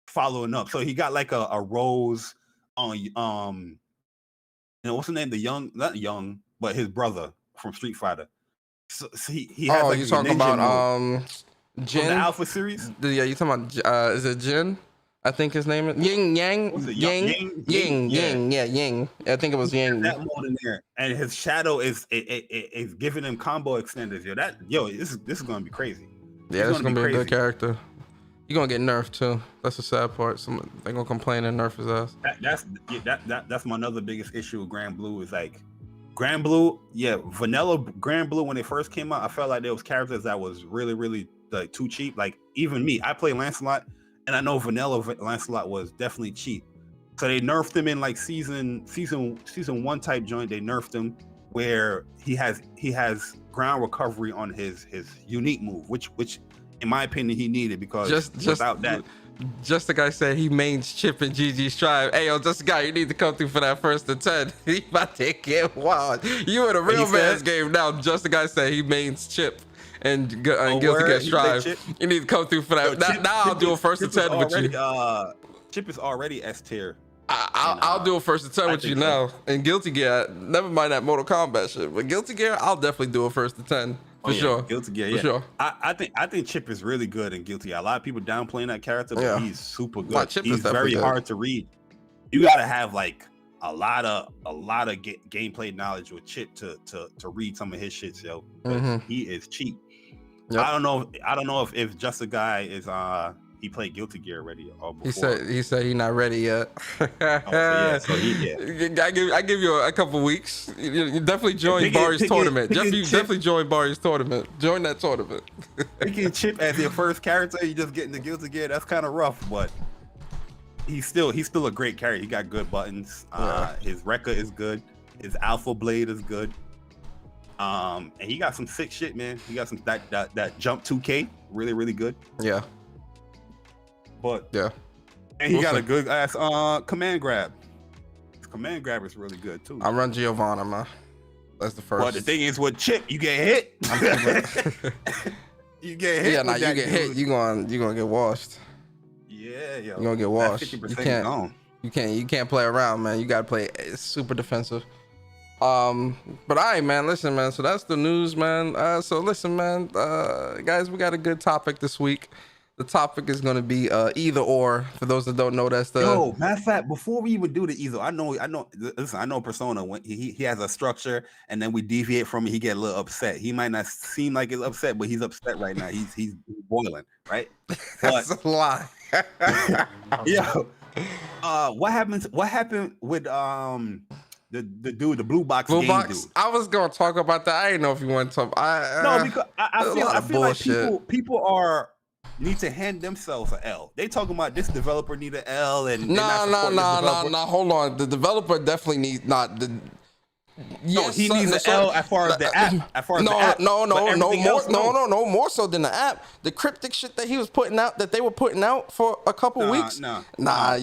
following up. So he got like a rose on what's the name? Not young, but his brother from Street Fighter. So he has like you talking about Jin? The Alpha series? Yeah, you talking about is it Jin? I think his name is Ying Yang. Ying. Yeah, Ying. I think it was Ying. That mode in there, and his shadow is giving him combo extenders. This is gonna be crazy. Yeah, this is gonna be a good character. You're gonna get nerfed too. That's the sad part. They're gonna complain and nerf his ass. That's my other biggest issue with Grand Blue is like Grand Blue. Yeah, vanilla Grand Blue when it first came out, I felt like there was characters that was really, really like too cheap. Like even me, I play Lancelot. And I know vanilla Lancelot was definitely cheap. So they nerfed him in like season 1 type joint. They nerfed him where he has ground recovery on his unique move, which in my opinion he needed because without that. Just the guy said he mains Chip in GG Strive. Hey, yo, just the guy, you need to come through for that first to 10. He about to get wild. You in a real man's game now. Just the guy said he mains Chip. And Guilty Gear Strive. You need to come through for that. Now I'll do a first to 10 with you. Chip is already S tier. I'll do a first to 10 with you now. And Guilty Gear, never mind that Mortal Kombat shit. But Guilty Gear, I'll definitely do a first to 10 for sure. Guilty Gear, for sure. I think Chip is really good in Guilty Gear. A lot of people downplaying that character, but he's super good. He's very hard to read. You gotta have like a lot of gameplay knowledge with Chip to read some of his shits, yo. He is cheap. Yep. I don't know if Just a Guy is he played Guilty Gear already. Before. He said he's not ready yet. I give you a couple weeks. You definitely join Bari's tournament. Definitely join Bari's tournament. Join that tournament. Picking Chip as your first character, you just getting the Guilty Gear. That's kind of rough, but he's still a great character. He got good buttons. His record is good. His Alpha Blade is good. And he got some sick shit, man. He got some that Jump 2K, really, really good. Yeah. But yeah. And he got a good ass command grab. His command grab is really good too. I run Giovanna, man. That's the first. But the thing is with Chip, you get hit. You get hit. Yeah, now you get hit, you gonna get washed. Yeah, yo. You're gonna get washed. You can't play around, man. You gotta play super defensive. But all right, man. Listen, man. So that's the news, man. So listen, man. Guys, we got a good topic this week. The topic is gonna be either or. For those that don't know, that's the. Yo, matter of fact, before we even do the either, I know. Listen, I know Persona when he has a structure, and then we deviate from it. He get a little upset. He might not seem like he's upset, but he's upset right now. He's boiling, right? That's a lie. Yo, what happened with the dude, the blue box game dude? I was gonna talk about that. I didn't know if you want to talk. No, because I feel like people need to hand themselves an L. They talking about this developer need an L and no. Hold on, the developer definitely needs not the. Yes, he needs an L as far as the app. More so than the app. The cryptic shit that he was putting out, that they were putting out for a couple weeks. You gotta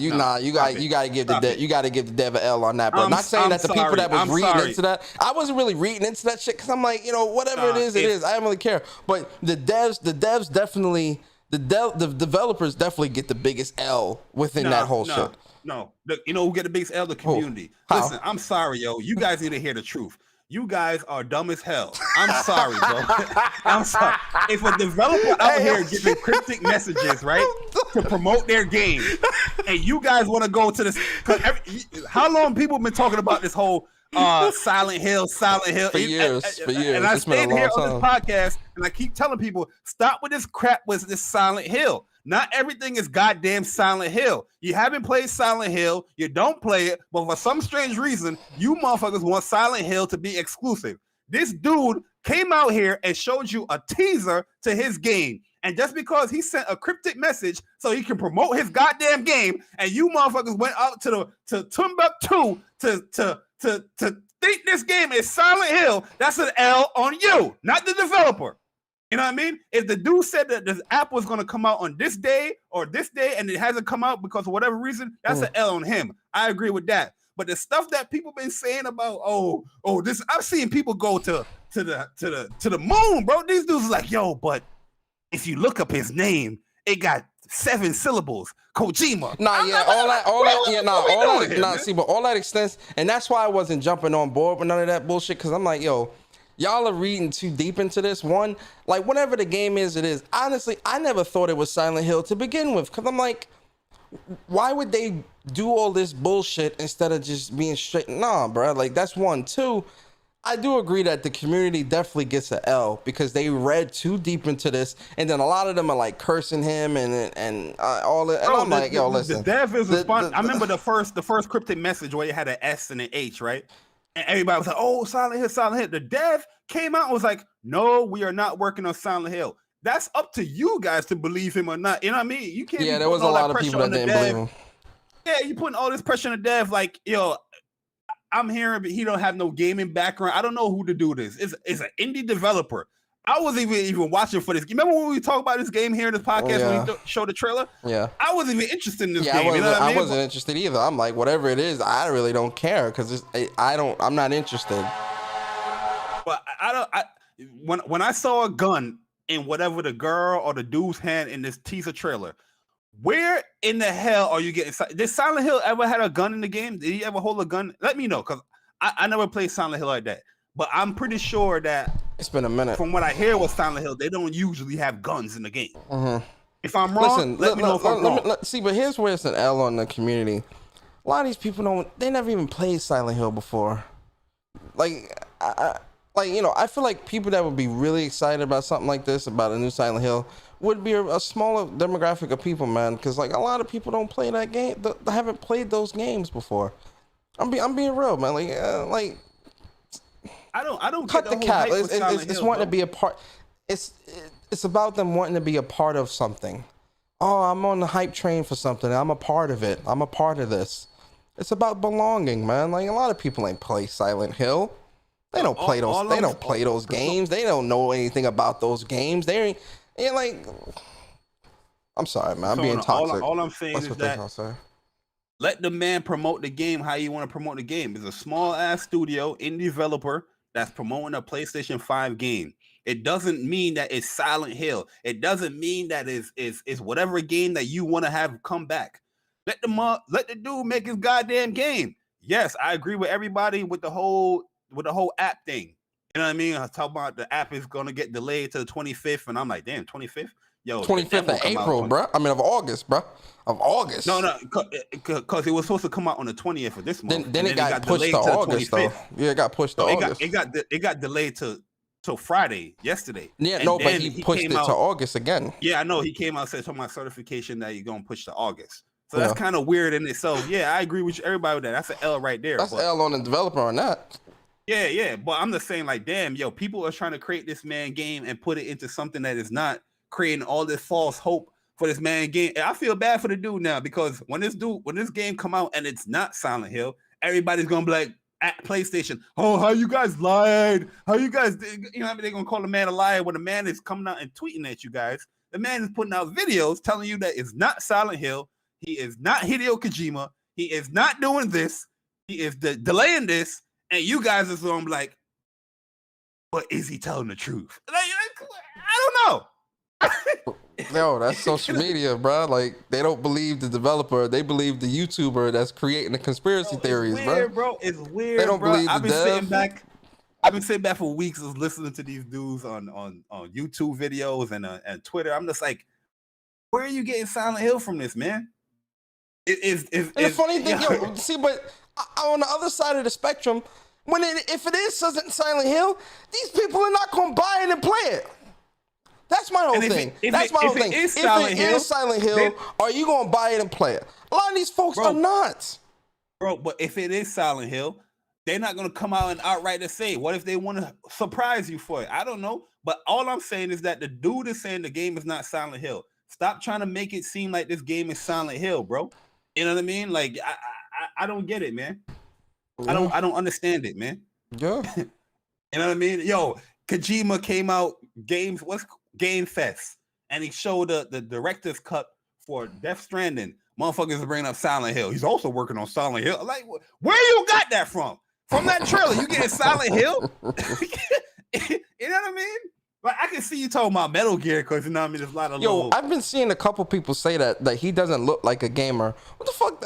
give the dev an L on that. But not saying that the people that was reading into that, I wasn't really reading into that shit because I'm like, whatever it is. I don't really care. But the devs definitely, the developers definitely get the biggest L within that whole shit. No, who get the biggest L? The community. Listen, I'm sorry, yo. You guys need to hear the truth. You guys are dumb as hell. I'm sorry, bro. I'm sorry. If a developer out here giving cryptic messages, right, to promote their game, and you guys want to go to this, how long people been talking about this whole Silent Hill for years. And I stand here on this podcast and I keep telling people, stop with this crap with this Silent Hill. Not everything is goddamn Silent Hill. You haven't played Silent Hill, you don't play it, but for some strange reason, you motherfuckers want Silent Hill to be exclusive. This dude came out here and showed you a teaser to his game. And just because he sent a cryptic message so he can promote his goddamn game, and you motherfuckers went out to Timbuktu to think this game is Silent Hill, that's an L on you, not the developer. You know what I mean? If the dude said that this app was going to come out on this day or this day and it hasn't come out because of whatever reason, that's an L on him. I agree with that. But the stuff that people been saying about, this, I've seen people go to the moon, bro. These dudes are like, yo, but if you look up his name, it got 7 syllables. Kojima. But all that extends, and that's why I wasn't jumping on board with none of that bullshit, because I'm like, yo, y'all are reading too deep into this. One, like, whatever the game is, it is. Honestly, I never thought it was Silent Hill to begin with, because I'm like, why would they do all this bullshit instead of just being straight? Nah, bro. Like, that's one. Two, I do agree that the community definitely gets an L because they read too deep into this, and then a lot of them are like cursing him and all that. And I'm like, yo, listen. The dev is responsible. I remember the first cryptic message where you had an S and an H, right? And everybody was like, oh, Silent Hill, Silent Hill. The dev came out and was like, no, we are not working on Silent Hill. That's up to you guys to believe him or not. You know what I mean? You can't. Yeah, there was a lot of people that didn't believe him. Yeah, you putting all this pressure on the dev. Like, yo, I'm hearing, but he don't have no gaming background. I don't know who to do this. It's an indie developer. I wasn't even watching for this. Remember when we talked about this game here in this podcast when we showed the trailer? Yeah. I wasn't even interested in this game. I wasn't interested either. I'm like, whatever it is, I really don't care because I'm not interested. But when I saw a gun in whatever the girl or the dude's hand in this teaser trailer, where in the hell are you getting? Did Silent Hill ever had a gun in the game? Did he ever hold a gun? Let me know, because I never played Silent Hill like that. But I'm pretty sure that it's been a minute. From what I hear with Silent Hill, they don't usually have guns in the game. Mm-hmm. If I'm wrong, let me know if I'm wrong. See, but here's where it's an L on the community. A lot of these people they never even played Silent Hill before. Like like, you know, I feel like people that would be really excited about something like this, about a new Silent Hill, would be a smaller demographic of people, man. Because like a lot of people don't play that game. They haven't played those games before. I'm being real, man. Like I don't cut get the whole cap. hype with Silent It's Hill, wanting bro. to be a part. It's about them wanting to be a part of something. Oh, I'm on the hype train for something. I'm a part of it. I'm a part of this. It's about belonging, man. Like a lot of people ain't play Silent Hill. They don't play those. They don't play those games. They don't know anything about those games. They ain't like. I'm sorry, man. I'm being toxic. All I'm saying is that let the man promote the game how you want to promote the game. It's a small ass studio, indie developer that's promoting a PlayStation 5 game. It doesn't mean that it's Silent Hill. It doesn't mean that it's whatever game that you want to have come back. Let the dude make his goddamn game. Yes, I agree with everybody with the whole app thing. You know what I mean? I talk about the app is gonna get delayed to the 25th, and I'm like, damn, 25th? Yo, 25th of April, bro. I mean, of August, bro. Of August. No, because it was supposed to come out on the 20th of this month. Then it got pushed to August, though. Yeah, it got pushed to August. It got delayed till Friday, yesterday. Yeah, and no, but he pushed it to August again. Yeah, I know. He came out and said to my certification that you're gonna push to August. So that's kind of weird in itself. Yeah, I agree with everybody with that. That's an L right there. That's an L on the developer on that. Yeah. But I'm just saying, like, damn, yo, people are trying to create this man game and put it into something that is not, creating all this false hope for this man game. And I feel bad for the dude now, because when this game come out and it's not Silent Hill, everybody's gonna be like at PlayStation, oh, how you guys lied? How you guys did? You know what I mean? They're gonna call the man a liar when the man is coming out and tweeting at you guys. The man is putting out videos telling you that it's not Silent Hill. He is not Hideo Kojima. He is not doing this. He is delaying this. And you guys are going to be like, but is he telling the truth? Like, I don't know. No, that's social media, bro. Like, they don't believe the developer. They believe the YouTuber that's creating the conspiracy theories, weird, bro. It's weird, They don't believe the dev. I've been sitting back for weeks listening to these dudes on YouTube videos and Twitter. I'm just like, where are you getting Silent Hill from this, man? The funny thing, yo, see, but on the other side of the spectrum, if it is Silent Hill, these people are not going to buy it and play it. That's my whole thing. That's my whole thing. If it is Silent Hill, are you going to buy it and play it? A lot of these folks are not. Bro, but if it is Silent Hill, they're not going to come out and outright say, what if they want to surprise you for it? I don't know. But all I'm saying is that the dude is saying the game is not Silent Hill. Stop trying to make it seem like this game is Silent Hill, bro. You know what I mean? Like, I don't get it, man. Yeah. I don't understand it, man. Yeah. You know what I mean? Yo, Kojima came out what's Game Fest, and he showed the director's cut for Death Stranding. Motherfuckers are bringing up Silent Hill. He's also working on Silent Hill. Like, where you got that from? From that trailer? You getting Silent Hill? You know what I mean? Like, I can see you talking about Metal Gear, because, you know what I mean, there's a lot of I've been seeing a couple people say that he doesn't look like a gamer. What the fuck?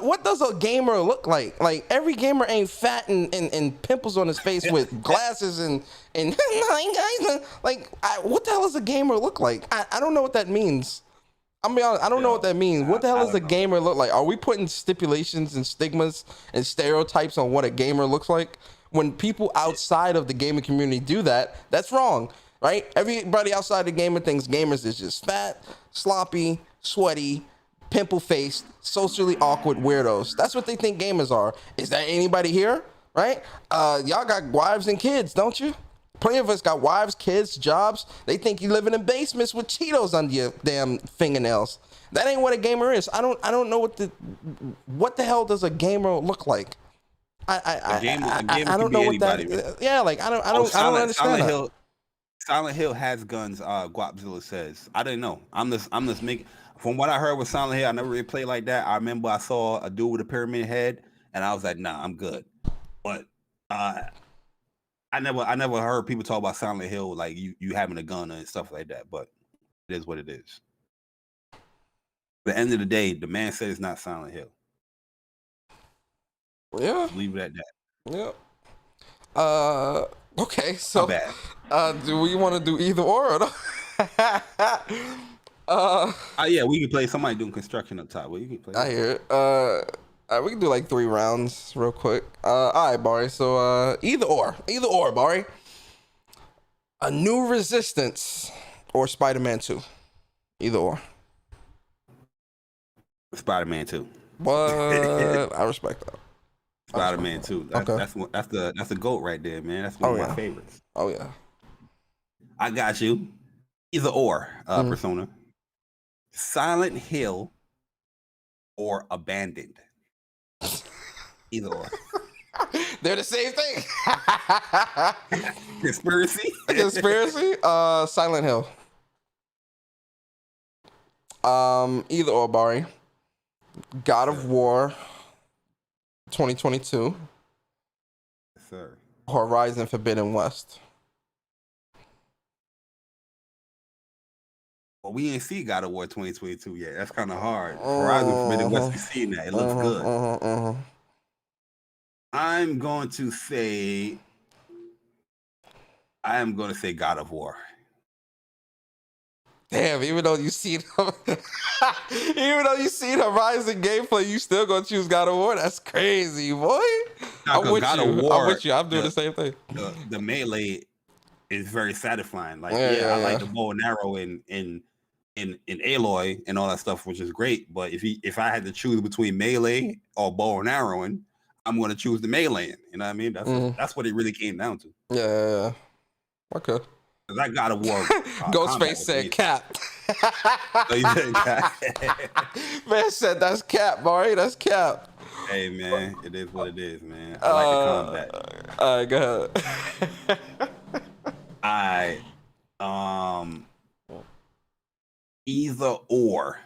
What does a gamer look like? Like, every gamer ain't fat and pimples on his face with glasses and like, what the hell does a gamer look like? I don't know what that means. I'm be honest, I don't know what that means. What the hell does a gamer look like? Are we putting stipulations and stigmas and stereotypes on what a gamer looks like? When people outside of the gaming community do that, that's wrong. Right? Everybody outside the gamer thinks gamers is just fat, sloppy, sweaty, pimple-faced, socially awkward weirdos. That's what they think gamers are. Is that anybody here? Right? Y'all got wives and kids, don't you? Plenty of us got wives, kids, jobs. They think you living in basements with Cheetos under your damn fingernails. That ain't what a gamer is. I don't know what the hell does a gamer look like? I don't know what that is. Yeah, like I don't understand that. Silent Hill has guns, Guapzilla says. I didn't know. I'm just making, from what I heard with Silent Hill, I never really played like that. I remember I saw a dude with a pyramid head, and I was like, nah, I'm good. But I never heard people talk about Silent Hill like you having a gun and stuff like that. But it is what it is. At the end of the day, the man said it's not Silent Hill. Yeah. Just leave it at that. Yeah. Okay, so do we want to do either or no? Yeah, we can play somebody doing construction up top. Well, you can play. I hear it. We can do like 3 rounds real quick. All right, Bari. So either or, Bari. A New Resistance or Spider-Man 2. Either or. Spider-Man 2. What? I respect that. Spider-Man 2. Okay. That's the GOAT right there, man. That's one of my favorites. Oh yeah. I got you. Either or, Persona. Silent Hill or Abandoned. Either or. They're the same thing. Conspiracy? Conspiracy? Silent Hill. Either or, Bari. God of War 2022. Yes, sir. Horizon Forbidden West. Well, we ain't see God of War 2022 yet. That's kind of hard. Horizon Forbidden West, we seen that. It looks good. I'm going to say God of War. Damn, even though you seen Horizon gameplay, you still gonna choose God of War? That's crazy, boy. I'm with God you. of War, I'm with you. I'm doing the same thing. The melee is very satisfying. Like, Yeah. I like the bow and arrow in Aloy and all that stuff, which is great. But if I had to choose between melee or bow and arrowing, I'm going to choose the melee. You know what I mean? That's what it really came down to. Yeah. Okay. Because I got a war. Ghostface said cap. So you said cap. Man said that's cap, Bari. That's cap. Hey man, it is what it is, man. I like the combat. All right, go ahead. Either or,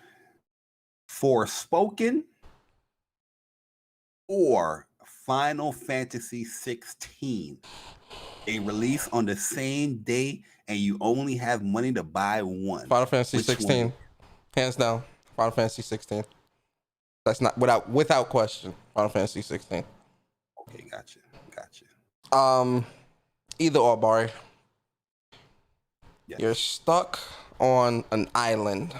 Forspoken or Final Fantasy 16. They release on the same day, and you only have money to buy one. Final Fantasy 16, hands down. Final Fantasy 16. That's not without question. Final Fantasy 16. Okay, gotcha. Either or, Bari. Yes. You're stuck on an island,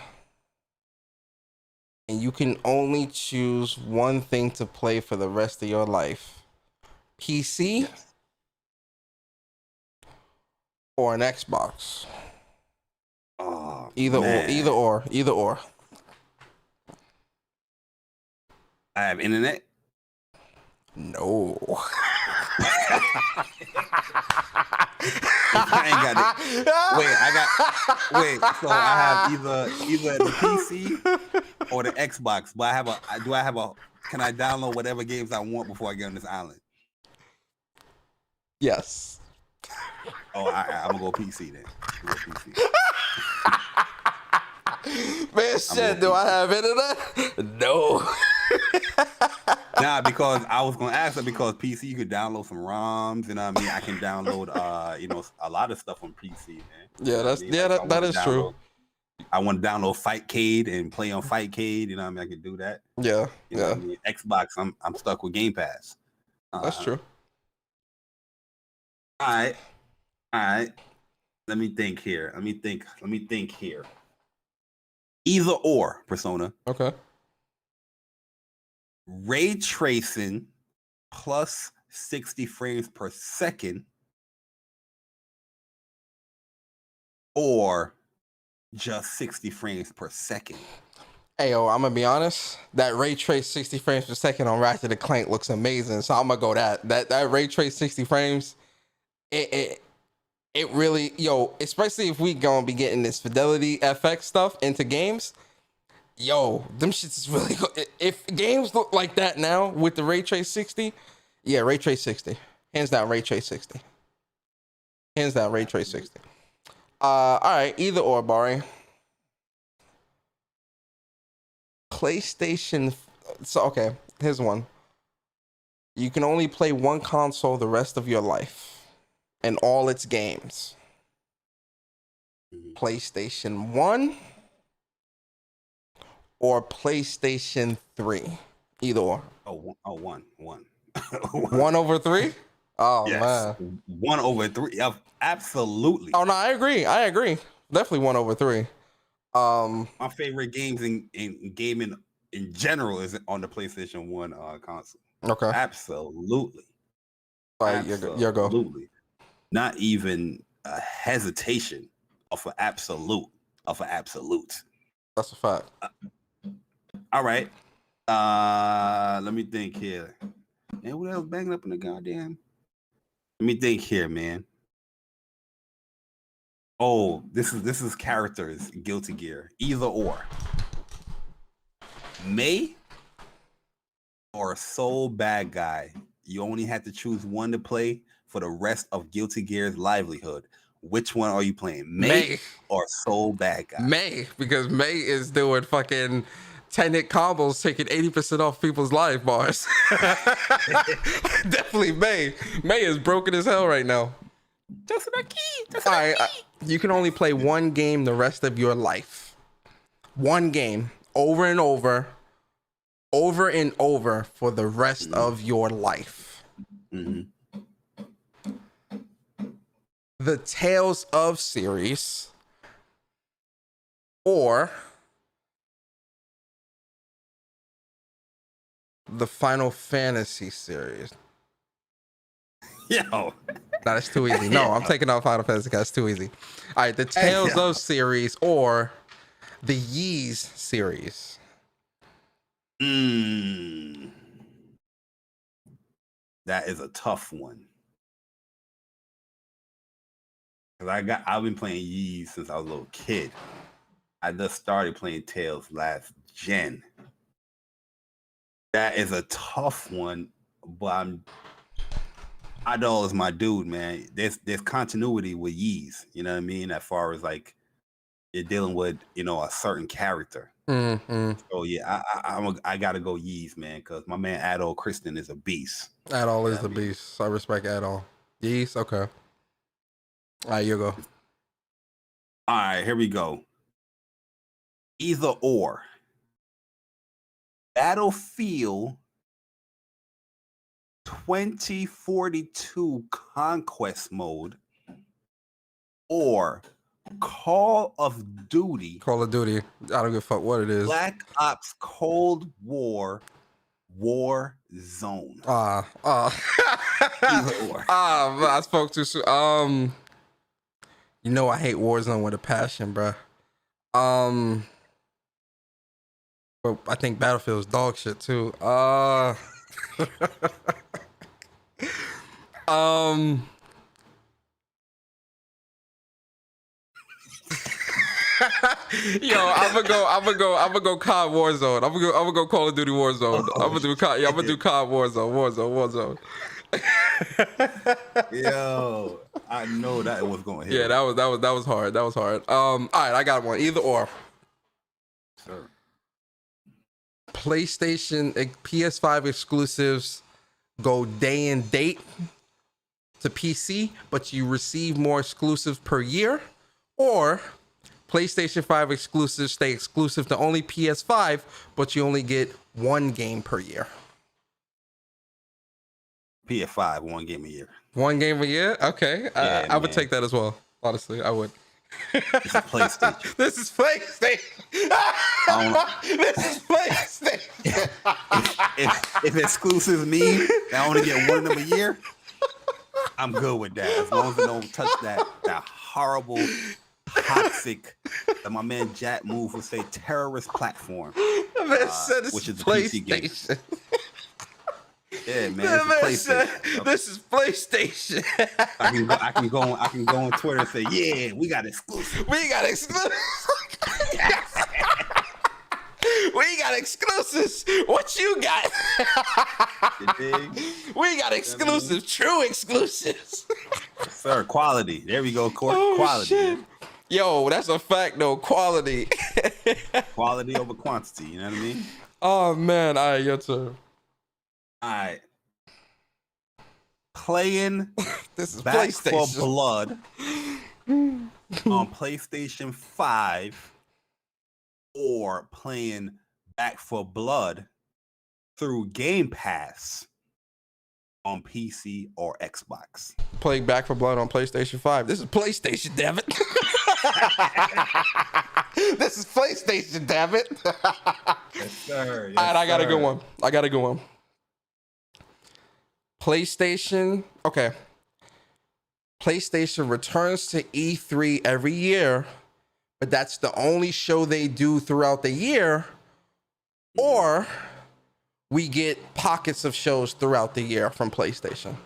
and you can only choose one thing to play for the rest of your life: PC. Yes. Or an Xbox. Oh, either or. I have internet. No. I ain't got it. So I have either the PC or the Xbox. But can I download whatever games I want before I get on this island? Yes. Oh, I'm gonna go PC then. Man, shit, do I have internet? No. Nah, because I was gonna ask that because PC you could download some ROMs, you know what I mean? I can download a lot of stuff on PC, man. Yeah, that is true. I want to download Fightcade and play on Fightcade, you know what I mean? I can do that. Yeah. You know what I mean? Xbox, I'm stuck with Game Pass. That's true. All right. Let me think here. Either or, Persona. Okay. Ray tracing plus 60 frames per second or just 60 frames per second. Hey, yo, I'm gonna be honest. That ray trace 60 frames per second on Ratchet & Clank looks amazing, so I'm gonna go that ray trace 60 frames. It really, especially if we gonna be getting this fidelity FX stuff into games, them shits is really good. If games look like that now with the ray trace 60, yeah, ray trace 60, hands down, ray trace 60, hands down, ray trace 60. All right, either or, Bari. PlayStation. So okay, here's one. You can only play one console the rest of your life and all its games. PlayStation 1 or PlayStation 3. Either or. One. 1 over 3? Oh, yes. Man. 1 over 3. Absolutely. Oh, no, I agree. Definitely 1 over 3. My favorite games in gaming in general is on the PlayStation 1 console. Okay. Absolutely. All right, your go. Not even a hesitation of an absolute. That's a fact. All right. Let me think here. Man, what else banging up in the goddamn? Let me think here, man. Oh, this is characters, Guilty Gear. Either or. May or Soul Bad Guy. You only had to choose one to play for the rest of Guilty Gear's livelihood. Which one are you playing? May or Soul Bad Guy? May, because May is doing fucking 10-hit combos, taking 80% off people's life bars. Definitely May. May is broken as hell right now. Just a key. All right, you can only play one game the rest of your life. One game, over and over for the rest of your life. The Tales of series or the Final Fantasy series. Yo. That's too easy. No, I'm taking out Final Fantasy. That's too easy. All right, the Tales of series or the Yeez series. That is a tough one. Cause I've been playing Yeez since I was a little kid. I just started playing Tales last gen. That is a tough one, but Idol is my dude, man. There's continuity with Yeez, you know what I mean? As far as like you're dealing with, a certain character. So yeah, I gotta go Yeez, man, because my man Adol Kristen is a beast. Adol is the beast. I respect Adol. Yeez, okay. All right, you go. All right, here we go. Either or. Battlefield 2042 Conquest Mode or Call of Duty. Call of Duty. I don't give a fuck what it is. Black Ops Cold War Zone. Either or. I spoke too soon. I hate Warzone with a passion, bruh. But I think Battlefield is dog shit too. Yo, I'm gonna go COD Warzone. I'm gonna go Call of Duty Warzone. I'm gonna do COD Warzone. Yo, I know that was going to hit. Yeah, that was hard. All right, I got one. Either or. Sure. PlayStation PS5 exclusives go day and date to PC, but you receive more exclusives per year, or PlayStation 5 exclusives stay exclusive to only PS5, but you only get one game per year. PS5, one game a year. One game a year? Okay. Yeah, I would take that as well. Honestly, I would. This is PlayStation. This is PlayStation. This is PlayStation. if exclusives mean I only get one of them a year, I'm good with that. As long as they don't touch that horrible, toxic, that my man Jack Move would say, terrorist platform, which is the PC game. Yeah, man, this is PlayStation. I can go on Twitter and say, yeah, we got exclusive. We got exclusives. What you got? We got exclusives, true exclusives. Sir, quality. There we go, quality. Shit. Yo, that's a fact though. Quality. Quality over quantity, you know what I mean? Oh man, all right, your turn. All right. Playing this is Back PlayStation. for Blood on PlayStation 5 or playing Back for Blood through Game Pass on PC or Xbox. Playing Back for Blood on PlayStation 5. This is PlayStation, damn it. This is PlayStation, damn it. Yes, sir. Yes, all right, I got a good one. PlayStation. Okay. PlayStation returns to E3 every year, but that's the only show they do throughout the year, or we get pockets of shows throughout the year from PlayStation.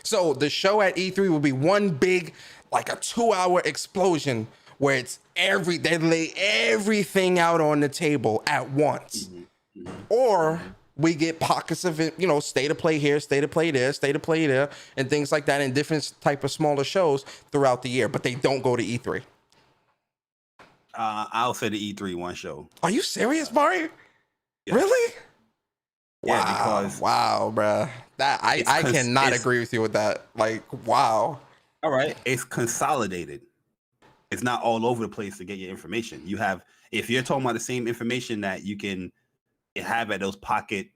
So the show at E3 will be one big, like a 2-hour explosion where it's they lay everything out on the table at once. Or we get pockets of it, you know, state of play here, state of play there, state of play there, and things like that in different type of smaller shows throughout the year, but they don't go to E3. I'll say the E3 one show. Are you serious, Bari? Yes. Really? Yeah, wow, because wow, bruh. That I cannot agree with you with that. Like, wow. All right, it's consolidated. It's not all over the place to get your information. You have, if you're talking about the same information that you can have at those pocket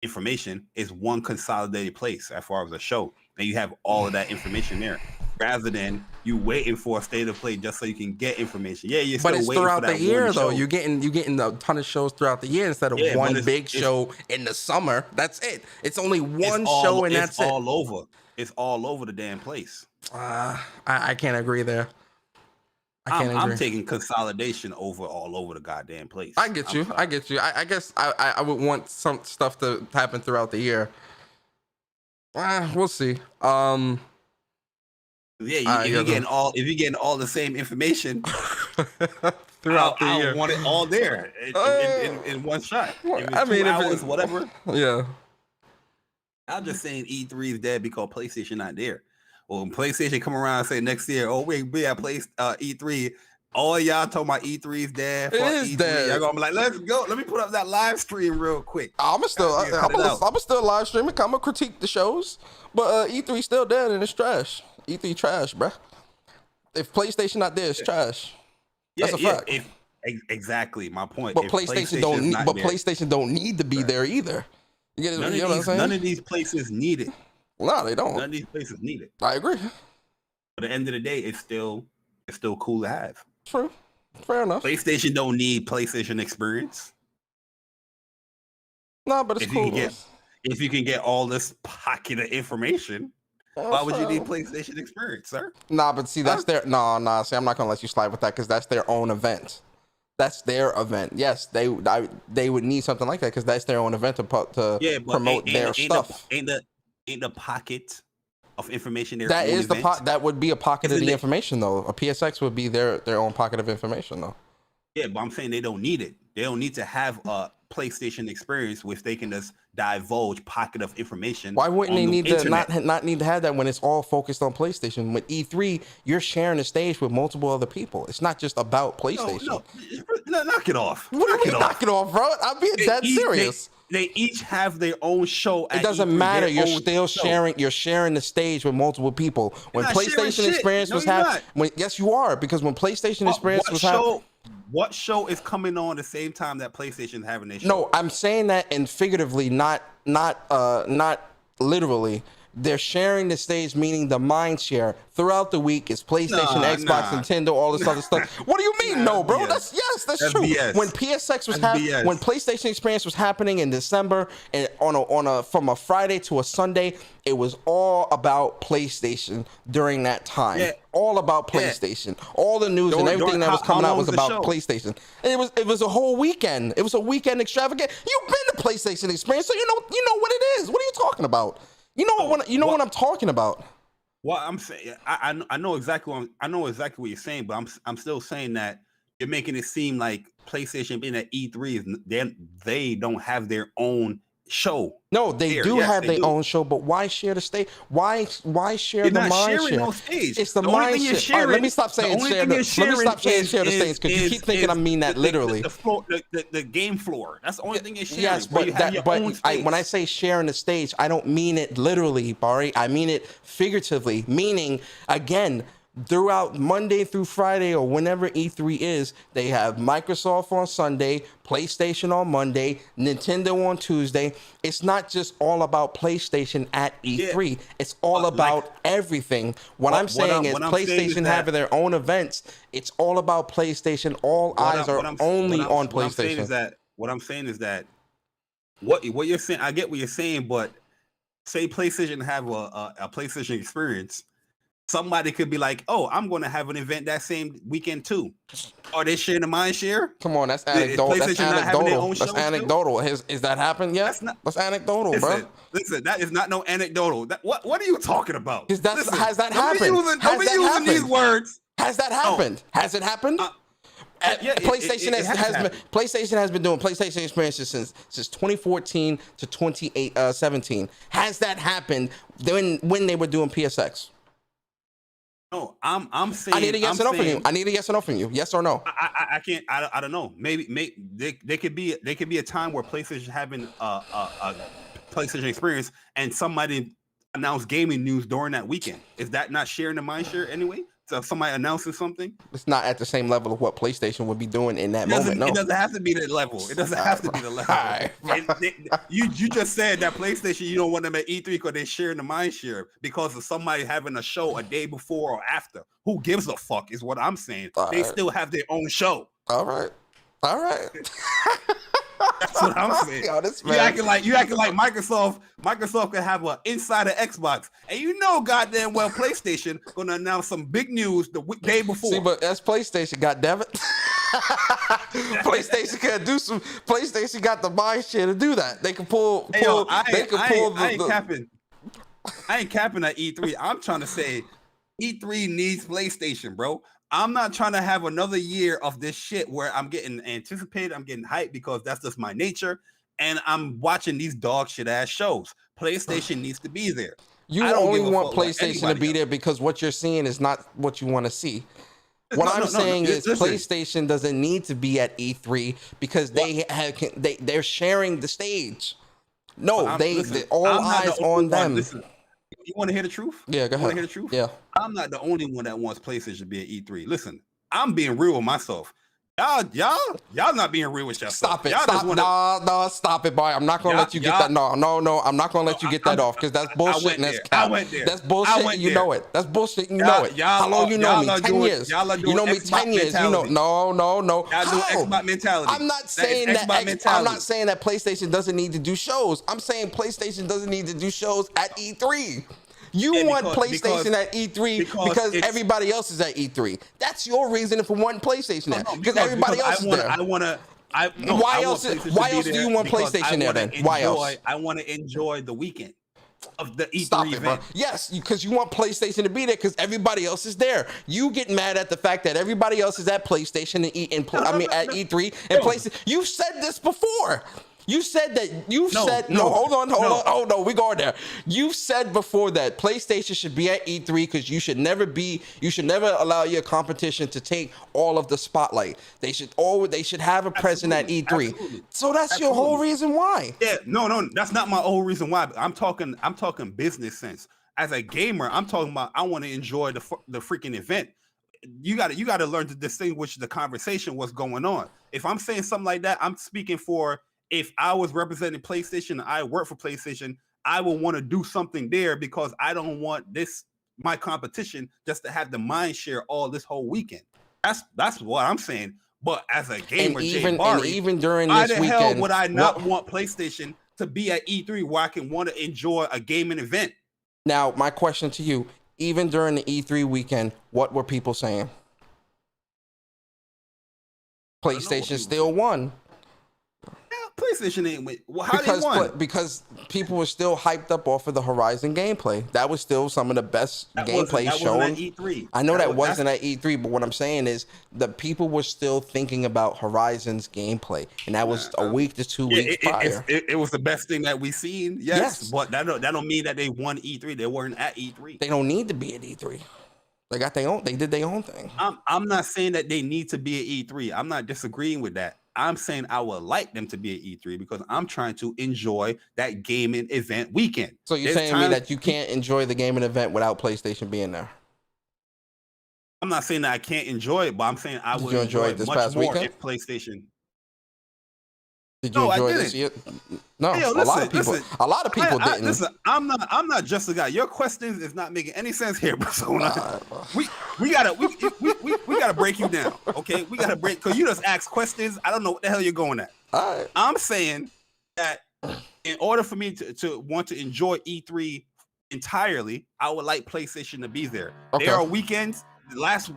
information, is one consolidated place as far as a show, and you have all of that information there, rather than you waiting for a state of play just so you can get information. Yeah, you're but still it's waiting throughout for that the year one though. show. You're getting a ton of shows throughout the year instead of one big show in the summer. That's it. It's only one show and that's it. It's all over. It's all over the damn place. I can't agree there. I'm taking consolidation over all over the goddamn place. I get you. I guess I would want some stuff to happen throughout the year. We'll see. Yeah, if you're getting all the same information throughout the year, I want it all there in one shot. I mean, 2 hours, whatever. Yeah. I'm just saying E3 is dead because PlayStation not there. Well, when PlayStation come around and say next year, oh, we at E3, all y'all talking about E3 is dead. It is E3. dead. Y'all gonna be like, let's go. Let me put up that live stream real quick. I'm still live streaming. I'm gonna critique the shows, but E3 still dead and it's trash. E3 trash, bruh. If PlayStation not there, it's trash. That's a fact. Exactly my point. But PlayStation don't need to be there either. You know what I'm saying? None of these places need it. No, they don't. None of these places need it. I agree. But at the end of the day, it's still cool to have. True. Fair enough. PlayStation don't need PlayStation experience. No, but it's cool. If you can get all this pocket of information, why would you need PlayStation experience, sir? Nah, but see, that's their See, I'm not gonna let you slide with that because that's their own event. That's their event. Yes, they would need something like that because that's their own event to promote their stuff. Ain't the pocket of information there? That is that would be a pocket of the information though. A PSX would be their own pocket of information though. Yeah, but I'm saying they don't need it. They don't need to have a PlayStation experience which they can just divulge pocket of information. Why wouldn't they need to not need to have that when it's all focused on PlayStation? With E3, you're sharing the stage with multiple other people. It's not just about PlayStation. No, knock it off. What do you mean knock it off, bro? I'm being dead serious. They each have their own show. It doesn't matter. You're still sharing. You're sharing the stage with multiple people. When PlayStation Experience was happening, yes, you are, because when PlayStation Experience was happening. What show is coming on the same time that PlayStation's having their show? No, I'm saying that in figuratively, not literally. They're sharing the stage, meaning the mind share throughout the week. It's PlayStation, Xbox, Nintendo, all this other stuff. What do you mean, no, bro? That's true. BS. When PSX was happening, when PlayStation Experience was happening in December, and from a Friday to a Sunday, it was all about PlayStation during that time. Yeah. All about PlayStation. Yeah. All the news and everything that was coming out was about PlayStation. And it was a whole weekend. It was a weekend extravagant. You've been to PlayStation Experience, so you know what it is. What are you talking about? You know what I'm talking about. Well, I'm saying I know exactly what you're saying, but I'm still saying that you're making it seem like PlayStation being at E3 they don't have their own show. No, they do have their own show, but why share the stage? Why share the mind share? No stage. It's the mind share. All right, let me stop saying share the stage because you keep thinking I mean that literally. The game floor. That's the only thing you're sharing. Yes, but when I say sharing the stage, I don't mean it literally, Bari. I mean it figuratively, meaning again. Throughout Monday through Friday or whenever E3 is, they have Microsoft on Sunday, PlayStation on Monday, Nintendo on Tuesday. It's not just all about PlayStation at E3. Yeah. It's all about everything. What I'm saying is PlayStation having their own events. It's all about PlayStation. All eyes are only on PlayStation. What I'm saying is that what you're saying, I get what you're saying, but say PlayStation have a PlayStation experience, somebody could be like, "Oh, I'm going to have an event that same weekend too." Are they sharing the mind share? Come on, that's anecdotal. That's anecdotal. That's anecdotal. Is that happened yet? That's anecdotal, bro. Listen, that is not no anecdotal. What are you talking about? Has that happened? Don't be using these words. Has that happened? Has it happened? PlayStation has been doing PlayStation experiences since 2014 to 2017. Has that happened when they were doing PSX? No, I'm saying. I need a yes or no from you. I need a yes or no from you. Yes or no? I can't. I don't know. Maybe they could be a time where PlayStation having a PlayStation experience and somebody announced gaming news during that weekend. Is that not sharing the mind share anyway? So somebody announcing something, it's not at the same level of what PlayStation would be doing in that moment. No, it doesn't have to be that level. It doesn't have to be the level. You just said that PlayStation, you don't want them at E3 because they're sharing the mind share because of somebody having a show a day before or after. Who gives a fuck is what I'm saying. They still have their own show. All right. That's what I'm saying. Yo, you acting like Microsoft could have an insider Xbox, and you know goddamn well PlayStation gonna announce some big news the day before. See, but that's PlayStation, goddammit. PlayStation can do some. PlayStation got the mind share to do that. They can pull. I ain't capping at E3. I'm trying to say E3 needs PlayStation, bro. I'm not trying to have another year of this shit where I'm getting anticipated, I'm getting hyped because that's just my nature, and I'm watching these dog shit ass shows. PlayStation needs to be there. You only want PlayStation to be there because what you're seeing is not what you want to see. What I'm saying is PlayStation doesn't need to be at E3 because they're sharing the stage. No, they all eyes on them. Listen, you want to hear the truth? Yeah, go ahead. Want to hear the truth? Yeah. I'm not the only one that wants PlayStation to be at E3. Listen, I'm being real with myself. Y'all not being real with yourself. Stop it. Stop it, boy. I'm not gonna let you get that. No. I'm not gonna let you get that off because that's bullshit and that's cap. That's bullshit. You know it. That's bullshit. You know it. How long you know me? 10 years. You know me 10 years. You know. No. Y'all do Xbox mentality. I'm not saying that. I'm not saying that PlayStation doesn't need to do shows. I'm saying PlayStation doesn't need to do shows at E3. You want PlayStation at E3 because everybody else is at E3. That's your reason for wanting PlayStation there. Because everybody else is there. Why else do you want PlayStation there then? Why else? I want to enjoy the weekend of the E3 Stop it, event. Bro. Yes, because you want PlayStation to be there because everybody else is there. You get mad at the fact that everybody else is at PlayStation at E3 and PlayStation. You've said this before. You said that. Hold on. We going there. You said before that PlayStation should be at E3 because you should never allow your competition to take all of the spotlight. They should have a presence at E3. Absolutely. So that's your whole reason why. Yeah, no, that's not my whole reason why. I'm talking business sense. As a gamer, I'm talking about I want to enjoy the freaking event. You got to learn to distinguish the conversation, what's going on. If I'm saying something like that, I'm speaking for. If I was representing PlayStation, I work for PlayStation, I will want to do something there because I don't want my competition just to have the mind share all this whole weekend. That's what I'm saying. But as a gamer, Jay Bari, even during this weekend, why the hell would I not want PlayStation to be at E3 where I can want to enjoy a gaming event? Now, my question to you, even during the E3 weekend, what were people saying? PlayStation still won. PlayStation ain't win. Well, how they won? Because people were still hyped up off of the Horizon gameplay. That was still some of the best gameplay shown. That wasn't at E3. I know that wasn't at E3, but what I'm saying is the people were still thinking about Horizon's gameplay, and that was a week to 2 weeks prior. It was the best thing that we seen. Yes, but that don't mean that they won E3. They weren't at E3. They don't need to be at E3. They got their own. They did their own thing. I'm not saying that they need to be at E3. I'm not disagreeing with that. I'm saying I would like them to be at E3 because I'm trying to enjoy that gaming event weekend. So you're saying to me that you can't enjoy the gaming event without PlayStation being there? I'm not saying that I can't enjoy it, but I'm saying I would enjoy it this much past more weekend? If PlayStation. Did you enjoy this year? No, hey, a lot of people didn't. Listen, I'm not just a guy. Your questions is not making any sense here, Persona. We gotta break you down, okay? We gotta break because you just ask questions. I don't know what the hell you're going at. All right. I'm saying that in order for me to want to enjoy E3 entirely, I would like PlayStation to be there. Okay. There are weekends last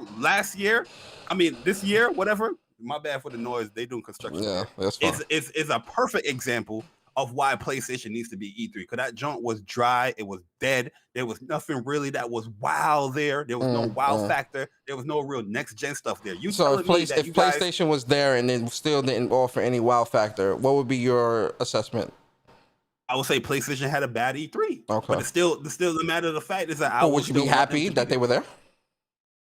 year, I mean this year, whatever. My bad for the noise. They doing construction. Yeah, that's fine. It's a perfect example of why PlayStation needs to be E3, because that junk was dry, it was dead. There was nothing really that was wow there. There was no wow factor. There was no real next gen stuff there. So if PlayStation was there and then still didn't offer any wow factor, what would be your assessment? I would say PlayStation had a bad E3. Okay. But it's still the matter of the fact is that would you be happy that they were there?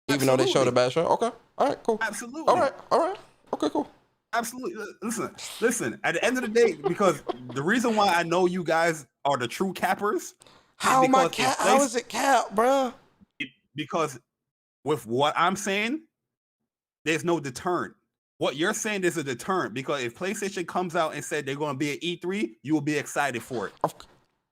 Even though they showed a bad show? Okay. All right, cool. Absolutely. All right. Okay, cool. Absolutely. Listen. At the end of the day, because the reason why I know you guys are the true cappers. How is it cap, bro? Because with what I'm saying, there's no deterrent. What you're saying is a deterrent, because if PlayStation comes out and said they're going to be at E3, you will be excited for it.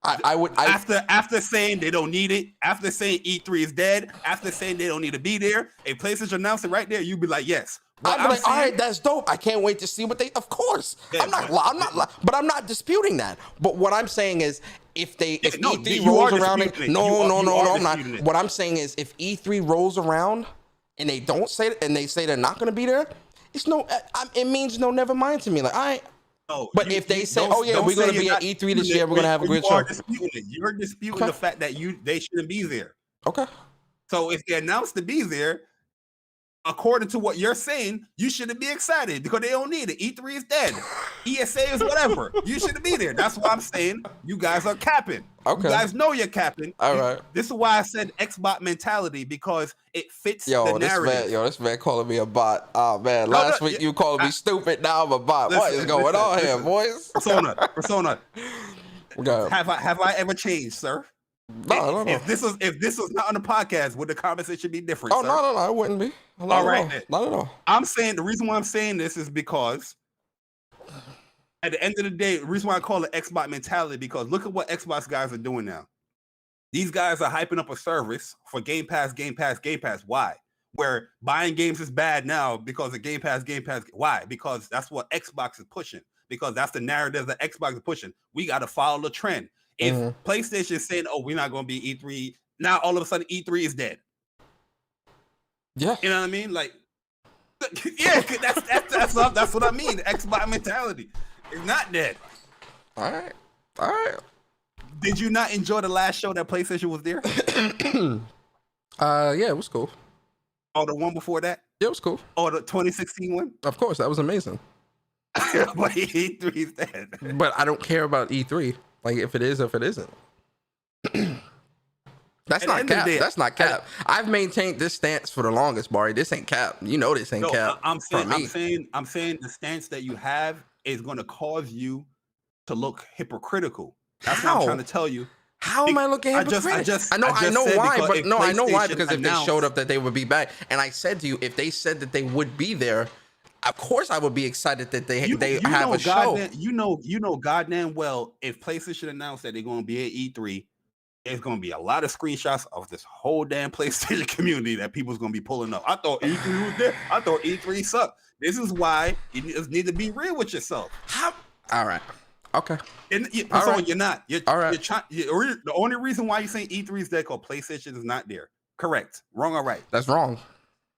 After saying they don't need it, after saying E3 is dead, after saying they don't need to be there, if PlayStation announced it right there, you'd be like, yes. I'd be like, all right, that's dope. I can't wait to see what they. Of course, yeah, but I'm not disputing that. But what I'm saying is, if E3 rolls around, I'm not. What I'm saying is, if E3 rolls around and they don't say it, and they say they're not going to be there, it's no. It means no. Never mind to me. Like I. No, but if they say, "Oh yeah, we're going to be at E3 this year, we're going to have a good show," you're disputing the fact that they shouldn't be there. Okay. So if they announced to be there, according to what you're saying, you shouldn't be excited because they don't need it. E3 is dead. ESA is whatever. You shouldn't be there. That's why I'm saying you guys are capping. Okay. You guys know you're capping. All right. This is why I said Xbox mentality, because it fits the narrative. This man calling me a bot. Oh man, last week you called me stupid. Now I'm a bot. What is going on here, boys? Persona. Have I ever changed, sir? No. If this was not on the podcast, would the conversation be different? Oh, sir? No, it wouldn't be. All right, not at all. I'm saying the reason why I'm saying this is because at the end of the day, the reason why I call it Xbox mentality, because look at what Xbox guys are doing now. These guys are hyping up a service for Game Pass. Why? Where buying games is bad now because of Game Pass. Why? Because that's what Xbox is pushing. Because that's the narrative that Xbox is pushing. We got to follow the trend. If PlayStation is saying, "Oh, we're not going to be E3," now all of a sudden E3 is dead. Yeah, you know what I mean? Like, yeah, that's what I mean. Xbox mentality is not dead. All right. Did you not enjoy the last show that PlayStation was there? Yeah, it was cool. Oh, the one before that? Yeah, it was cool. Oh, the 2016 one? Of course, that was amazing. But E3 is dead. But I don't care about E3. Like, if it is or if it isn't. That's not cap. That's not cap. I've maintained this stance for the longest, Bari. This ain't cap. You know this ain't cap. I'm saying the stance that you have is going to cause you to look hypocritical. That's what I'm trying to tell you. How am I looking hypocritical? I know why, because if they showed up that they would be back, and I said to you, if they said that they would be there, of course I would be excited that they have a show. You know goddamn well, if PlayStation announced that they're going to be at E3, there's going to be a lot of screenshots of this whole damn PlayStation community that people's going to be pulling up. I thought E3 was there. I thought E3 sucked. This is why you need to be real with yourself. All right. Okay. You're not. All right. The only reason why you're saying E3 is there because PlayStation is not there. Correct. Wrong or right? That's wrong.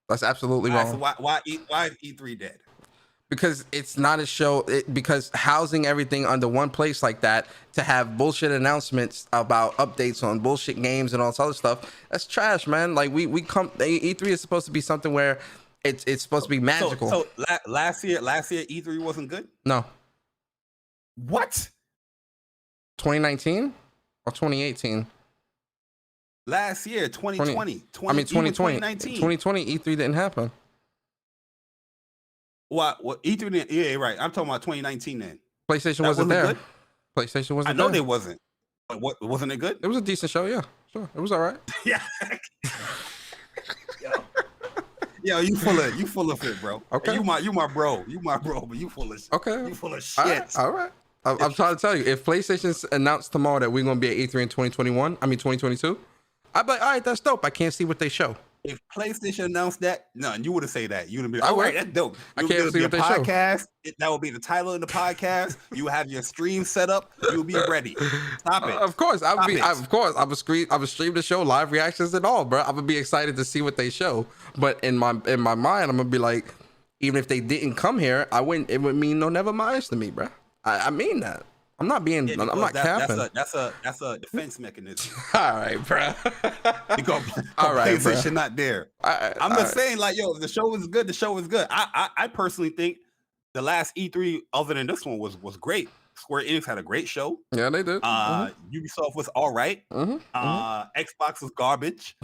That's absolutely wrong. So why is E3 dead? Because it's not a show. Because housing everything under one place like that, to have bullshit announcements about updates on bullshit games and all this other stuff, that's trash, man. Like E3 is supposed to be something where it's supposed to be magical. So last year E3 wasn't good? No. What? 2019 or 2018? Last year, 2020. 2019. 2020 E3 didn't happen. What E3 didn't? Yeah, right. I'm talking about 2019 then. PlayStation wasn't there. Good? PlayStation wasn't there. I know they wasn't. But wasn't it good? It was a decent show, yeah. Sure. It was all right. Yeah. Yo, you full of it, bro. Okay. You my bro, but you full of shit. Okay. You full of shit. All right. I'm trying to tell you, if PlayStation's announced tomorrow that we're gonna be at E3 in 2022, I'd be like, all right, that's dope. I can't see what they show. If PlayStation announced that, no, you wouldn't say that. You would be I like, all would. right, that's dope. I can't see Your what they show. podcast. That would be the title of the podcast. You would have your stream set up. You'll be ready. Stop it. Of course, I would be. Stop it. Of course, I would stream the show, live reactions and all, bro. I'm gonna be excited to see what they show. But in my mind, I'm gonna be like, even if they didn't come here, it would mean no never minds to me, bro. I mean that. I'm not being. Yeah, I'm not capping. That's a defense mechanism. All right, bro. Because All right, PlayStation bro. not there. I'm just saying, like, yo, the show is good. The show is good. I personally think the last E3, other than this one, was great. Square Enix had a great show. Yeah, they did. Ubisoft was all right. Xbox was garbage,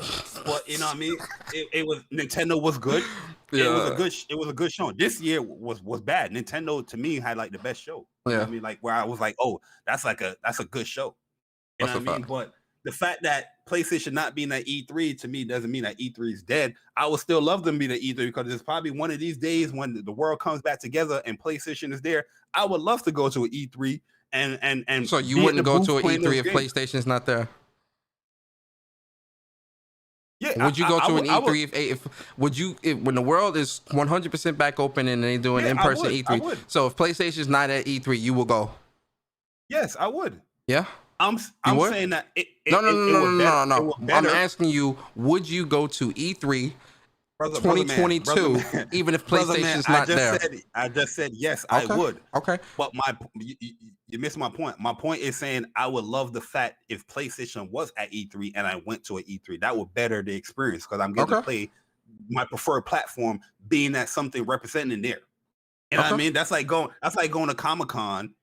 but you know what I mean. It was Nintendo was good. Yeah. It was a good show. This year was bad. Nintendo to me had like the best show. You know what I mean, like where I was like, oh, that's a good show. You know what I mean? But the fact that PlayStation not being at E3 to me doesn't mean that E3 is dead. I would still love them being at E3 because it's probably one of these days when the world comes back together and PlayStation is there. I would love to go to an E3 and so you wouldn't go to an E3 if PlayStation's not there? Yeah, would you go to an E3 when the world is 100% back open and they do an in-person E3? So if PlayStation's not at E3, you will go? Yes, I would. Yeah. I'm saying that No. I'm asking you, would you go to E3 2022 even if PlayStation's not there? I just said yes, I would. Okay. But you missed my point. My point is saying I would love the fact if PlayStation was at E3 and I went to an E3, that would better the experience because I'm getting to play my preferred platform, being that something representing there. You know what I mean? That's like going to Comic-Con.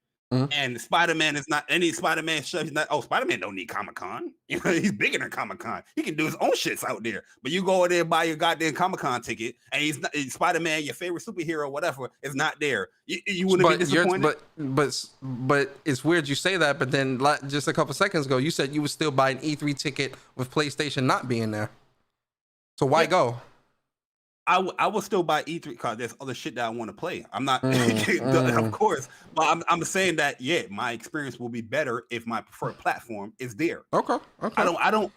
And Spider-Man is not any Spider-Man stuff. He's not. Oh, Spider-Man don't need Comic-Con. You know, he's bigger than Comic-Con. He can do his own shits out there. But you go over there and buy your goddamn Comic-Con ticket, and he's not Spider-Man, your favorite superhero, whatever, is not there. You wouldn't be disappointed. But it's weird you say that. But then just a couple seconds ago, you said you would still buy an E3 ticket with PlayStation not being there. So why go? I will still buy E3 because there's other shit that I want to play. I'm not, of course, but I'm saying that my experience will be better if my preferred platform is there. Okay. I don't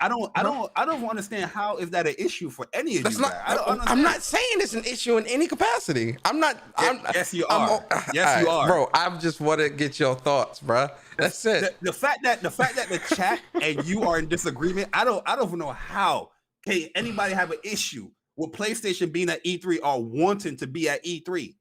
understand how is that an issue for any of you. I'm not saying it's an issue in any capacity. Yes, you are. Yes, you are, bro. I just want to get your thoughts, bro. That's it. The fact that the chat and you are in disagreement, I don't know how can anybody have an issue with PlayStation being at E3 or wanting to be at E3,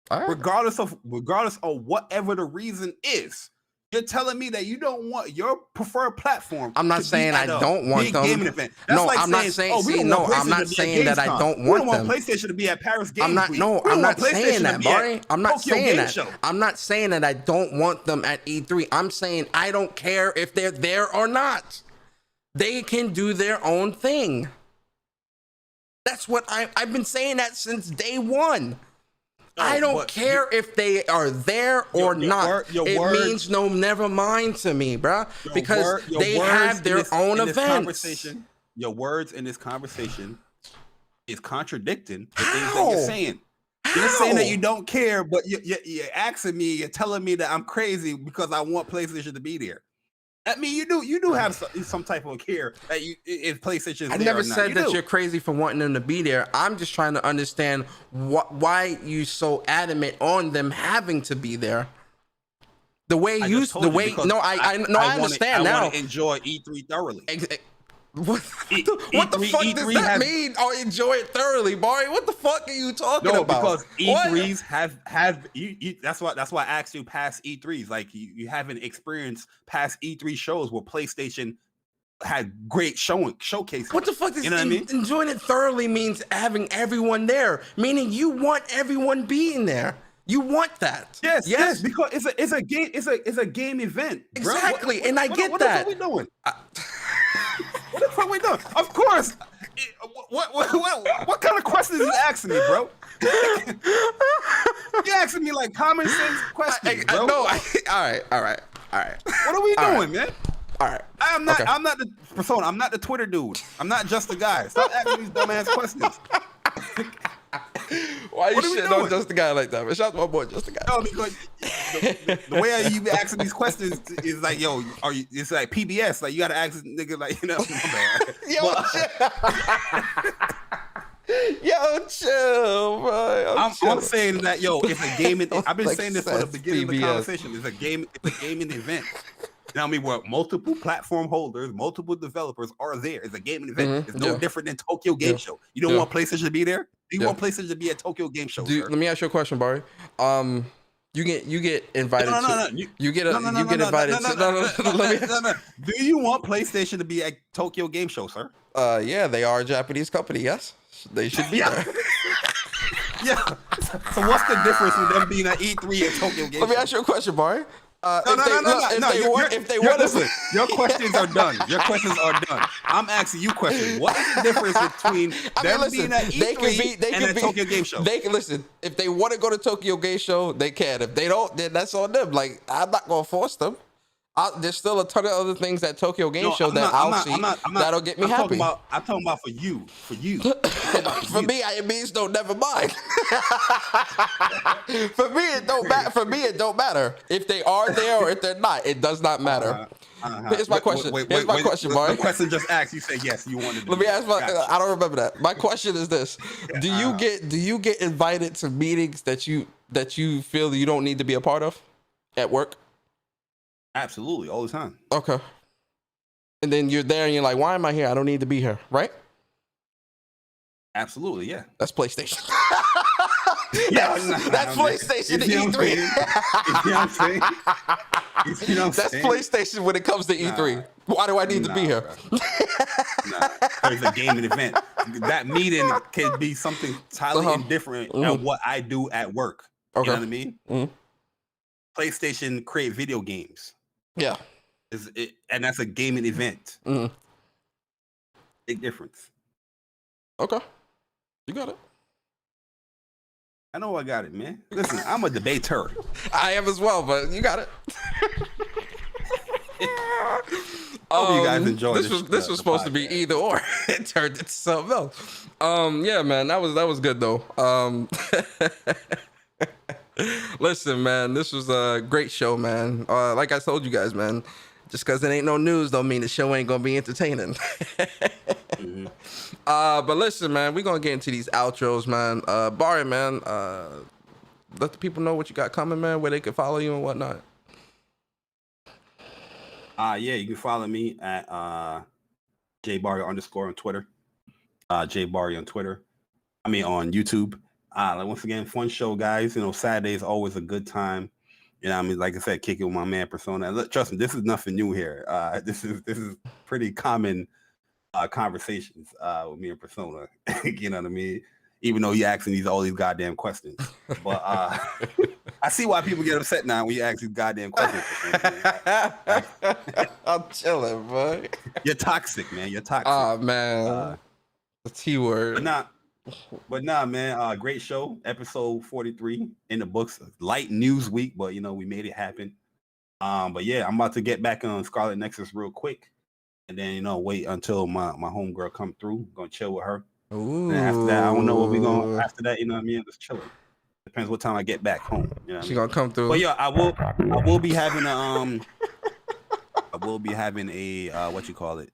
regardless of whatever the reason is. You're telling me that you don't want your preferred platform. I'm not saying I don't want them. No, like I'm not saying. I'm not saying that I don't want them. We don't want PlayStation to be at Paris Games Week. I'm not saying that, Bari. I'm not saying that. I'm not saying that I don't want them at E3. I'm saying I don't care if they're there or not. They can do their own thing. That's what I've been saying that since day one. I don't care if they are there or not. It means no never mind to me, bro. Because they have their own events. Your words in this conversation is contradicting the things that you're saying. You're saying that you don't care, but you're asking me, you're telling me that I'm crazy because I want PlayStation to be there. I mean, you do have some type of care that if PlayStation. I never said that you're crazy for wanting them to be there. I'm just trying to understand why you so adamant on them having to be there. I understand now. I want to enjoy E3 thoroughly. What the fuck does that mean? Or enjoy it thoroughly, Bari? What the fuck are you talking about? Because E3s have you that's why I asked you past E3s. Like you haven't experienced past E3 shows where PlayStation had great showcases. What the fuck does enjoying it thoroughly means having everyone there? Meaning you want everyone being there. You want that. Yes, because it's a game event. Bro. Exactly, and I get that. What the fuck we doing? What the fuck we doing? Of course. What kind of questions you asking me, bro? You asking me like common sense questions, bro? No. All right. What are we doing, man? All right. I'm not the persona. I'm not the Twitter dude. I'm not just a guy. Stop asking these dumbass questions. Why you shitting on just a guy like that? Shout out to my boy, just a guy. No, because the way you be asking these questions is like, yo, it's like PBS. Like you gotta ask this nigga, like, my bad. Yo, yo, chill, bro. I'm saying that, yo, it's a gaming. I've been Like saying this from the beginning of the PBS. conversation. It's a gaming event. You know what I mean? Where multiple platform holders, multiple developers are there. It's a gaming event. It's no different than Tokyo Game Show. You don't want PlayStation to be there? Do you want PlayStation to be at Tokyo Game Show? Let me ask you a question, Bari. You get invited. You get invited. Do you want PlayStation to be at Tokyo Game Show, sir? Yeah, they are a Japanese company. Yes, they should be there. Yeah. So what's the difference with them being at E3 and Tokyo Game Show? Let me ask you a question, Bari. No. Your questions are done. Your questions are done. I'm asking you questions. What is the difference between them being at E3 and at Tokyo Game Show? They can listen. If they want to go to Tokyo Game Show, they can. If they don't, then that's on them. Like, I'm not gonna force them. There's still a ton of other things at Tokyo Game Show that I'll see that'll get me happy. I'm talking about for you. For you. For me, it means no. Never mind. For me, it don't matter. For me, it don't matter if they are there or if they're not. It does not matter. Here's my question. Here's my question, Bari. The question just asked. You say yes. You wanted to. Let me ask my. I don't remember that. My question is this: Do you get invited to meetings that you feel you don't need to be a part of at work? Absolutely, all the time. Okay. And then you're there and you're like, why am I here? I don't need to be here, right? Absolutely, yeah. That's PlayStation. That's PlayStation to E3. You know what I'm saying? That's PlayStation when it comes to E3. Why do I need to be here? It's a gaming event. That meeting can be something entirely different than what I do at work. You know what I mean? PlayStation create video games. Yeah. And that's a gaming event. Big difference. Okay. You got it. I know I got it, man. Listen, I'm a debater. I am as well, but you got it. Hope you guys enjoy this was supposed to be either or. It turned into something else. Yeah, man, that was good though. Listen, man, this was a great show, man. Like I told you guys, man, just because it ain't no news don't mean the show ain't gonna be entertaining. But listen, man, we're gonna get into these outros, man. Bari, man, let the people know what you got coming, man, where they can follow you and whatnot. Yeah, you can follow me at Jay Bari _ on Twitter. Jay Bari on Twitter. I mean on YouTube. Like once again, fun show, guys. You know, Saturday is always a good time. You know, I mean, like I said, kick it with my man Persona. Look, trust me, this is nothing new here. This is pretty common conversations with me and Persona. You know what I mean? Even though you asking all these goddamn questions, but I see why people get upset now when you ask these goddamn questions. I'm chilling, bro. You're toxic, man. You're toxic. Oh man, the T word. But nah, man. Great show. Episode 43 in the books. Light news week, but you know we made it happen. But yeah, I'm about to get back on Scarlett Nexus real quick, and then you know wait until my homegirl come through. Gonna chill with her. Ooh. And after that, I don't know what we gonna. After that, you know what I mean. Just chilling. Depends what time I get back home. You know she gonna come through. But yeah, I will be having a what you call it.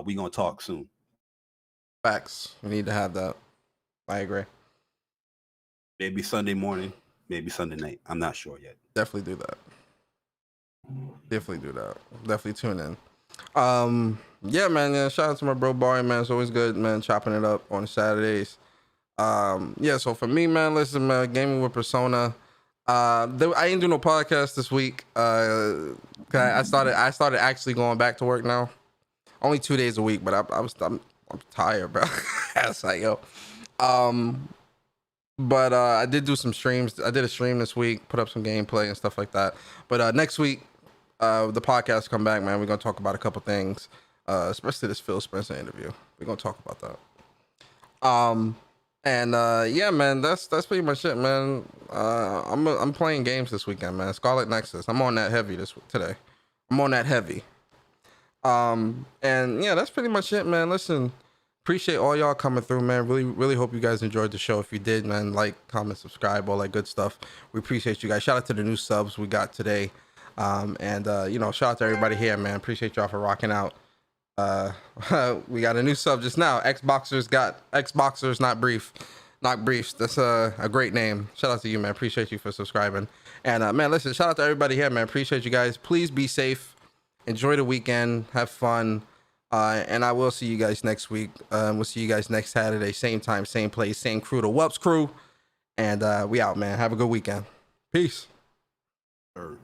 We gonna talk soon. Facts. We need to have that. I agree. Maybe Sunday morning, maybe Sunday night. I'm not sure yet. Definitely do that. Definitely tune in. Yeah, man. Yeah, shout out to my bro Bari, man. It's always good, man, chopping it up on Saturdays. Yeah, so for me, man, listen, man, gaming with Persona. I didn't do no podcast this week. I started actually going back to work now. Only 2 days a week, but I'm tired, bro. I was like, yo. But I did do some streams. I did a stream this week, put up some gameplay and stuff like that. But next week, the podcast come back, man. We're gonna talk about a couple things, especially this Phil Spencer interview. We're gonna talk about that. And yeah, man, that's pretty much it, man. I'm playing games this weekend, man. Scarlett Nexus. I'm on that heavy today. I'm on that heavy. And yeah, that's pretty much it, man. Listen, appreciate all y'all coming through, man. Really hope you guys enjoyed the show. If you did, man, like, comment, subscribe, all that good stuff. We appreciate you guys. Shout out to the new subs we got today. And you know, shout out to everybody here, man. Appreciate y'all for rocking out. We got a new sub just now. Xboxers not briefs. That's a great name. Shout out to you, man. Appreciate you for subscribing. And man, listen, shout out to everybody here, man. Appreciate you guys. Please be safe. Enjoy the weekend. Have fun. And I will see you guys next week. We'll see you guys next Saturday, same time, same place, same crew, the WUPS crew. And we out, man. Have a good weekend. Peace. Sure.